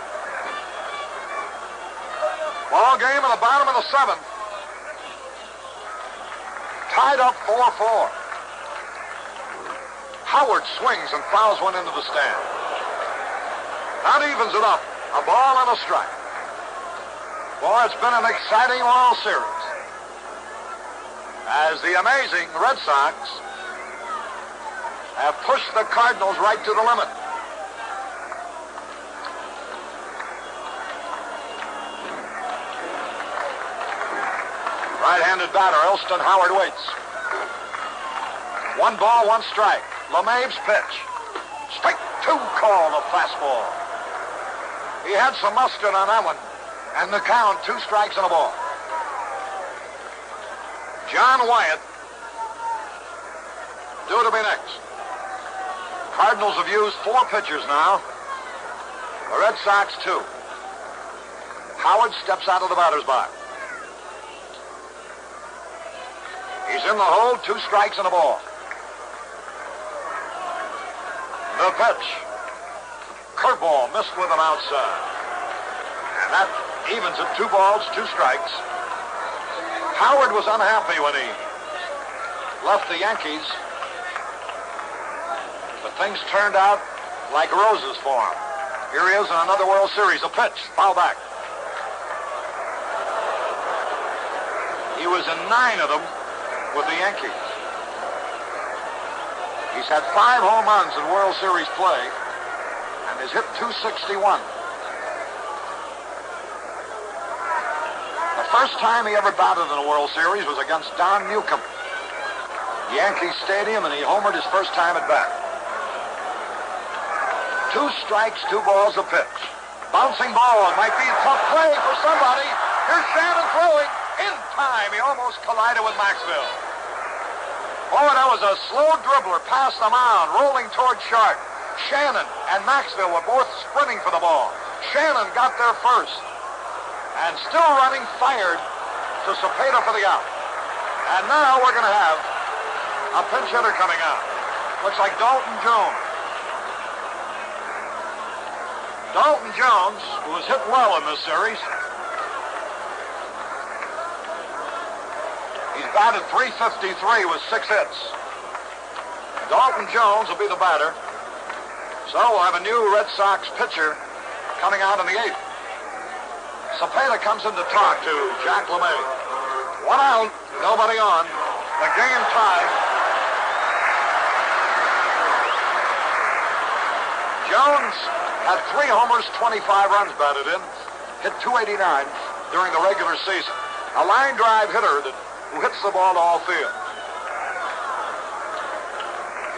Ball game in the bottom of the 7th. Tied up 4-4. Howard swings and fouls one into the stand. That evens it up. A ball and a strike. Boy, it's been an exciting World Series. As the amazing Red Sox have pushed the Cardinals right to the limit. Right-handed batter, Elston Howard waits. 1 ball, 1 strike. LeMahieu's pitch. Strike 2 call, the fastball. He had some mustard on that one. And the count, 2 strikes and a ball. John Wyatt due to be next. Cardinals have used 4 pitchers now. The Red Sox 2. Howard steps out of the batter's box. He's in the hole, 2 strikes and a ball. The pitch. Curveball missed with an outside. And that evens it, 2 balls, 2 strikes. Howard was unhappy when he left the Yankees. But things turned out like roses for him. Here he is in another World Series. A pitch, foul back. He was in 9 of them with the Yankees. He's had 5 home runs in World Series play and has hit .261. The first time he ever batted in a World Series was against Don Newcomb, Yankee Stadium, and he homered his first time at bat. 2 strikes, 2 balls, a pitch. Bouncing ball. It might be a tough play for somebody. Here's Shannon throwing. In time, he almost collided with Maxwell. Oh, that was a slow dribbler past the mound, rolling toward Sharp. Shannon and Maxwell were both sprinting for the ball. Shannon got there first. And still running, fired to Cepeda for the out. And now we're going to have a pinch hitter coming out. Looks like Dalton Jones. Dalton Jones, who has hit well in this series. He's batted .353 with 6 hits. Dalton Jones will be the batter. So we'll have a new Red Sox pitcher coming out in the 8th. Cepeda comes in to talk to Jack LeMahieu. 1 out, nobody on. The game tied. Jones had 3 homers, 25 runs batted in, hit .289 during the regular season. A line drive hitter who hits the ball to all field.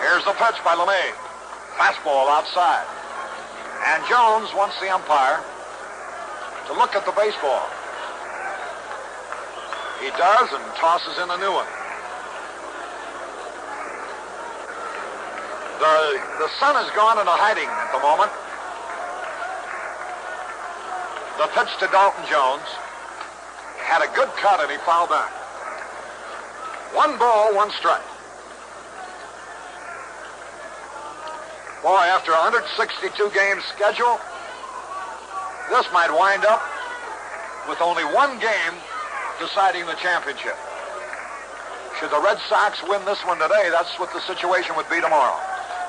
Here's the pitch by LeMahieu. Fastball outside. And Jones wants the umpire to look at the baseball. He does and tosses in a new one. The sun has gone into hiding at the moment. The pitch to Dalton Jones had a good cut and he fouled back. 1 ball, 1 strike. Boy, after a 162 game schedule, this might wind up with only 1 game deciding the championship. Should the Red Sox win this one today, that's what the situation would be tomorrow.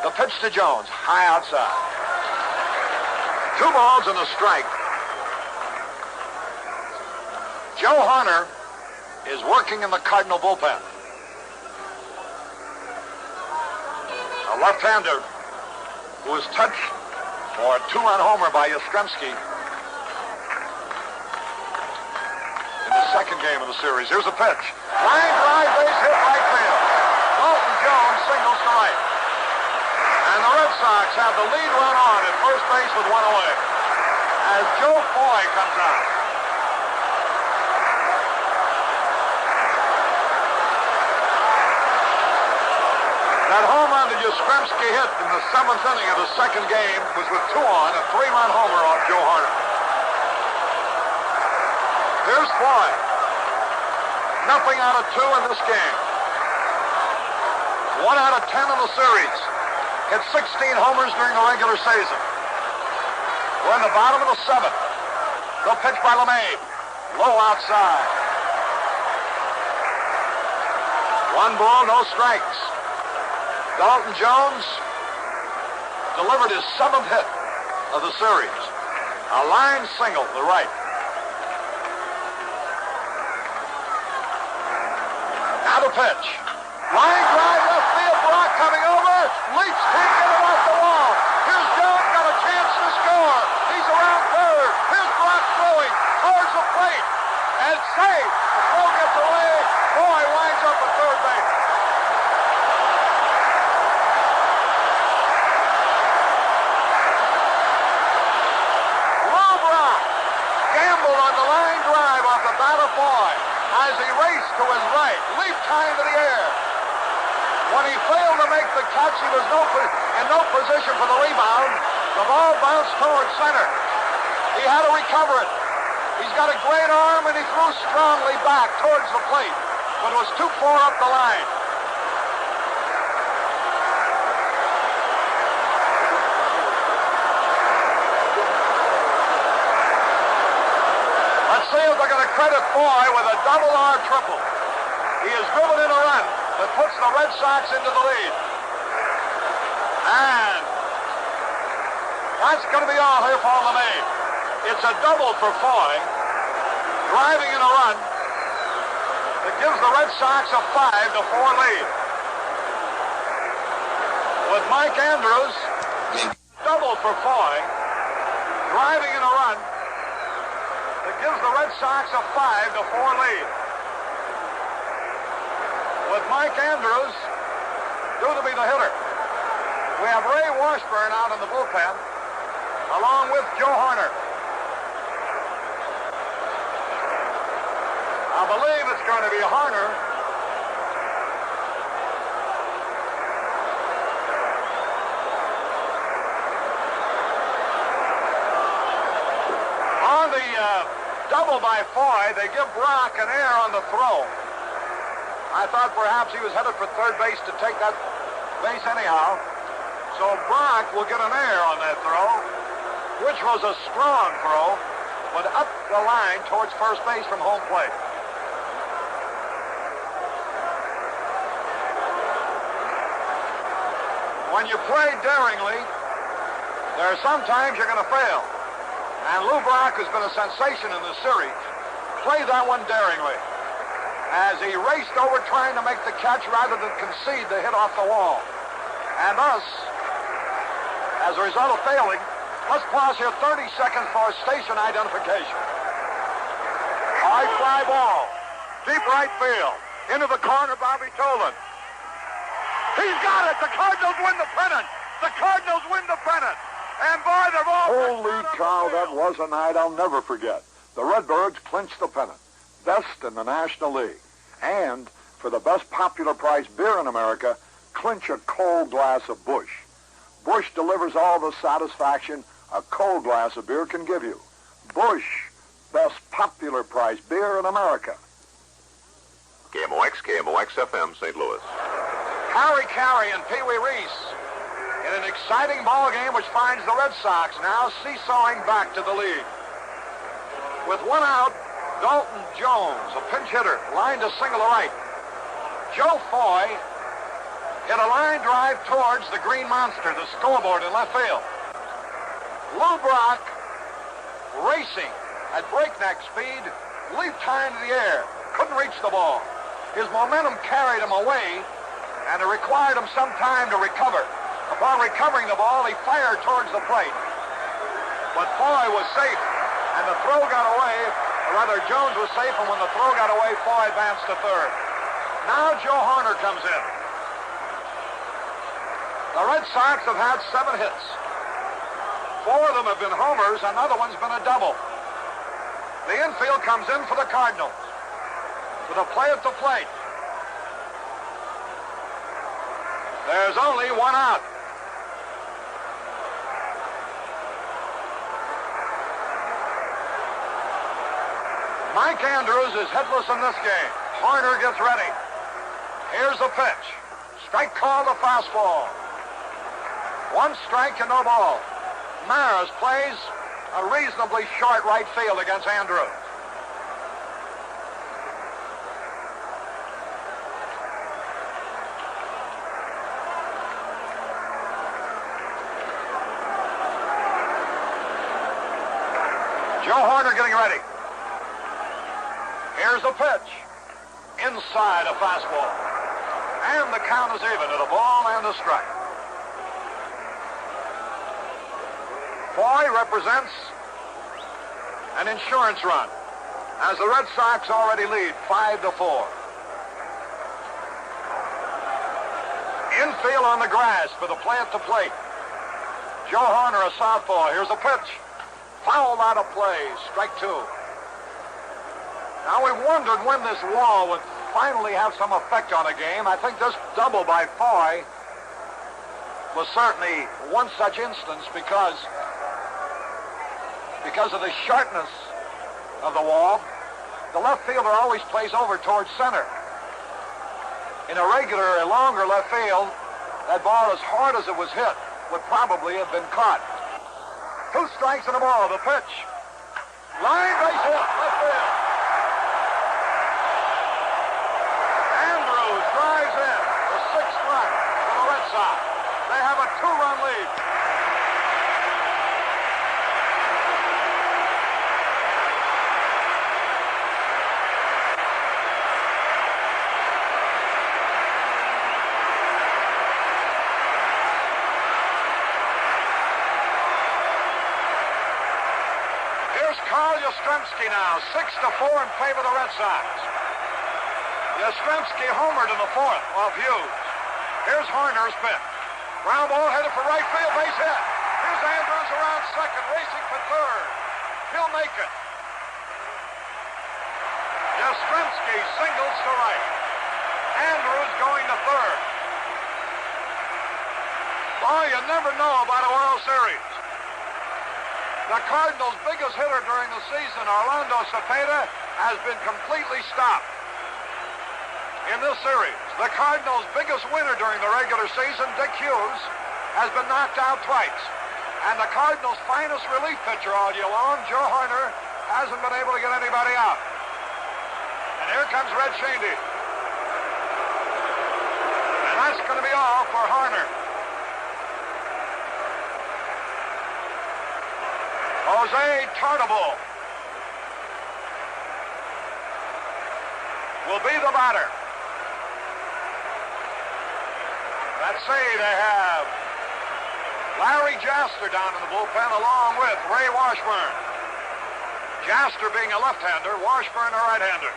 The pitch to Jones, high outside. 2 balls and a strike. Joe Harner is working in the Cardinal bullpen. A left-hander who was touched for a 2-run homer by Yastrzemski in the second game of the series. Here's a pitch. Line drive, base hit right field. Dalton Jones singles to right. And the Red Sox have the lead run on at first base with 1 away as Joe Foy comes out. That home run that Yastrzemski hit in the 7th inning of the second game was with 2 on, a 3-run homer off Joe Harner. Here's Foy. Nothing out of 2 in this game. 1 out of 10 in the series. Hit 16 homers during the regular season. We're in the bottom of the 7th. The pitch by LeMay. Low outside. 1 ball, no strikes. Dalton Jones delivered his 7th hit of the series. A line single to right. Now the pitch. Line drive left field. Brock coming over. Leach can't get it off the wall. Here's Jones, got a chance to score. He's around third. Here's Brock throwing towards the plate. And safe. The throw gets away. Boy winds up at third base. Lou Brock gambled on the line drive off the bat of Foy as he raced to his right, leaped high into the air. When he failed to make the catch, he was in no position for the rebound. The ball bounced towards center. He had to recover it. He's got a great arm, and he threw strongly back towards the plate, but was too far up the line. Let's see if they're going to credit Foy with a double or triple. He has driven in a run that puts the Red Sox into the lead. And that's going to be all here for LeMay. It's a double for Foy, driving in a run that gives the Red Sox a 5-4 lead. With Mike Andrews, double for Foy, driving in a run that gives the Red Sox a 5-4 lead. With Mike Andrews due to be the hitter. We have Ray Washburn out in the bullpen, along with Joe Horner. I believe it's going to be Horner. On the double by Foy, they give Brock an air on the throw. I thought perhaps he was headed for third base to take that base anyhow. So Brock will get an air on that throw, which was a strong throw, but up the line towards first base from home plate. When you play daringly, there are sometimes you're going to fail. And Lou Brock has been a sensation in this series. Played that one daringly, as he raced over trying to make the catch rather than concede the hit off the wall. And thus, as a result of failing, let's pause here 30 seconds for station identification. High fly ball, deep right field, into the corner, Bobby Tolan. He's got it! The Cardinals win the pennant! The Cardinals win the pennant! And boy, they're all... Holy cow, that was a night I'll never forget. The Redbirds clinched the pennant. Best in the National League. And, for the best popular price beer in America, clinch a cold glass of Busch. Busch delivers all the satisfaction a cold glass of beer can give you. Busch, best popular price beer in America. KMOX-FM, St. Louis. Carey and Pee Wee Reese in an exciting ball game which finds the Red Sox now seesawing back to the lead. With 1 out, Dalton Jones, a pinch hitter, lined to single to right. Joe Foy hit a line drive towards the Green Monster, the scoreboard in left field. Lou Brock, racing at breakneck speed, leaped high into the air, couldn't reach the ball. His momentum carried him away, and it required him some time to recover. Upon recovering the ball, he fired towards the plate. But Foy was safe, and the throw got away. Or rather, Jones was safe, and when the throw got away, Foy advanced to third. Now Joe Horner comes in. The Red Sox have had 7 hits. 4 of them have been homers, another one's been a double. The infield comes in for the Cardinals with a play at the plate. There's only 1 out. Mike Andrews is hitless in this game. Harner gets ready. Here's the pitch. Strike called, a fastball. One strike and no ball. Maris plays a reasonably short right field against Andrews. Joe Harner getting ready. Here's the pitch. Inside, a fastball. And the count is even at a ball and a strike. Foy represents an insurance run, as the Red Sox already lead 5-4. Infield on the grass for the play at the plate. Joe Harner, a southpaw. Here's a pitch. Fouled out of play. Strike two. Now, we wondered when this wall would finally have some effect on a game. I think this double by Foy was certainly one such instance because of the sharpness of the wall. The left fielder always plays over towards center. In a regular, longer left field, that ball, as hard as it was hit, would probably have been caught. 2 strikes and a ball. The pitch. Line base hit. Left field. Andrews drives in. The 6th run for the Red Sox. They have a 2-run lead. Yastrzemski now, 6-4 in favor of the Red Sox. Yastrzemski homered in the 4th off Hughes. Here's Harner's pitch. Ground ball headed for right field, base hit. Here's Andrews around second, racing for third. He'll make it. Yastrzemski singles to right. Andrews going to third. Oh, you never know about a World Series. The Cardinals' biggest hitter during the season, Orlando Cepeda, has been completely stopped in this series. The Cardinals' biggest winner during the regular season, Dick Hughes, has been knocked out twice. And the Cardinals' finest relief pitcher all year long, Joe Harner, hasn't been able to get anybody out. And here comes Red Shandy. And that's going to be all for Harner. Jose Tartabull will be the batter. Let's see, they have Larry Jaster down in the bullpen along with Ray Washburn. Jaster being a left-hander, Washburn a right-hander.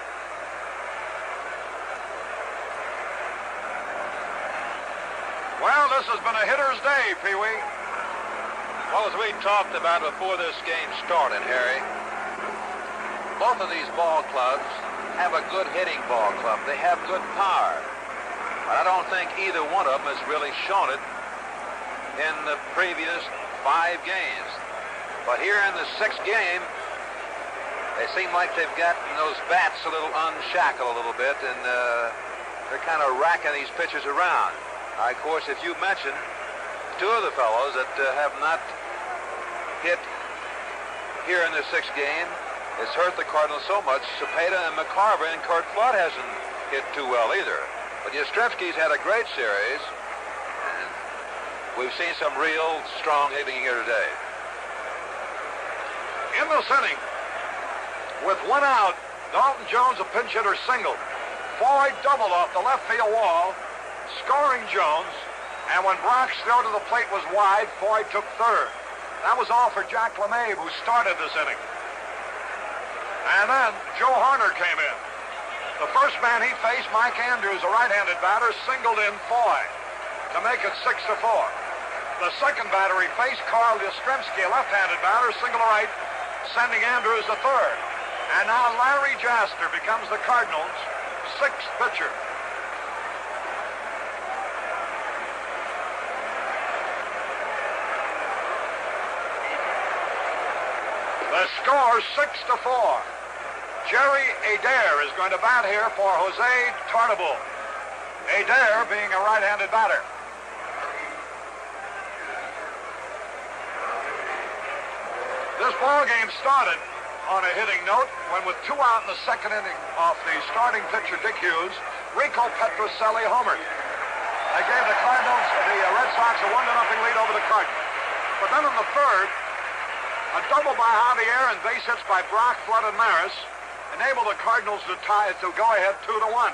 Well, this has been a hitter's day, Pee-wee. Well, as we talked about before this game started, Harry, both of these ball clubs have a good hitting ball club. They have good power. But I don't think either one of them has really shown it in the previous 5 games. But here in the 6th game, they seem like they've gotten those bats a little unshackled a little bit, and they're kind of racking these pitchers around. Now, of course, if you mention 2 of the fellows that have not hit here in the 6th game, it's hurt the Cardinals so much. Cepeda and McCarver, and Curt Flood hasn't hit too well either. But Yastrzemski's had a great series, and we've seen some real strong hitting here today. In this inning, with 1 out, Dalton Jones, a pinch hitter, singled. Foy doubled off the left field wall, scoring Jones, and when Brock's throw to the plate was wide, Foy took third. That was all for Jack LeMahieu, who started this inning. And then Joe Harner came in. The first man he faced, Mike Andrews, a right-handed batter, singled in Foy to make it 6-4. The second batter he faced, Carl Yastrzemski, a left-handed batter, single to right, sending Andrews to third. And now Larry Jaster becomes the Cardinals' 6th pitcher. The score 6-4. Jerry Adair is going to bat here for Jose Tartabull. Adair being a right-handed batter. This ball game started on a hitting note when, with 2 out in the second inning off the starting pitcher Dick Hughes, Rico Petrocelli homered. They gave the Red Sox a 1-0 lead over the Cardinals. But then in the third, a double by Javier and base hits by Brock, Flood, and Maris enabled the Cardinals to go ahead 2-1.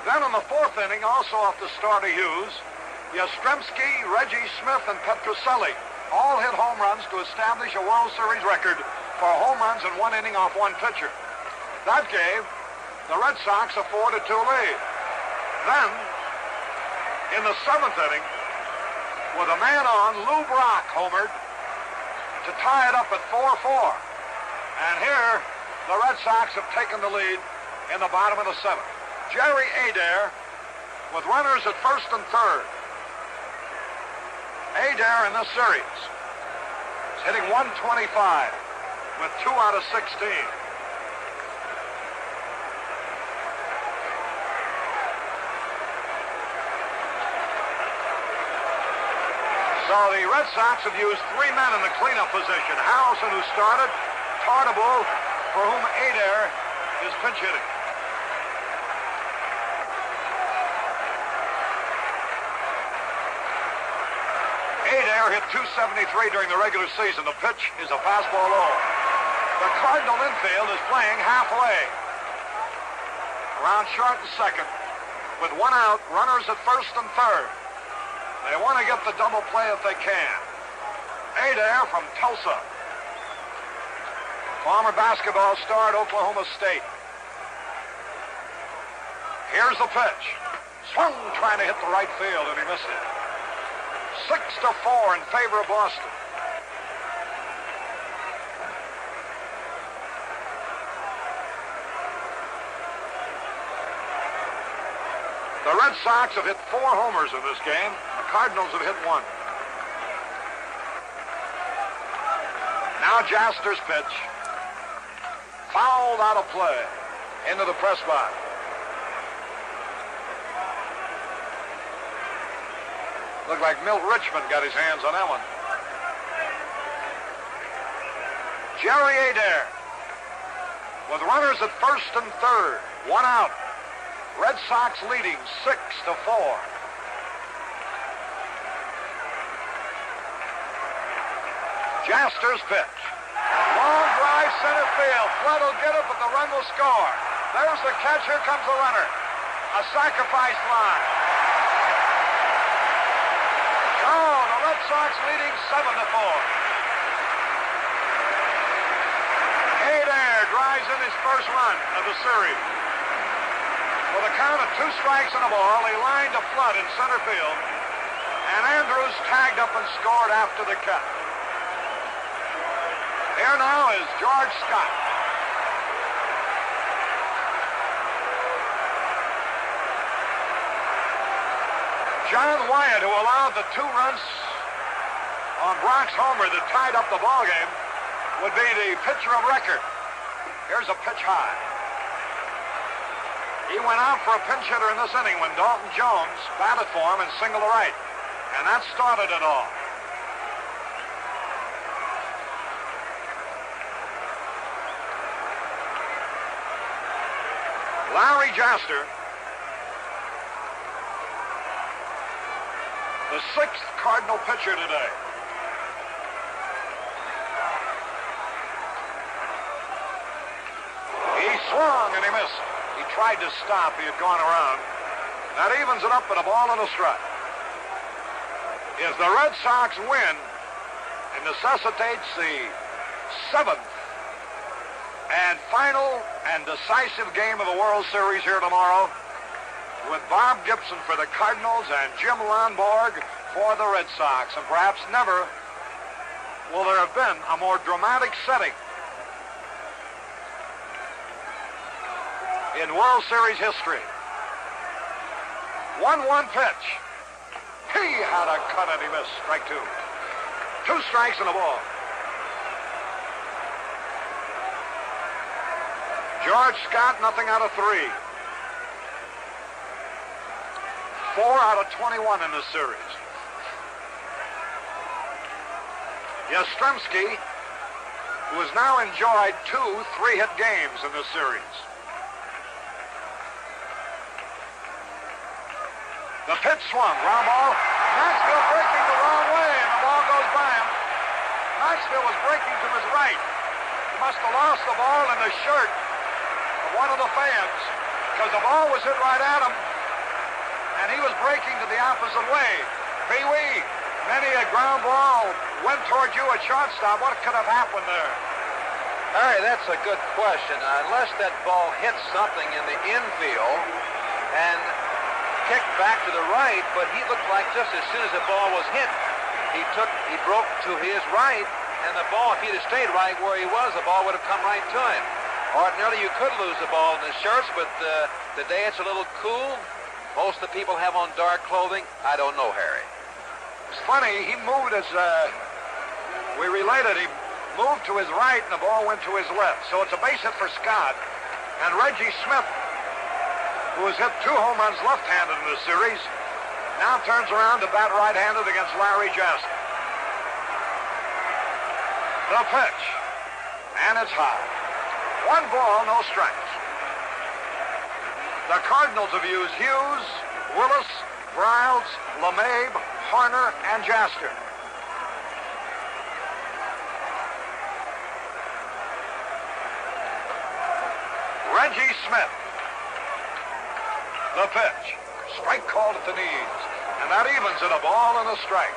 Then in the fourth inning, also off the start of Hughes, Yastrzemski, Reggie Smith, and Petrocelli all hit home runs to establish a World Series record for home runs in 1 inning off 1 pitcher. That gave the Red Sox a 4-2 lead. Then, in the 7th inning, with a man on, Lou Brock homered to tie it up at 4-4. And here, the Red Sox have taken the lead in the bottom of the 7th. Jerry Adair with runners at first and third. Adair in this series is hitting .125 with 2 out of 16. So the Red Sox have used 3 men in the cleanup position. Harrelson, who started, Tartabull, for whom Adair is pinch hitting. Adair hit .273 during the regular season. The pitch is a fastball low. The Cardinal infield is playing halfway. Around short and second, with 1 out, runners at first and third. They want to get the double play if they can. Adair from Tulsa. Former basketball star at Oklahoma State. Here's the pitch. Swung trying to hit the right field, and he missed it. 6-4 in favor of Boston. The Red Sox have hit 4 homers in this game. The Cardinals have hit 1. Now Jaster's pitch. Fouled out of play into the press box. Looked like Milt Richmond got his hands on that one. Jerry Adair with runners at first and third. 1 out. Red Sox leading 6-4. Jaster's pitch. Long drive center field. Flood will get it, but the run will score. There's the catch. Here comes the runner. A sacrifice fly. Oh, the Red Sox leading 7-4. Adair drives in his first run of the series. With a count of 2 strikes and a ball, he lined to Flood in center field, and Andrews tagged up and scored after the catch. Here now is George Scott. John Wyatt, who allowed the 2 runs on Brock's homer that tied up the ballgame, would be the pitcher of record. Here's a pitch high. He went out for a pinch hitter in this inning when Dalton Jones batted for him and singled to right. And that started it all. Larry Jaster, the 6th Cardinal pitcher today. He swung and he missed. He tried to stop. He had gone around. That evens it up at a ball and a strike. If the Red Sox win, it necessitates the 7th and final and decisive game of the World Series here tomorrow, with Bob Gibson for the Cardinals and Jim Lonborg for the Red Sox. And perhaps never will there have been a more dramatic setting in World Series history. 1-1 pitch. He had a cut and he missed. Strike 2. 2 strikes and a ball. George Scott, nothing out of 3. 4 out of 21 in this series. Yastrzemski, who has now enjoyed 2 3-hit games in this series. The pitch swung, ground ball. Maxfield breaking the wrong way, and the ball goes by him. Maxfield was breaking to his right. He must have lost the ball in the shirt of one of the fans, because the ball was hit right at him, and he was breaking to the opposite way. Pee Wee, many a ground ball went toward you at shortstop. What could have happened there? Harry, that's a good question. Unless that ball hit something in the infield and kicked back to the right, but he looked like just as soon as the ball was hit, he broke to his right, and the ball, if he'd have stayed right where he was, the ball would have come right to him. Ordinarily, you could lose the ball in the shirts, but today it's a little cool. Most of the people have on dark clothing. I don't know, Harry. It's funny, he moved as, we related, he moved to his right and the ball went to his left. So it's a base hit for Scott. And Reggie Smith, who has hit 2 home runs left-handed in this series, now turns around to bat right-handed against Larry Jasper. The pitch. And it's high. 1 ball, no strikes. The Cardinals have used Hughes, Willis, Briles, LeMahieu, Harner, and Jasper. Reggie Smith. The pitch. Strike called at the knees. And that evens it, a ball and a strike.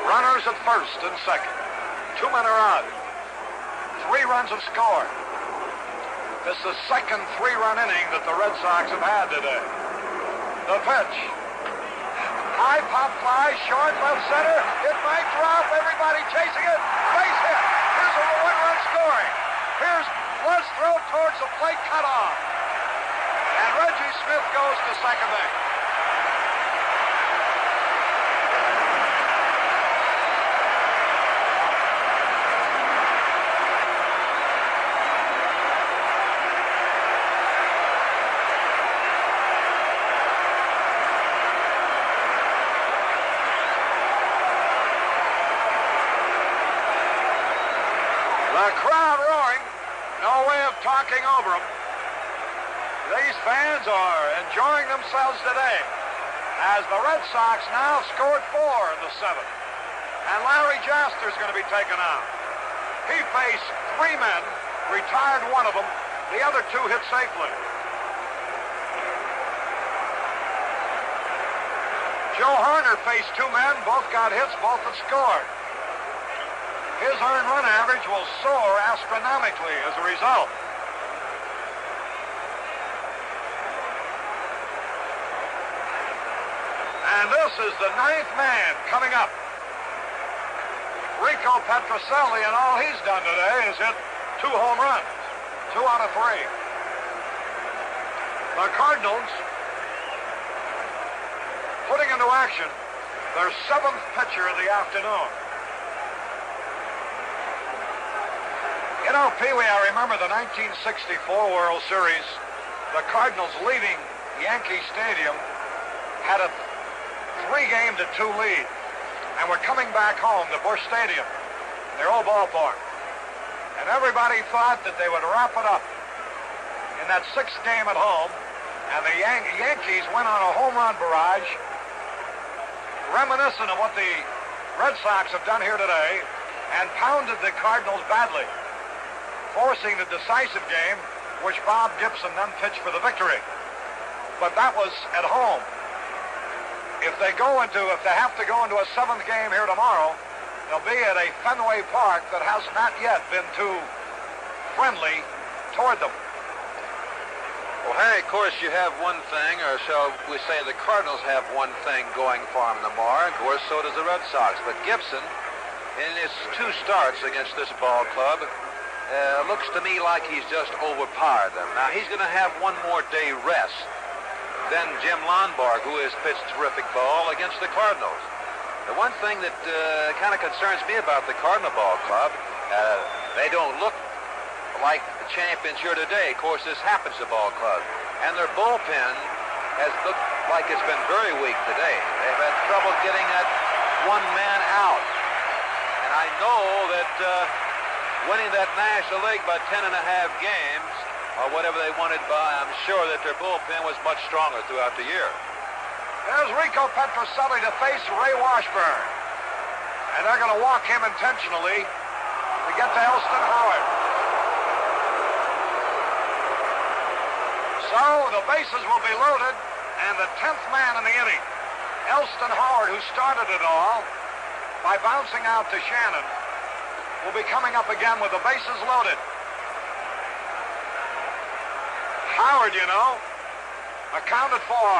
Runners at first and second. 2 men are on. 3 runs have scored. This is the second 3-run inning that the Red Sox have had today. The pitch. High pop fly, short left center. It might drop. Everybody chasing it. Base hit. Here's a 1-run scoring. Here's Flood's throw towards the plate, cut off. And Reggie Smith goes to second base. The crowd roaring, no way of talking over them. These fans are enjoying themselves today as the Red Sox now scored 4 in the 7th. And Larry Jasper's going to be taken out. He faced 3 men, retired 1 of them, the other 2 hit safely. Joe Harner faced 2 men, both got hits, both had scored. His earned run average will soar astronomically as a result. And this is the 9th man coming up. Rico Petrocelli, and all he's done today is hit 2 home runs, 2 out of 3. The Cardinals putting into action their 7th pitcher of the afternoon. You know, Pee Wee, I remember the 1964 World Series. The Cardinals leaving Yankee Stadium had a 3-2 lead. And we're coming back home to Busch Stadium, their old ballpark. And everybody thought that they would wrap it up in that 6th game at home. And the Yankees went on a home run barrage, reminiscent of what the Red Sox have done here today, and pounded the Cardinals badly, forcing the decisive game, which Bob Gibson then pitched for the victory. But that was at home. If they have to go into a 7th game here tomorrow, they'll be at a Fenway Park that has not yet been too friendly toward them. Well, Harry, of course, you have one thing, or shall we say the Cardinals have one thing going for them tomorrow. Of course, so does the Red Sox. But Gibson, in his 2 starts against this ball club, looks to me like he's just overpowered them. Now, he's going to have 1 more day rest than Jim Lombard, who has pitched terrific ball against the Cardinals. The one thing that kind of concerns me about the Cardinal ball club, They don't look like the champions here today. Of course, this happens to ball clubs. And their bullpen has looked like it's been very weak today. They've had trouble getting that one man out. And I know that winning that National League by 10.5 games, or whatever they won it by, I'm sure that their bullpen was much stronger throughout the year. There's Rico Petrocelli to face Ray Washburn. And they're going to walk him intentionally to get to Elston Howard. So the bases will be loaded, and the 10th man in the inning, Elston Howard, who started it all by bouncing out to Shannon, will be coming up again with the bases loaded. Howard, you know, accounted for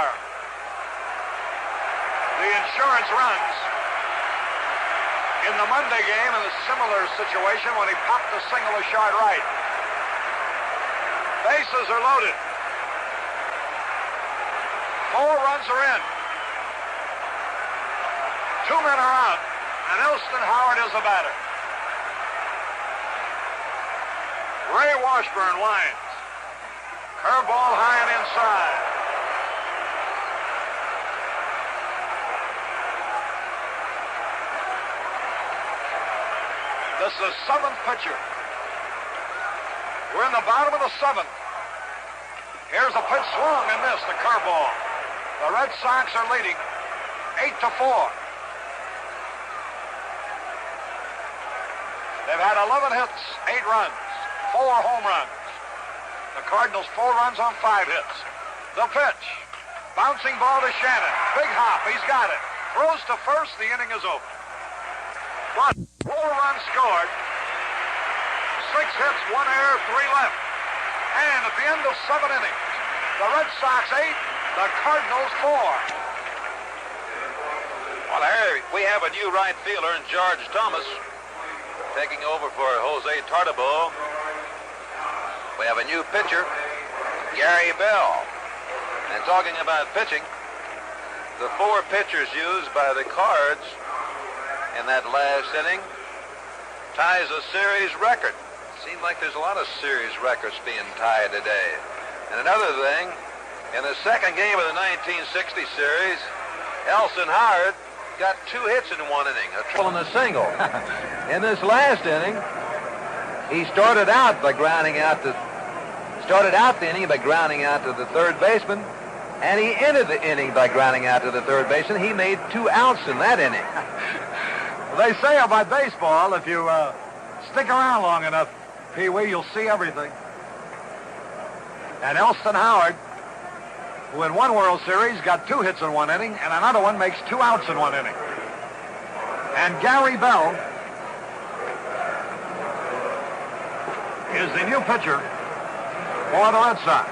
the insurance runs in the Monday game in a similar situation when he popped a single to short right. Bases are loaded. 4 runs are in. 2 men are out, and Elston Howard is the batter. Ray Washburn winds. Curveball high and inside. This is the 7th pitcher. We're in the bottom of the 7th. Here's a pitch swung and missed, the curveball. The Red Sox are leading 8-4. They've had 11 hits, 8 runs, 4 home runs. The Cardinals 4 runs on 5 hits. The pitch. Bouncing ball to Shannon. Big hop. He's got it. Throws to first. The inning is over. But 4 runs scored. 6 hits, 1 error, 3 left. And at the end of 7 innings, the Red Sox 8, the Cardinals 4. Well, Harry, we have a new right fielder in George Thomas taking over for Jose Tartabull. We have a new pitcher, Gary Bell. And talking about pitching, the 4 pitchers used by the Cards in that last inning ties a series record. Seems like there's a lot of series records being tied today. And another thing, in the second game of the 1960 series, Elston Howard got 2 hits in 1 inning, a triple and a single. In this last inning, he started out the inning by grounding out to the third baseman, and he ended the inning by grounding out to the third baseman. He made 2 outs in that inning. Well, they say about baseball, if you stick around long enough, Pee-wee, you'll see everything. And Elston Howard, who in one World Series got 2 hits in 1 inning, and another one makes 2 outs in 1 inning. And Gary Bell is the new pitcher for the Red Sox.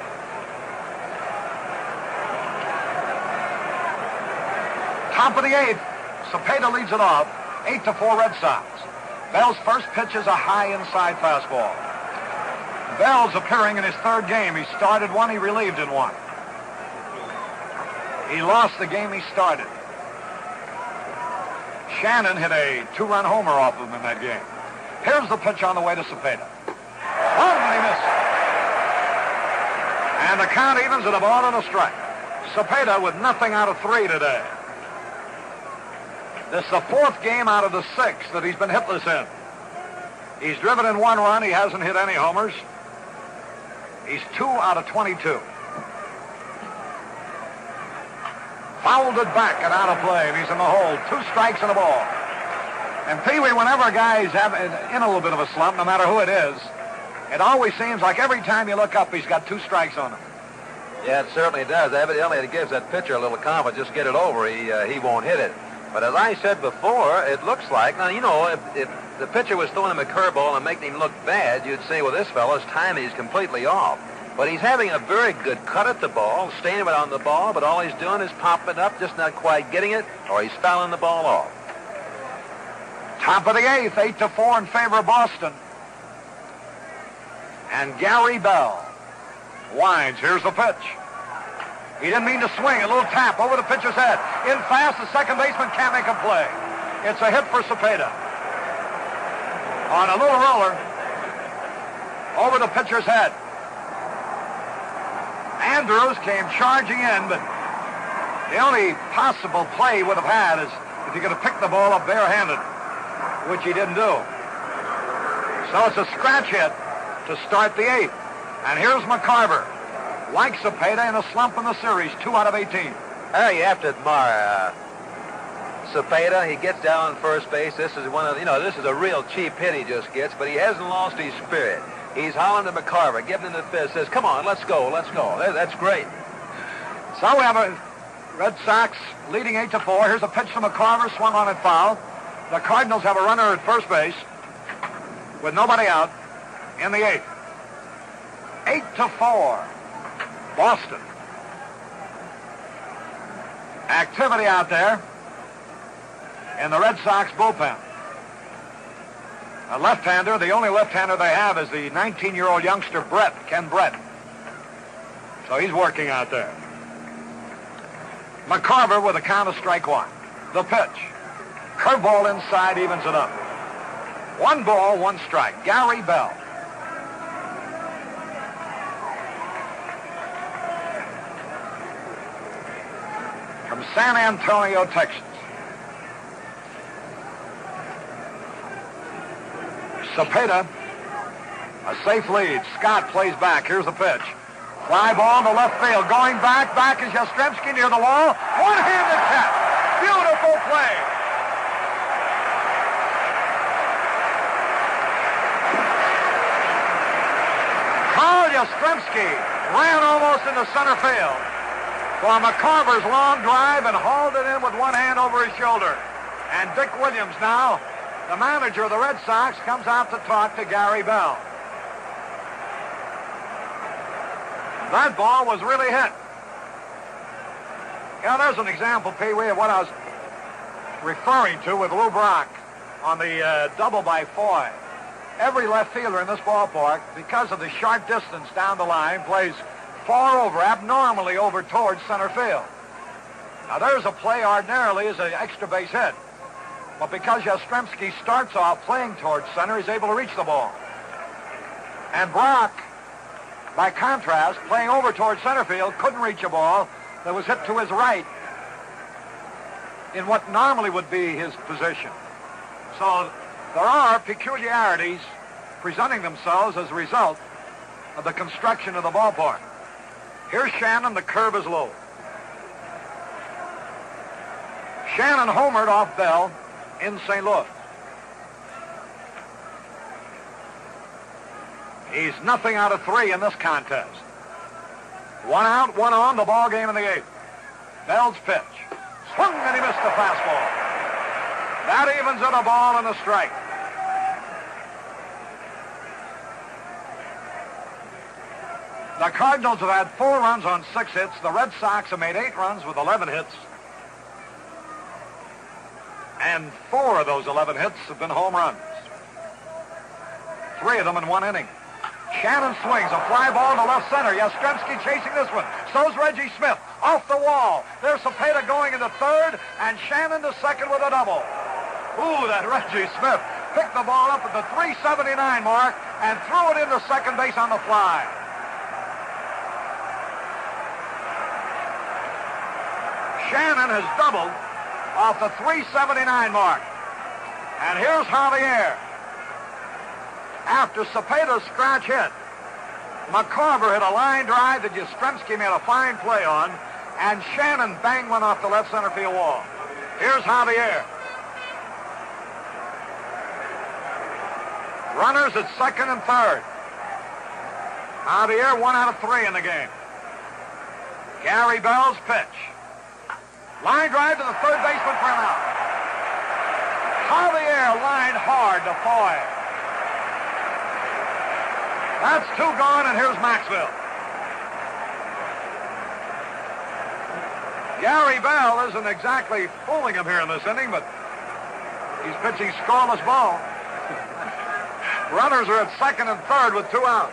Top of the 8th, Cepeda leads it off, 8-4 Red Sox. Bell's first pitch is a high inside fastball. Bell's appearing in his 3rd game. He started 1, he relieved in 1. He lost the game he started. Shannon hit a 2-run homer off of him in that game. Here's the pitch on the way to Cepeda. And he missed. And the count evens at a ball and a strike. Cepeda with nothing out of 3 today. This is the 4th game out of the 6 that he's been hitless in. He's driven in 1 run. He hasn't hit any homers. He's 2 out of 22. Fouled it back and out of play, and he's in the hole. 2 strikes and a ball. And Pee-wee, whenever a guy's in a little bit of a slump, no matter who it is, it always seems like every time you look up, he's got 2 strikes on him. Yeah, it certainly does. Evidently, it gives that pitcher a little confidence. Just get it over. He won't hit it. But as I said before, it looks like, now, you know, if the pitcher was throwing him a curveball and making him look bad, you'd say, well, this fellow's timing is completely off. But he's having a very good cut at the ball, staying it on the ball, but all he's doing is popping it up, just not quite getting it, or he's fouling the ball off. Top of the 8th, 8-4 in favor of Boston. And Gary Bell winds. Here's the pitch. He didn't mean to swing. A little tap over the pitcher's head. In fast, the second baseman can't make a play. It's a hit for Cepeda. On a little roller, over the pitcher's head. Andrews came charging in, but the only possible play he would have had is if he could have picked the ball up barehanded, which he didn't do. So it's a scratch hit to start the 8th. And here's McCarver. Like Cepeda in a slump in the series, 2 out of 18. You have to admire Cepeda. He gets down on first base. This is this is a real cheap hit he just gets, but he hasn't lost his spirit. He's howling to McCarver, giving him the fist, says, come on, let's go, let's go. That's great. So we have a Red Sox leading 8-4. Here's a pitch to McCarver, swung on and foul. The Cardinals have a runner at first base with nobody out in the 8th. 8-4. Boston. Activity out there in the Red Sox bullpen. A left-hander, the only left-hander they have is the 19-year-old youngster Ken Brett. So he's working out there. McCarver with a count of strike 1. The pitch. Curveball inside, evens it up. 1 ball, 1 strike. Gary Bell. From San Antonio, Texas. Cepeda, a safe lead. Scott plays back. Here's the pitch. Fly ball to left field. Going back is Yastrzemski near the wall. One-handed catch. Beautiful play. Carl Yastrzemski ran almost into center field for McCarver's long drive and hauled it in with one hand over his shoulder. And Dick Williams now, the manager of the Red Sox, comes out to talk to Gary Bell. That ball was really hit. You know, there's an example, Pee Wee, of what I was referring to with Lou Brock on the double by Foy. Every left fielder in this ballpark, because of the short distance down the line, plays far over, abnormally over towards center field. Now, there's a play ordinarily as an extra base hit. But because Yastrzemski starts off playing towards center, he's able to reach the ball. And Brock, by contrast, playing over towards center field, couldn't reach a ball that was hit to his right in what normally would be his position. So there are peculiarities presenting themselves as a result of the construction of the ballpark. Here's Shannon. The curve is low. Shannon homered off Bell in St. Louis. He's nothing out of 3 in this contest. 1 out, 1 on, the ball game in the 8th. Bell's pitch. Swung and he missed the fastball. That evens it, a ball and a strike. The Cardinals have had 4 runs on 6 hits. The Red Sox have made 8 runs with 11 hits. And 4 of those 11 hits have been home runs. 3 of them in 1 inning. Shannon swings, a fly ball to left center. Yastrzemski chasing this one. So's Reggie Smith. Off the wall. There's Cepeda going into third, and Shannon to second with a double. Ooh, that Reggie Smith picked the ball up at the 379 mark and threw it into second base on the fly. Shannon has doubled off the 379 mark. And here's Javier. After Cepeda's scratch hit, McCarver hit a line drive that Yastrzemski made a fine play on, and Shannon banged one off the left center field wall. Here's Javier. Runners at second and third. Javier 1 out of 3 in the game. Gary Bell's pitch. Line drive to the third baseman for an out. Javier lined hard to Foy. That's 2 gone, and here's Maxwell. Gary Bell isn't exactly fooling him here in this inning, but he's pitching scoreless ball. Runners are at second and third with 2 out.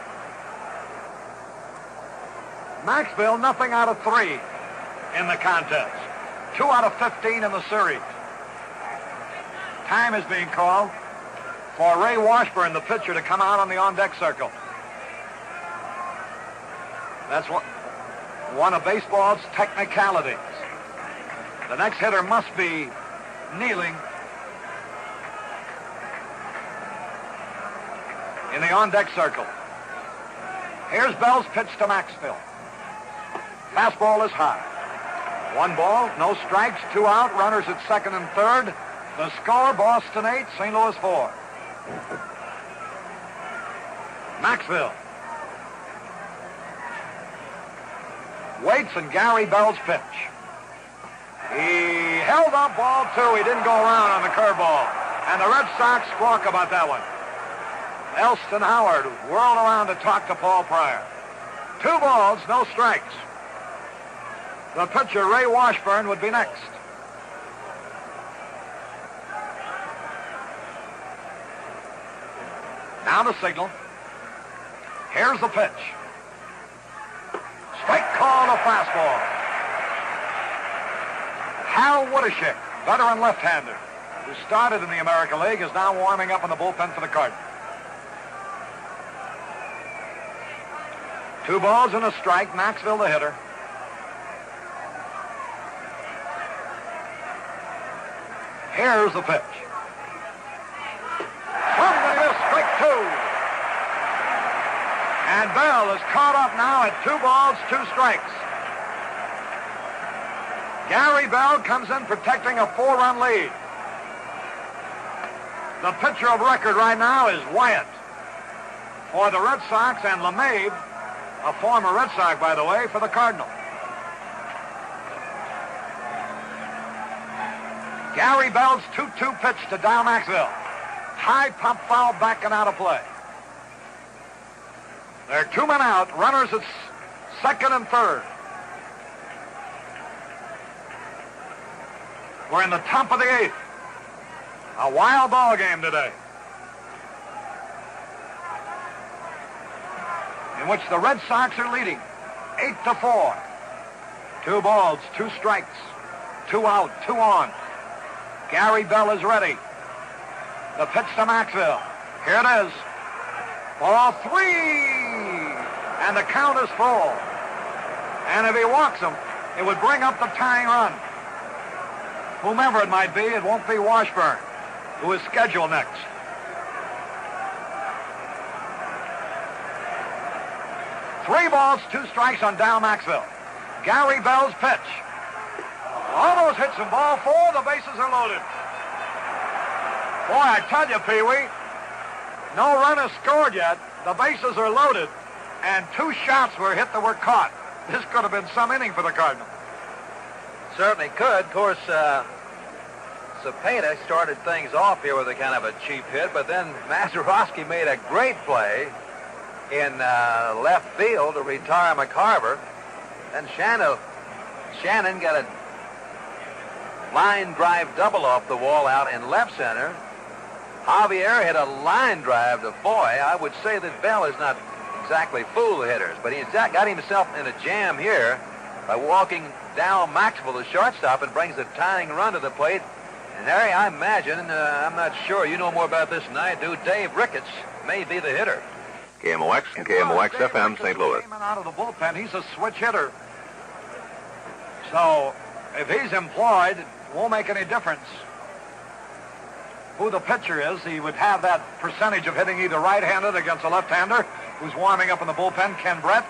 Maxwell, nothing out of 3 in the contest. 2 out of 15 in the series. Time is being called for Ray Washburn, the pitcher, to come out on the on-deck circle. That's one of baseball's technicalities. The next hitter must be kneeling in the on-deck circle. Here's Bell's pitch to Maxfield. Fastball is high. 1 ball, no strikes, 2 out, runners at second and third. The score, Boston 8, St. Louis 4. Maxfield waits and Gary Bell's pitch. He held up ball 2. He didn't go around on the curveball. And the Red Sox squawk about that one. Elston Howard whirled around to talk to Paul Pryor. 2 balls, no strikes. The pitcher, Ray Washburn, would be next. Now the signal. Here's the pitch. Strike call to fastball. Hal Woodashik, veteran left-hander, who started in the American League, is now warming up in the bullpen for the Cardinals. 2 balls and a strike. Maxfield the hitter. Here's the pitch. Swung and a miss, strike 2. And Bell is caught up now at 2 balls, 2 strikes. Gary Bell comes in protecting a 4-run lead. The pitcher of record right now is Wyatt for the Red Sox, and LeMahieu, a former Red Sox, by the way, for the Cardinals. Gary Bell's 2-2 pitch to Dow Maxfield. High pop foul backing out of play. There are 2 men out, runners at second and third. We're in the top of the 8th. A wild ball game today, in which the Red Sox are leading 8-4. 2 balls, 2 strikes, 2 out, 2 on. Gary Bell is ready. The pitch to Maxfield. Here it is. Ball 3. And the count is full. And if he walks him, it would bring up the tying run. Whomever it might be, it won't be Washburn, who is scheduled next. Three balls, 2 strikes on Dow Maxfield. Gary Bell's pitch. Almost hits him. Ball 4. The bases are loaded. Boy, I tell you, Pee-wee, no run is scored yet. The bases are loaded, and 2 shots were hit that were caught. This could have been some inning for the Cardinals. Certainly could. Of course, Cepeda started things off here with a kind of a cheap hit, but then Yastrzemski made a great play in left field to retire McCarver. Then Shannon got a line drive double off the wall out in left center. Javier hit a line drive to Foy. I would say that Bell is not exactly fool hitters, but he's got himself in a jam here by walking down Maxwell, the shortstop, and brings a tying run to the plate. And Harry, I imagine, I'm not sure, you know more about this than I do, Dave Ricketts may be the hitter. KMOX and KMOX FM, St. Louis. Came out of the bullpen. He's a switch hitter. So if he's employed, it won't make any difference who the pitcher is. He would have that percentage of hitting either right-handed against a left-hander who's warming up in the bullpen, Ken Brett,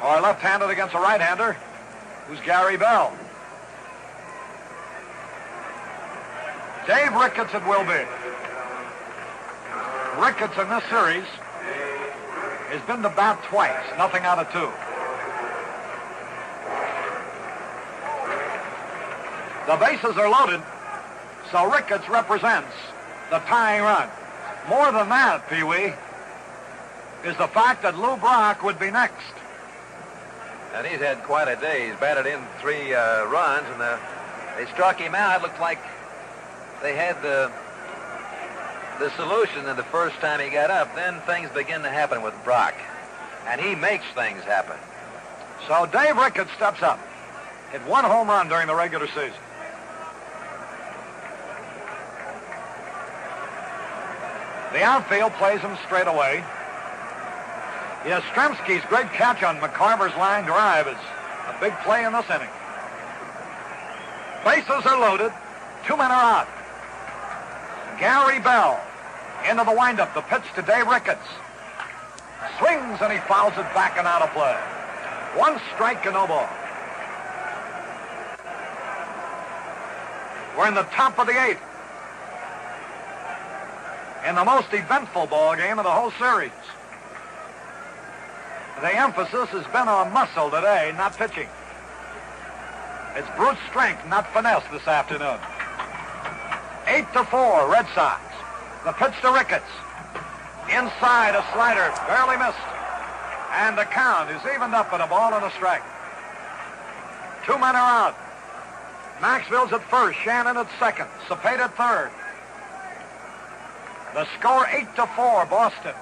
or left-handed against a right-hander who's Gary Bell. Dave Ricketts it will be. Ricketts in this series has been to bat twice, nothing out of 2. The bases are loaded, so Ricketts represents the tying run. More than that, Pee-wee, is the fact that Lou Brock would be next. And he's had quite a day. He's batted in 3 runs, and they struck him out. It looked like they had the solution in the first time he got up. Then things begin to happen with Brock, and he makes things happen. So Dave Ricketts steps up. Hit 1 home run during the regular season. The outfield plays him straight away. Yastrzemski's great catch on McCarver's line drive is a big play in this inning. Bases are loaded. 2 men are out. Gary Bell into the windup. The pitch to Dave Ricketts. Swings and he fouls it back and out of play. 1 strike and no ball. We're in the top of the 8th. In the most eventful ball game of the whole series. The emphasis has been on muscle today, not pitching. It's brute strength, not finesse this afternoon. 8-4, Red Sox. The pitch to Ricketts. Inside, a slider, barely missed. And the count is evened up at a ball and a strike. 2 men are out. Maxville's at first, Shannon at second, Cepeda at third. The score 8-4, Boston.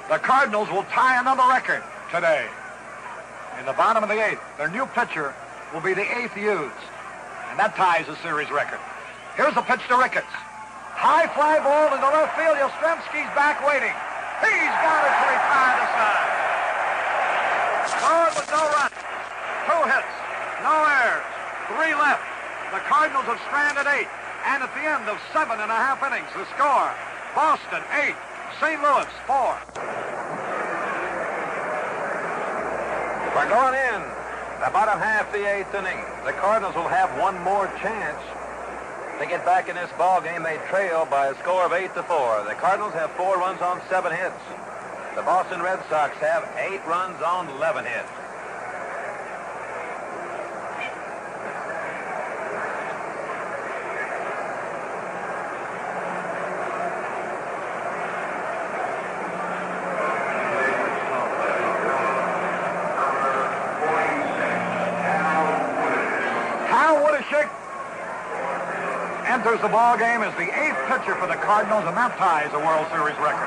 The Cardinals will tie another record today. In the bottom of the 8th, their new pitcher will be the 8th Hughes. And that ties the series record. Here's the pitch to Ricketts. High fly ball into left field. Yastrzemski's back waiting. He's got it to retire the side. Scored with no run. 2 hits. No errors. 3 left. The Cardinals have stranded 8. And at the end of 7.5 innings, the score, Boston 8, St. Louis 4. We're going in the bottom half of the 8th inning. The Cardinals will have one more chance to get back in this ball game. They trail by a score of 8-4. The Cardinals have 4 runs on 7 hits. The Boston Red Sox have 8 runs on 11 hits. Enters the ball game as the 8th pitcher for the Cardinals, and that ties a World Series record.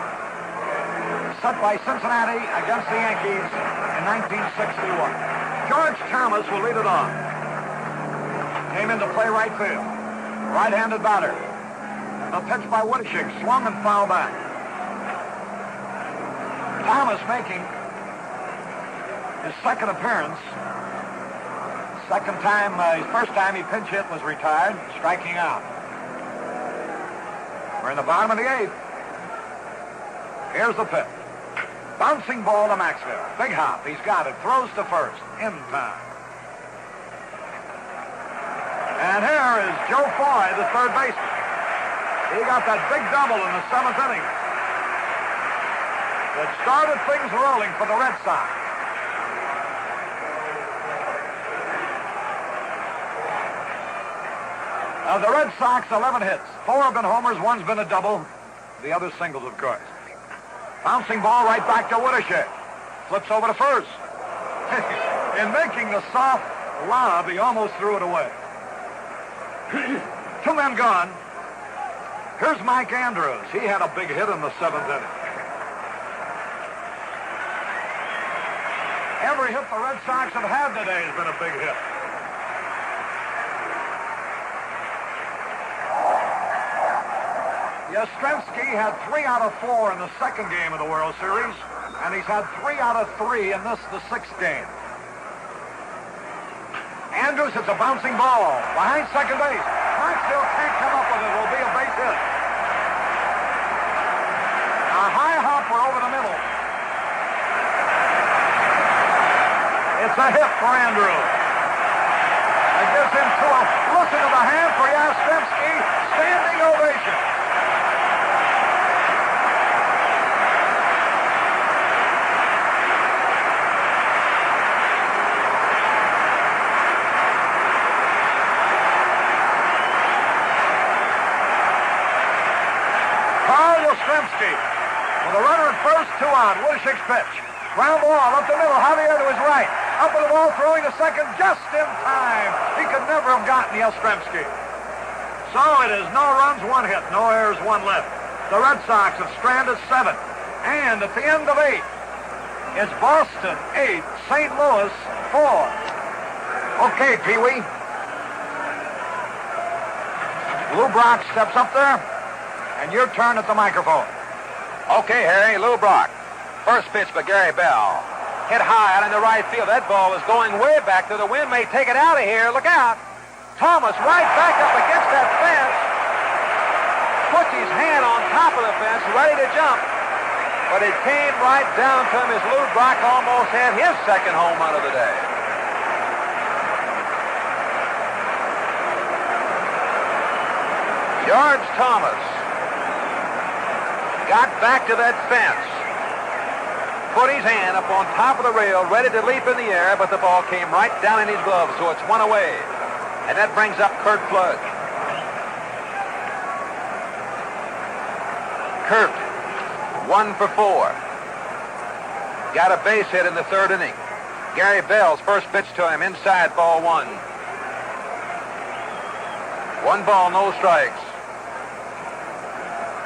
Set by Cincinnati against the Yankees in 1961. George Thomas will lead it off. Came into play right field. Right-handed batter. A pitch by Woodchick, swung and fouled back. Thomas making his second appearance. His first time he pinch hit was retired, striking out. We're in the bottom of the 8th. Here's the pitch. Bouncing ball to Maxville. Big hop. He's got it. Throws to first. In time. And here is Joe Foy, the third baseman. He got that big double in the 7th inning that started things rolling for the Red Sox. The Red Sox, 11 hits. 4 have been homers, 1's been a double. The other singles, of course. Bouncing ball right back to Woodchick. Flips over to first. In making the soft lob, he almost threw it away. 2 men gone. Here's Mike Andrews. He had a big hit in the 7th inning. Every hit the Red Sox have had today has been a big hit. Yastrzemski had 3 out of 4 in the second game of the World Series, and he's had 3 out of 3 in this, the 6th game. Andrews hits a bouncing ball behind second base. Maxville can't come up with it. It will be a base hit. A high hopper over the middle. It's a hit for Andrews. It gives him 2 out. Listen to the hand for Yastrzemski. Standing ovation. Yastrzemski with a runner at first, 2 out. Woodchick's pitch. Ground ball up the middle. Javier to his right. Up with the ball, throwing to second just in time. He could never have gotten Yastrzemski. So it is no runs, 1 hit. No errors, 1 left. The Red Sox have stranded 7. And at the end of 8, it's Boston 8, St. Louis 4. Okay, Pee-wee. Lou Brock steps up there. And your turn at the microphone. Okay, Harry, Lou Brock. First pitch by Gary Bell. Hit high out in the right field. That ball is going way back to the wind. May take it out of here. Look out. Thomas right back up against that fence. Puts his hand on top of the fence, ready to jump. But it came right down to him as Lou Brock almost had his second home run of the day. George Thomas got back to that fence, put his hand up on top of the rail, ready to leap in the air, but the ball came right down in his glove, so it's one away. And that brings up Curt Flood. Curt, 1 for 4. Got a base hit in the third inning. Gary Bell's first pitch to him, inside, ball 1. 1 ball, no strikes.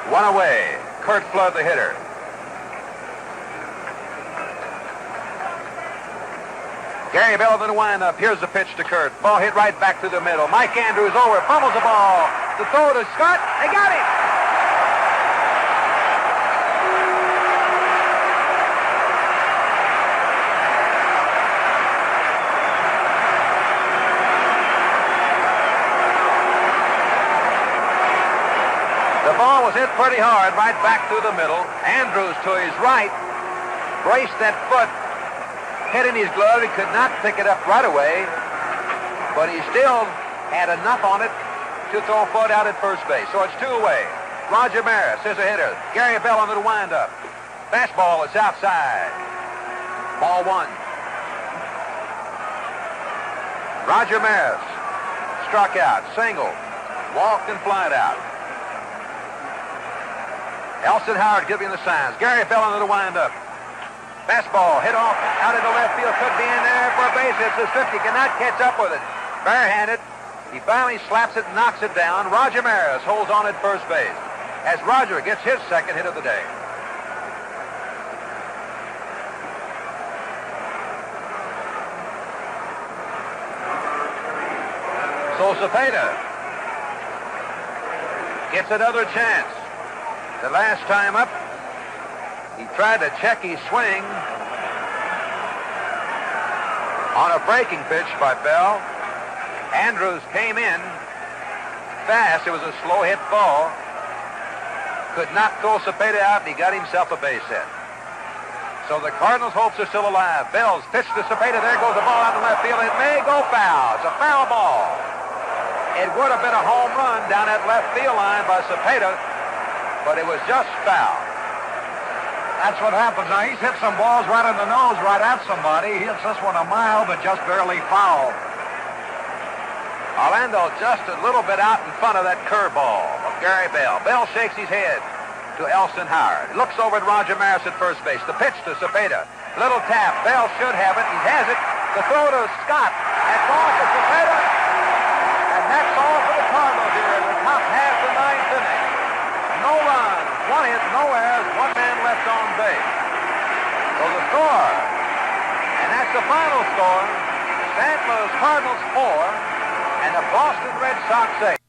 1 away. Curt Flood, the hitter. Gary Bell in the windup. Here's the pitch to Curt. Ball hit right back through the middle. Mike Andrews over. Fumbles the ball. The throw to Scott. They got it. The ball was hit pretty hard right back through the middle. Andrews to his right. Braced that foot. Hit in his glove. He could not pick it up right away, but he still had enough on it to throw Flood out at first base. So it's 2 away. Roger Maris is a hitter. Gary Bell under the windup. Fastball is outside. Ball 1. Roger Maris struck out. Single. Walked and flied out. Elston Howard giving the signs. Gary Bell under the windup. Fastball hit off out into left field. Could be in there for a base hit. So Swift cannot catch up with it. Barehanded. He finally slaps it and knocks it down. Roger Maris holds on at first base as Roger gets his second hit of the day. So Cepeda gets another chance. The last time up, he tried to check his swing on a breaking pitch by Bell. Andrews came in fast. It was a slow hit ball. Could not throw Cepeda out, and he got himself a base hit. So the Cardinals' hopes are still alive. Bell's pitch to Cepeda. There goes the ball out in left field. It may go foul. It's a foul ball. It would have been a home run down that left field line by Cepeda, but it was just foul. That's what happens. Now, he's hit some balls right in the nose, right at somebody. He hits this one a mile, but just barely foul. Orlando just a little bit out in front of that curveball of Gary Bell. Bell shakes his head to Elston Howard. Looks over at Roger Maris at first base. The pitch to Cepeda. Little tap. Bell should have it. He has it. The throw to Scott. That's all for Cepeda. And that's all for the Cardinals here in the top half of the ninth inning. No runs, 1 hit, no errors, 1 man left on base. So the score, and that's the final score, St. Louis Cardinals 4 and the Boston Red Sox 8.